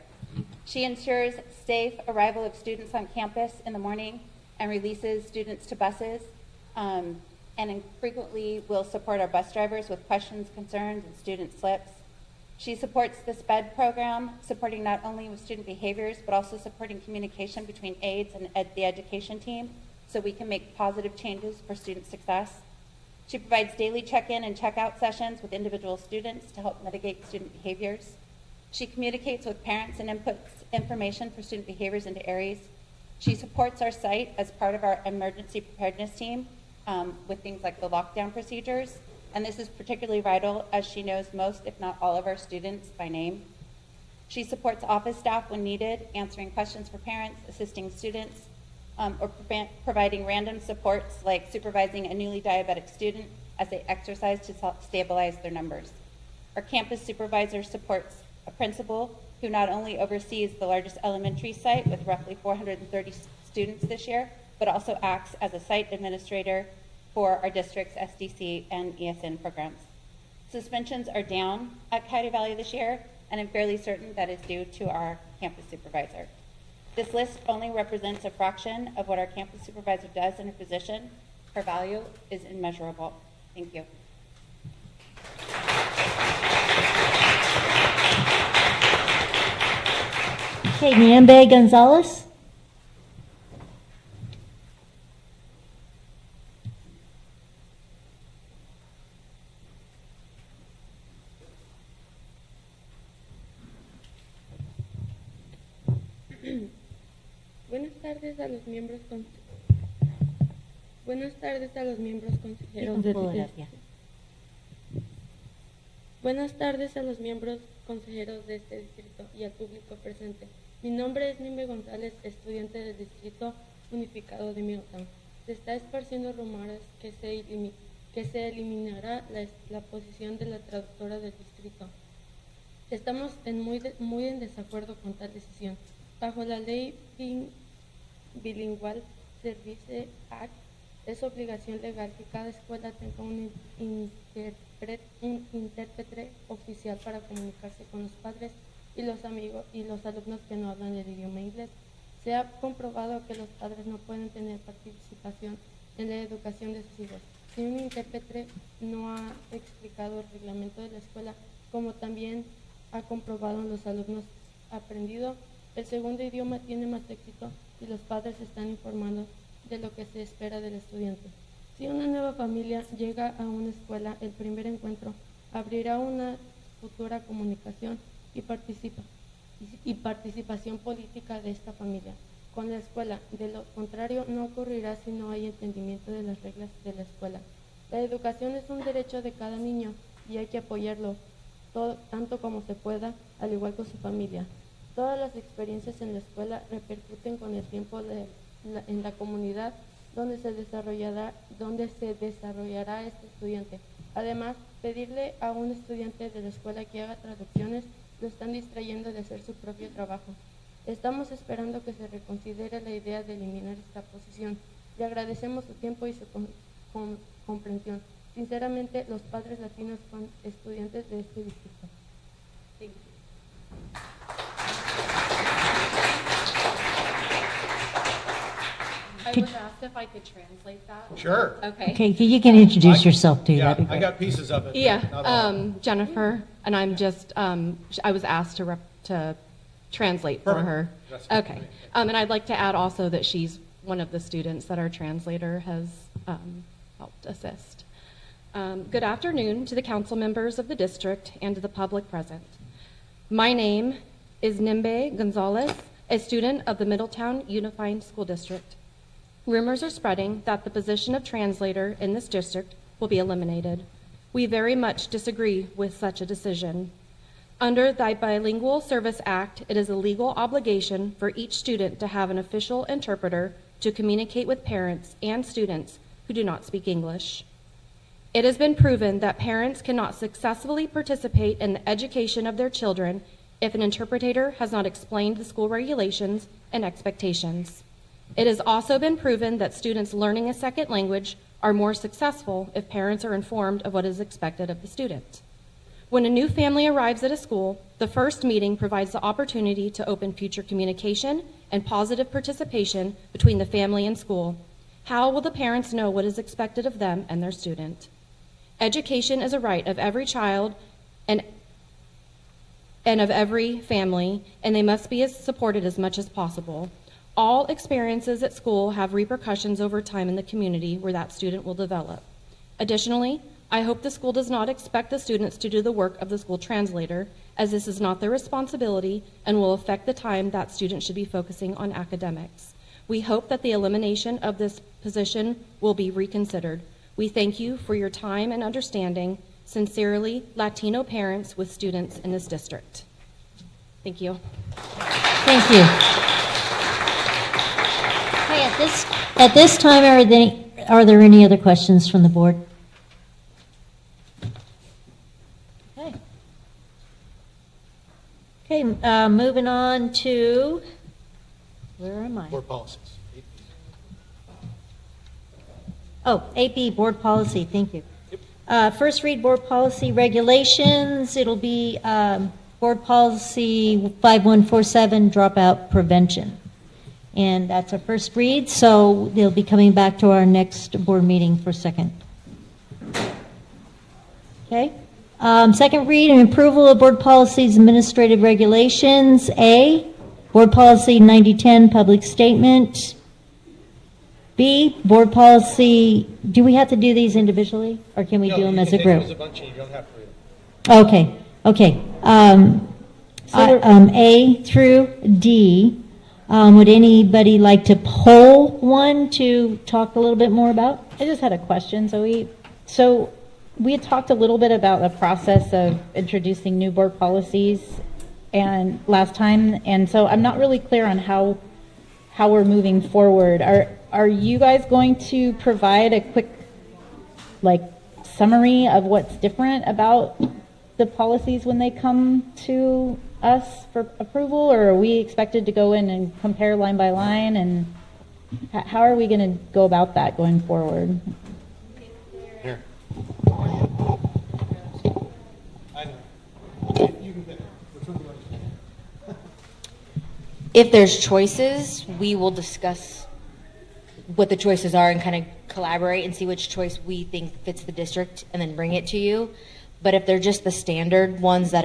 She ensures safe arrival of students on campus in the morning and releases students to buses, and frequently will support our bus drivers with questions, concerns, and student slips. She supports the SPED program, supporting not only with student behaviors, but also supporting communication between aides and the education team so we can make positive changes for student success. She provides daily check-in and check-out sessions with individual students to help mitigate student behaviors. She communicates with parents and inputs information for student behaviors into ARIES. She supports our site as part of our emergency preparedness team with things like the lockdown procedures. And this is particularly vital as she knows most, if not all, of our students by name. She supports office staff when needed, answering questions for parents, assisting students, or providing random supports like supervising a newly diabetic student as they exercise to stabilize their numbers. Our campus supervisor supports a principal who not only oversees the largest elementary site with roughly 430 students this year, but also acts as a site administrator for our district's SDC and ESN programs. Suspensions are down at Coyote Valley this year, and I'm fairly certain that is due to our campus supervisor. This list only represents a fraction of what our campus supervisor does in her position. Her value is immeasurable. Thank you. Okay, Niambe Gonzalez. Buenas tardes a los miembros consejeros Buenas tardes a los miembros consejeros de este distrito y al público presente. Mi nombre es Nimbe González, estudiante del Distrito Unificado de Middletown. Se está esparciendo rumores que se eliminará la posición de la traductora del distrito. Estamos muy en desacuerdo con tal decisión. Bajo la ley Bilingual Service Act, es obligación legal que cada escuela tenga un intérprete oficial para comunicarse con los padres y los amigos y los alumnos que no hablan el idioma inglés. Se ha comprobado que los padres no pueden tener participación en la educación de sus hijos. Si un intérprete no ha explicado el reglamento de la escuela, como también ha comprobado los alumnos aprendido, el segundo idioma tiene más éxito y los padres están informando de lo que se espera del estudiante. Si una nueva familia llega a una escuela, el primer encuentro abrirá una futura comunicación y participación política de esta familia con la escuela. De lo contrario, no ocurrirá si no hay entendimiento de las reglas de la escuela. La educación es un derecho de cada niño y hay que apoyarlo tanto como se pueda, al igual que su familia. Todas las experiencias en la escuela repercuten con el tiempo en la comunidad donde se desarrollará este estudiante. Además, pedirle a un estudiante de la escuela que haga traducciones lo están distrayendo de hacer su propio trabajo. Estamos esperando que se reconsidere la idea de eliminar esta posición. Le agradecemos su tiempo y su comprensión. Sinceramente, los padres latinos son estudiantes de este distrito. Thank you. I was asked if I could translate that. Sure. Okay. Okay, you can introduce yourself too. Yeah, That'd be great. I got pieces of it. Yeah, not all. Jennifer, and I'm just, I was asked to translate for Perfect. her. That's good. Okay. And I'd like to add also that she's one of the students that our translator has helped assist. Good afternoon to the council members of the district and to the public present. My name is Nimbe Gonzalez, a student of the Middletown Unified School District. Rumors are spreading that the position of translator in this district will be eliminated. We very much disagree with such a decision. Under the Bilingual Service Act, it is a legal obligation for each student to have an official interpreter to communicate with parents and students who do not speak English. It has been proven that parents cannot successfully participate in the education of their children if an interpreter has not explained the school regulations and expectations. It has also been proven that students learning a second language are more successful if parents are informed of what is expected of the student. When a new family arrives at a school, the first meeting provides the opportunity to open future communication and positive participation between the family and school. How will the parents know what is expected of them and their student? Education is a right of every child and of every family, and they must be supported as much as possible. All experiences at school have repercussions over time in the community where that student will develop. Additionally, I hope the school does not expect the students to do the work of the school translator, as this is not their responsibility and will affect the time that student should be focusing on academics. We hope that the elimination of this position will be reconsidered. We thank you for your time and understanding. Sincerely, Latino parents with students in this district. Thank you. Thank you. Okay, at this time, are there any other questions from the board? Okay. Okay, moving on to, where am I? Board policies. Oh, AP board policy, thank you. First read board policy regulations. It'll be board policy 5147, dropout prevention. And that's our first read, so they'll be coming back to our next board meeting for second. Okay. Second read and approval of board policies, administrative regulations. A, board policy 9010, public statement. B, board policy, do we have to do these individually, or can we do them as a group? As a bunch and you don't have to read them. Okay, okay. A through D. Would anybody like to poll one to talk a little bit more about? I just had a question, Zoe. So we had talked a little bit about the process of introducing new board policies and last time, and so I'm not really clear on how we're moving forward. Are you guys going to provide a quick summary of what's different about the policies when they come to us for approval, or are we expected to go in and compare line by line, and how are we going to go about that going forward? Here. I know. You can pick. Which one do you want to pick? If there's choices, we will discuss what the choices are and kind of collaborate and see which choice we think fits the district and then bring it to you. But if they're just the standard ones that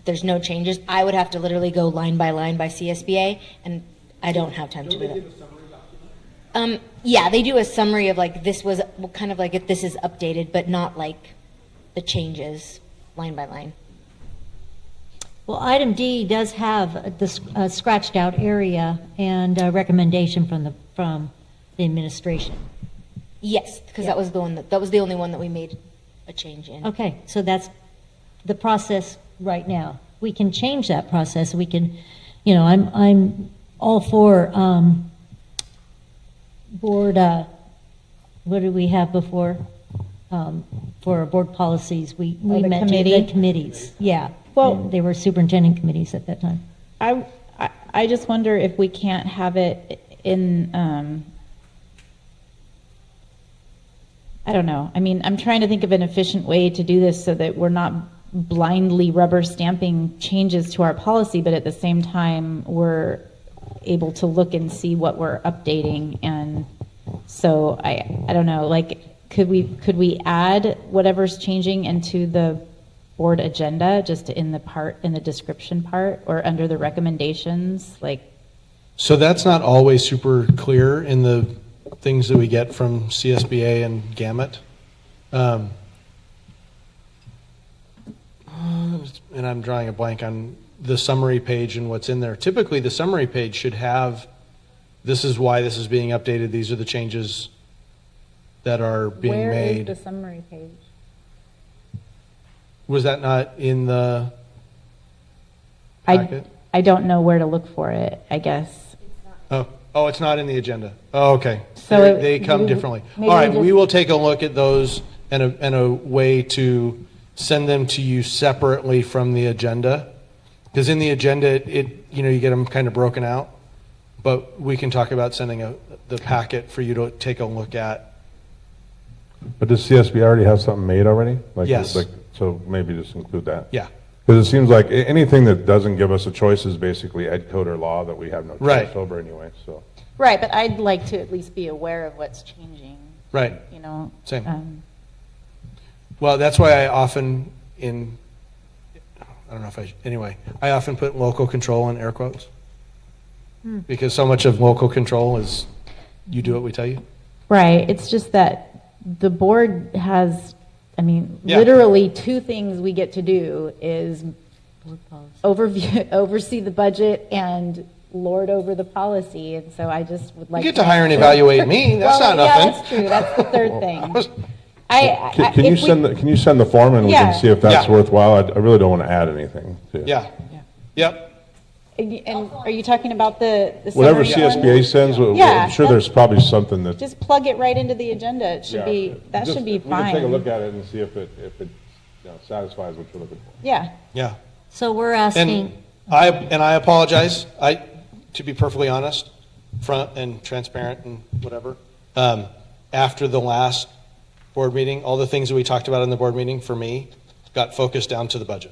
there's no changes, I would have to literally go line by CSBA, and I don't have time to do that. Yeah, they do a summary of this was kind of if this is updated, but not the changes line by line. Well, item D does have the scratched out area and a recommendation from the administration. Yes, because that was the one that was the only one that we made a change in. Okay, so that's the process right now. We can change that process. We can, I'm all for board. What did we have before? For our board policies, we the met committee? the committees. Yeah. Well, and they were superintendent committees at that time. I just wonder if we can't have it in. I don't know. I mean, I'm trying to think of an efficient way to do this so that we're not blindly rubber stamping changes to our policy, but at the same time, we're able to look and see what we're updating. And so I don't know, could we add whatever's changing into the board agenda just in the description part or under the recommendations? So that's not always super clear in the things that we get from CSBA and Gamut. And I'm drawing a blank on the summary page and what's in there. Typically, the summary page should have, this is why this is being updated, these are the changes that are being made. Where is the summary page? Was that not in the packet? I don't know where to look for it, I guess. Oh, it's not in the agenda. Oh, okay. So they come differently. maybe All right, just- we will take a look at those and a way to send them to you separately from the agenda. Because in the agenda, you get them kind of broken out. But we can talk about sending the packet for you to take a look at But does CSB already have something made already? Yes. So maybe just include that. Yeah. Because it seems like anything that doesn't give us a choice is basically ed code or law that we have no choice Right. over anyway, so. Right, but I'd like to at least be aware of what's changing. Right. You know. Same. Well, that's why I often I don't know if I often put local control in air quotes. Because so much of local control is you do what we tell you. Right, it's just that the board has, I mean, Yeah. literally two things we get to do is oversee the budget and lord over the policy, and so I just would like You get to hire and evaluate me, that's not yeah, nothing. that's true, that's the third thing. Can you send the form and we Yeah. can see if that's Yeah. worthwhile? I really don't want to add anything to it. Yeah. Yep. And are you talking about the Whatever summary form? CSBA sends, Yeah, I'm sure there's probably something that. Just plug it right into the agenda, it should be, that Just- should be We can take a fine. look at it and see if it satisfies what you're looking for. Yeah. Yeah. So we're asking, And I apologize, to be perfectly honest, front and transparent and whatever, after the last board meeting, all the things that we talked about in the board meeting, for me, got focused down to the budget.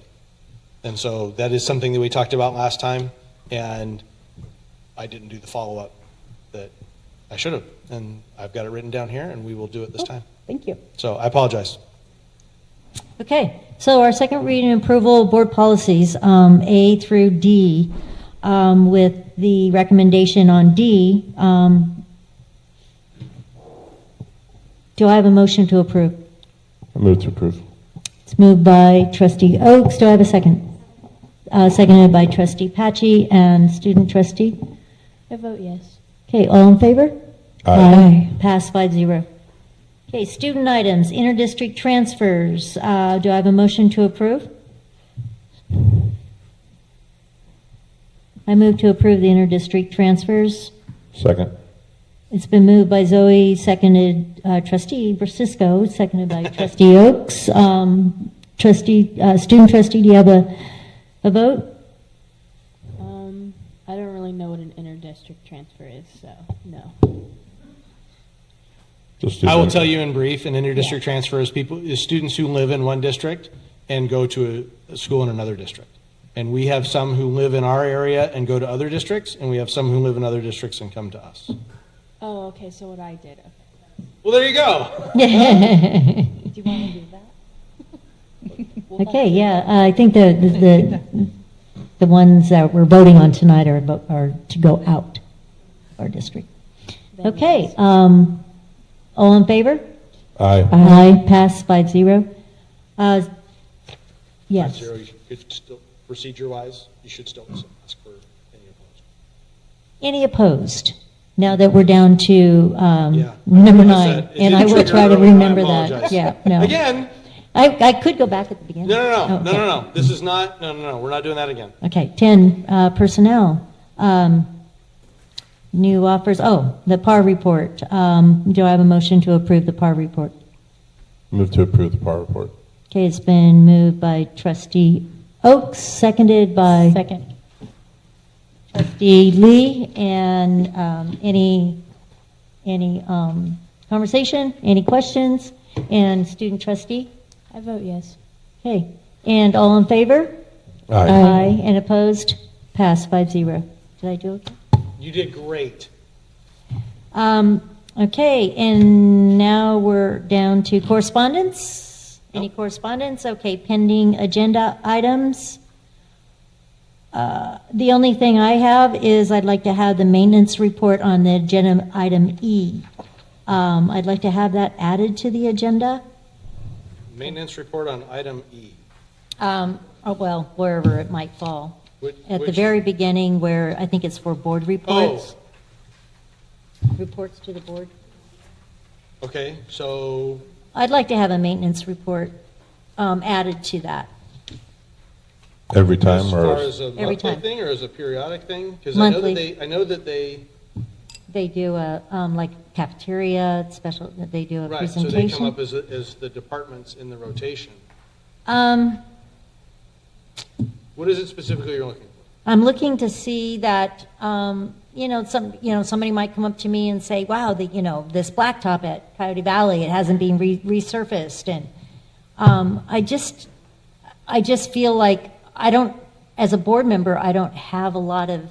And so that is something that we talked about last time, and I didn't do the follow-up that I should have. And I've got it written down here, and we will do it this time. Thank you. So I apologize. okay, so our second reading and approval of board policies, A through D, with the recommendation on D. Do I have a motion to approve? I move to approve. It's moved by trustee Oaks. Do I have a second? Seconded by trustee Patchy and student trustee. I vote yes. Okay, all in favor? Aye. Pass 5-0. Okay, student items, interdistrict transfers. Do I have a motion to approve? I move to approve the interdistrict transfers. Second. It's been moved by Zoe, seconded trustee Francisco, seconded by trustee Oaks. Student trustee, do you have a vote? I don't really know what an interdistrict transfer is, so no. I will tell you in brief, an interdistrict transfer is students who live in one district and go to a school in another district. And we have some who live in our area and go to other districts, and we have some who live in other districts and come to us. Oh, okay, so what I did, okay. Well, there you go. Do you want to do that? Okay, yeah, I think the ones that we're voting on tonight are to go out of our district. Okay, all in favor? Aye. Aye, pass 5-0. Yes. 5-0, you could still, procedure-wise, you should still ask for any opposed. Any opposed? Now that we're down to Like number I 9, said, it and I didn't will trigger try to earlier, I remember that. apologize. Yeah, no. Again. I could go back at the beginning. No. This is not, no. We're not doing that again. Okay, 10, personnel. New offers, the PAR report. Do I have a motion to approve the PAR report? Move to approve the PAR report. Okay, it's been moved by trustee Oaks, seconded by trustee Lee, and any conversation, any questions? And student trustee? I vote yes. Okay, and all in favor? Aye. Aye, and opposed? Pass 5-0. Did I do okay? You did great. Okay, and now we're down to correspondence. Any correspondence? Okay, pending agenda items. The only thing I have is I'd like to have the maintenance report on the agenda item E. I'd like to have that added to the agenda. Maintenance report on item E. Well, wherever it might fall. At the Which- very beginning where I think it's for board reports. Reports to the board. Okay, so I'd like to have a maintenance report added to that. Every time, as or? far as a Every monthly time. thing or as a periodic thing? Because Monthly. I know that they, They do a, like cafeteria, special, they do a right, so they come presentation. up as the departments in the rotation. What is it specifically you're looking for? I'm looking to see that, somebody might come up to me and say, wow, this blacktop at Coyote Valley, it hasn't been resurfaced. And I just feel like as a board member, I don't have a lot of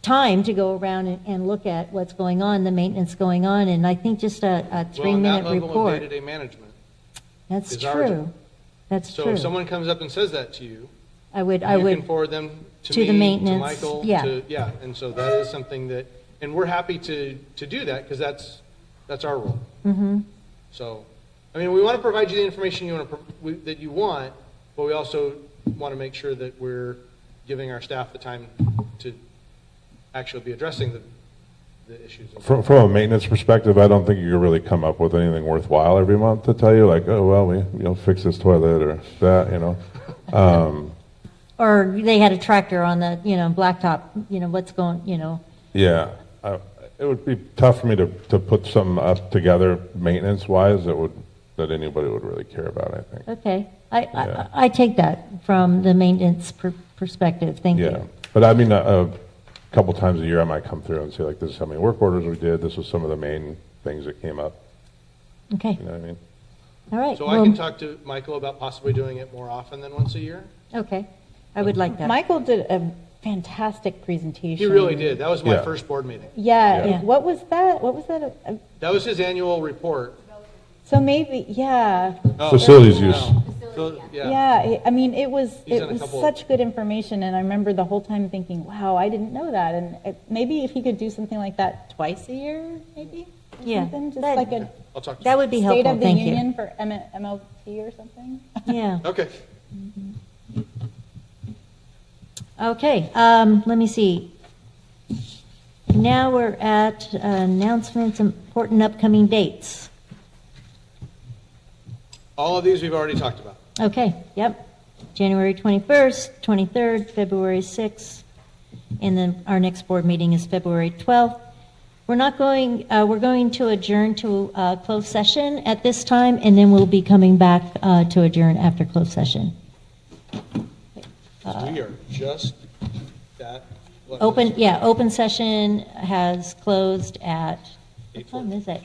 time to go around and look at what's going on, the maintenance going on. And I think just a 3-minute Well, that level of report. day-to-day management. That's is our job. true. That's So true. if someone comes up and says that to you, I would you can forward them to to me, the maintenance, to Michael, yeah. and so that is something that, and we're happy to do that because that's our role. Mm-hmm. So, I mean, we want to provide you the information that you want, but we also want to make sure that we're giving our staff the time to actually be addressing the issues. From a maintenance perspective, I don't think you can really come up with anything worthwhile every month to tell you, like, oh, well, we fix this toilet or that, Or they had a tractor on the, blacktop, what's going, Yeah, it would be tough for me to put something up together maintenance-wise that anybody would really care about, I think. Okay. I take that from the maintenance perspective. Thank Yeah, you. but I mean, a couple times a year I might come through and say, like, this is how many work orders we did, this was some of the main things that came up. Okay. You know what I mean? All right. So well, I can talk to Michael about possibly doing it more often than once a year? Okay. I would like that. Michael did a fantastic presentation. He really did. That was my Yeah. first board meeting. Yeah. Yeah. What was that? What was that? That was his annual report. So maybe, yeah. Oh, Facilities use. So, Yeah, I mean, it was He's done a couple- such good information, and I remember the whole time thinking, "Wow, I didn't know that." And maybe if he could do something like that twice a year, maybe. Or Yeah, something, just that- like a I'll talk to That would be State helpful. of the Thank Union for MLT or something. you. Yeah. Okay. Okay. Let me see. Now we're at announcements, important upcoming dates. All of these we've already talked about. Okay. Yep. January 21st, 23rd, February 6th, and then our next board meeting is February 12th. We're going to adjourn to closed session at this time, and then we'll be coming back to adjourn after closed session. So we are just that. Open session has closed at, what time is that?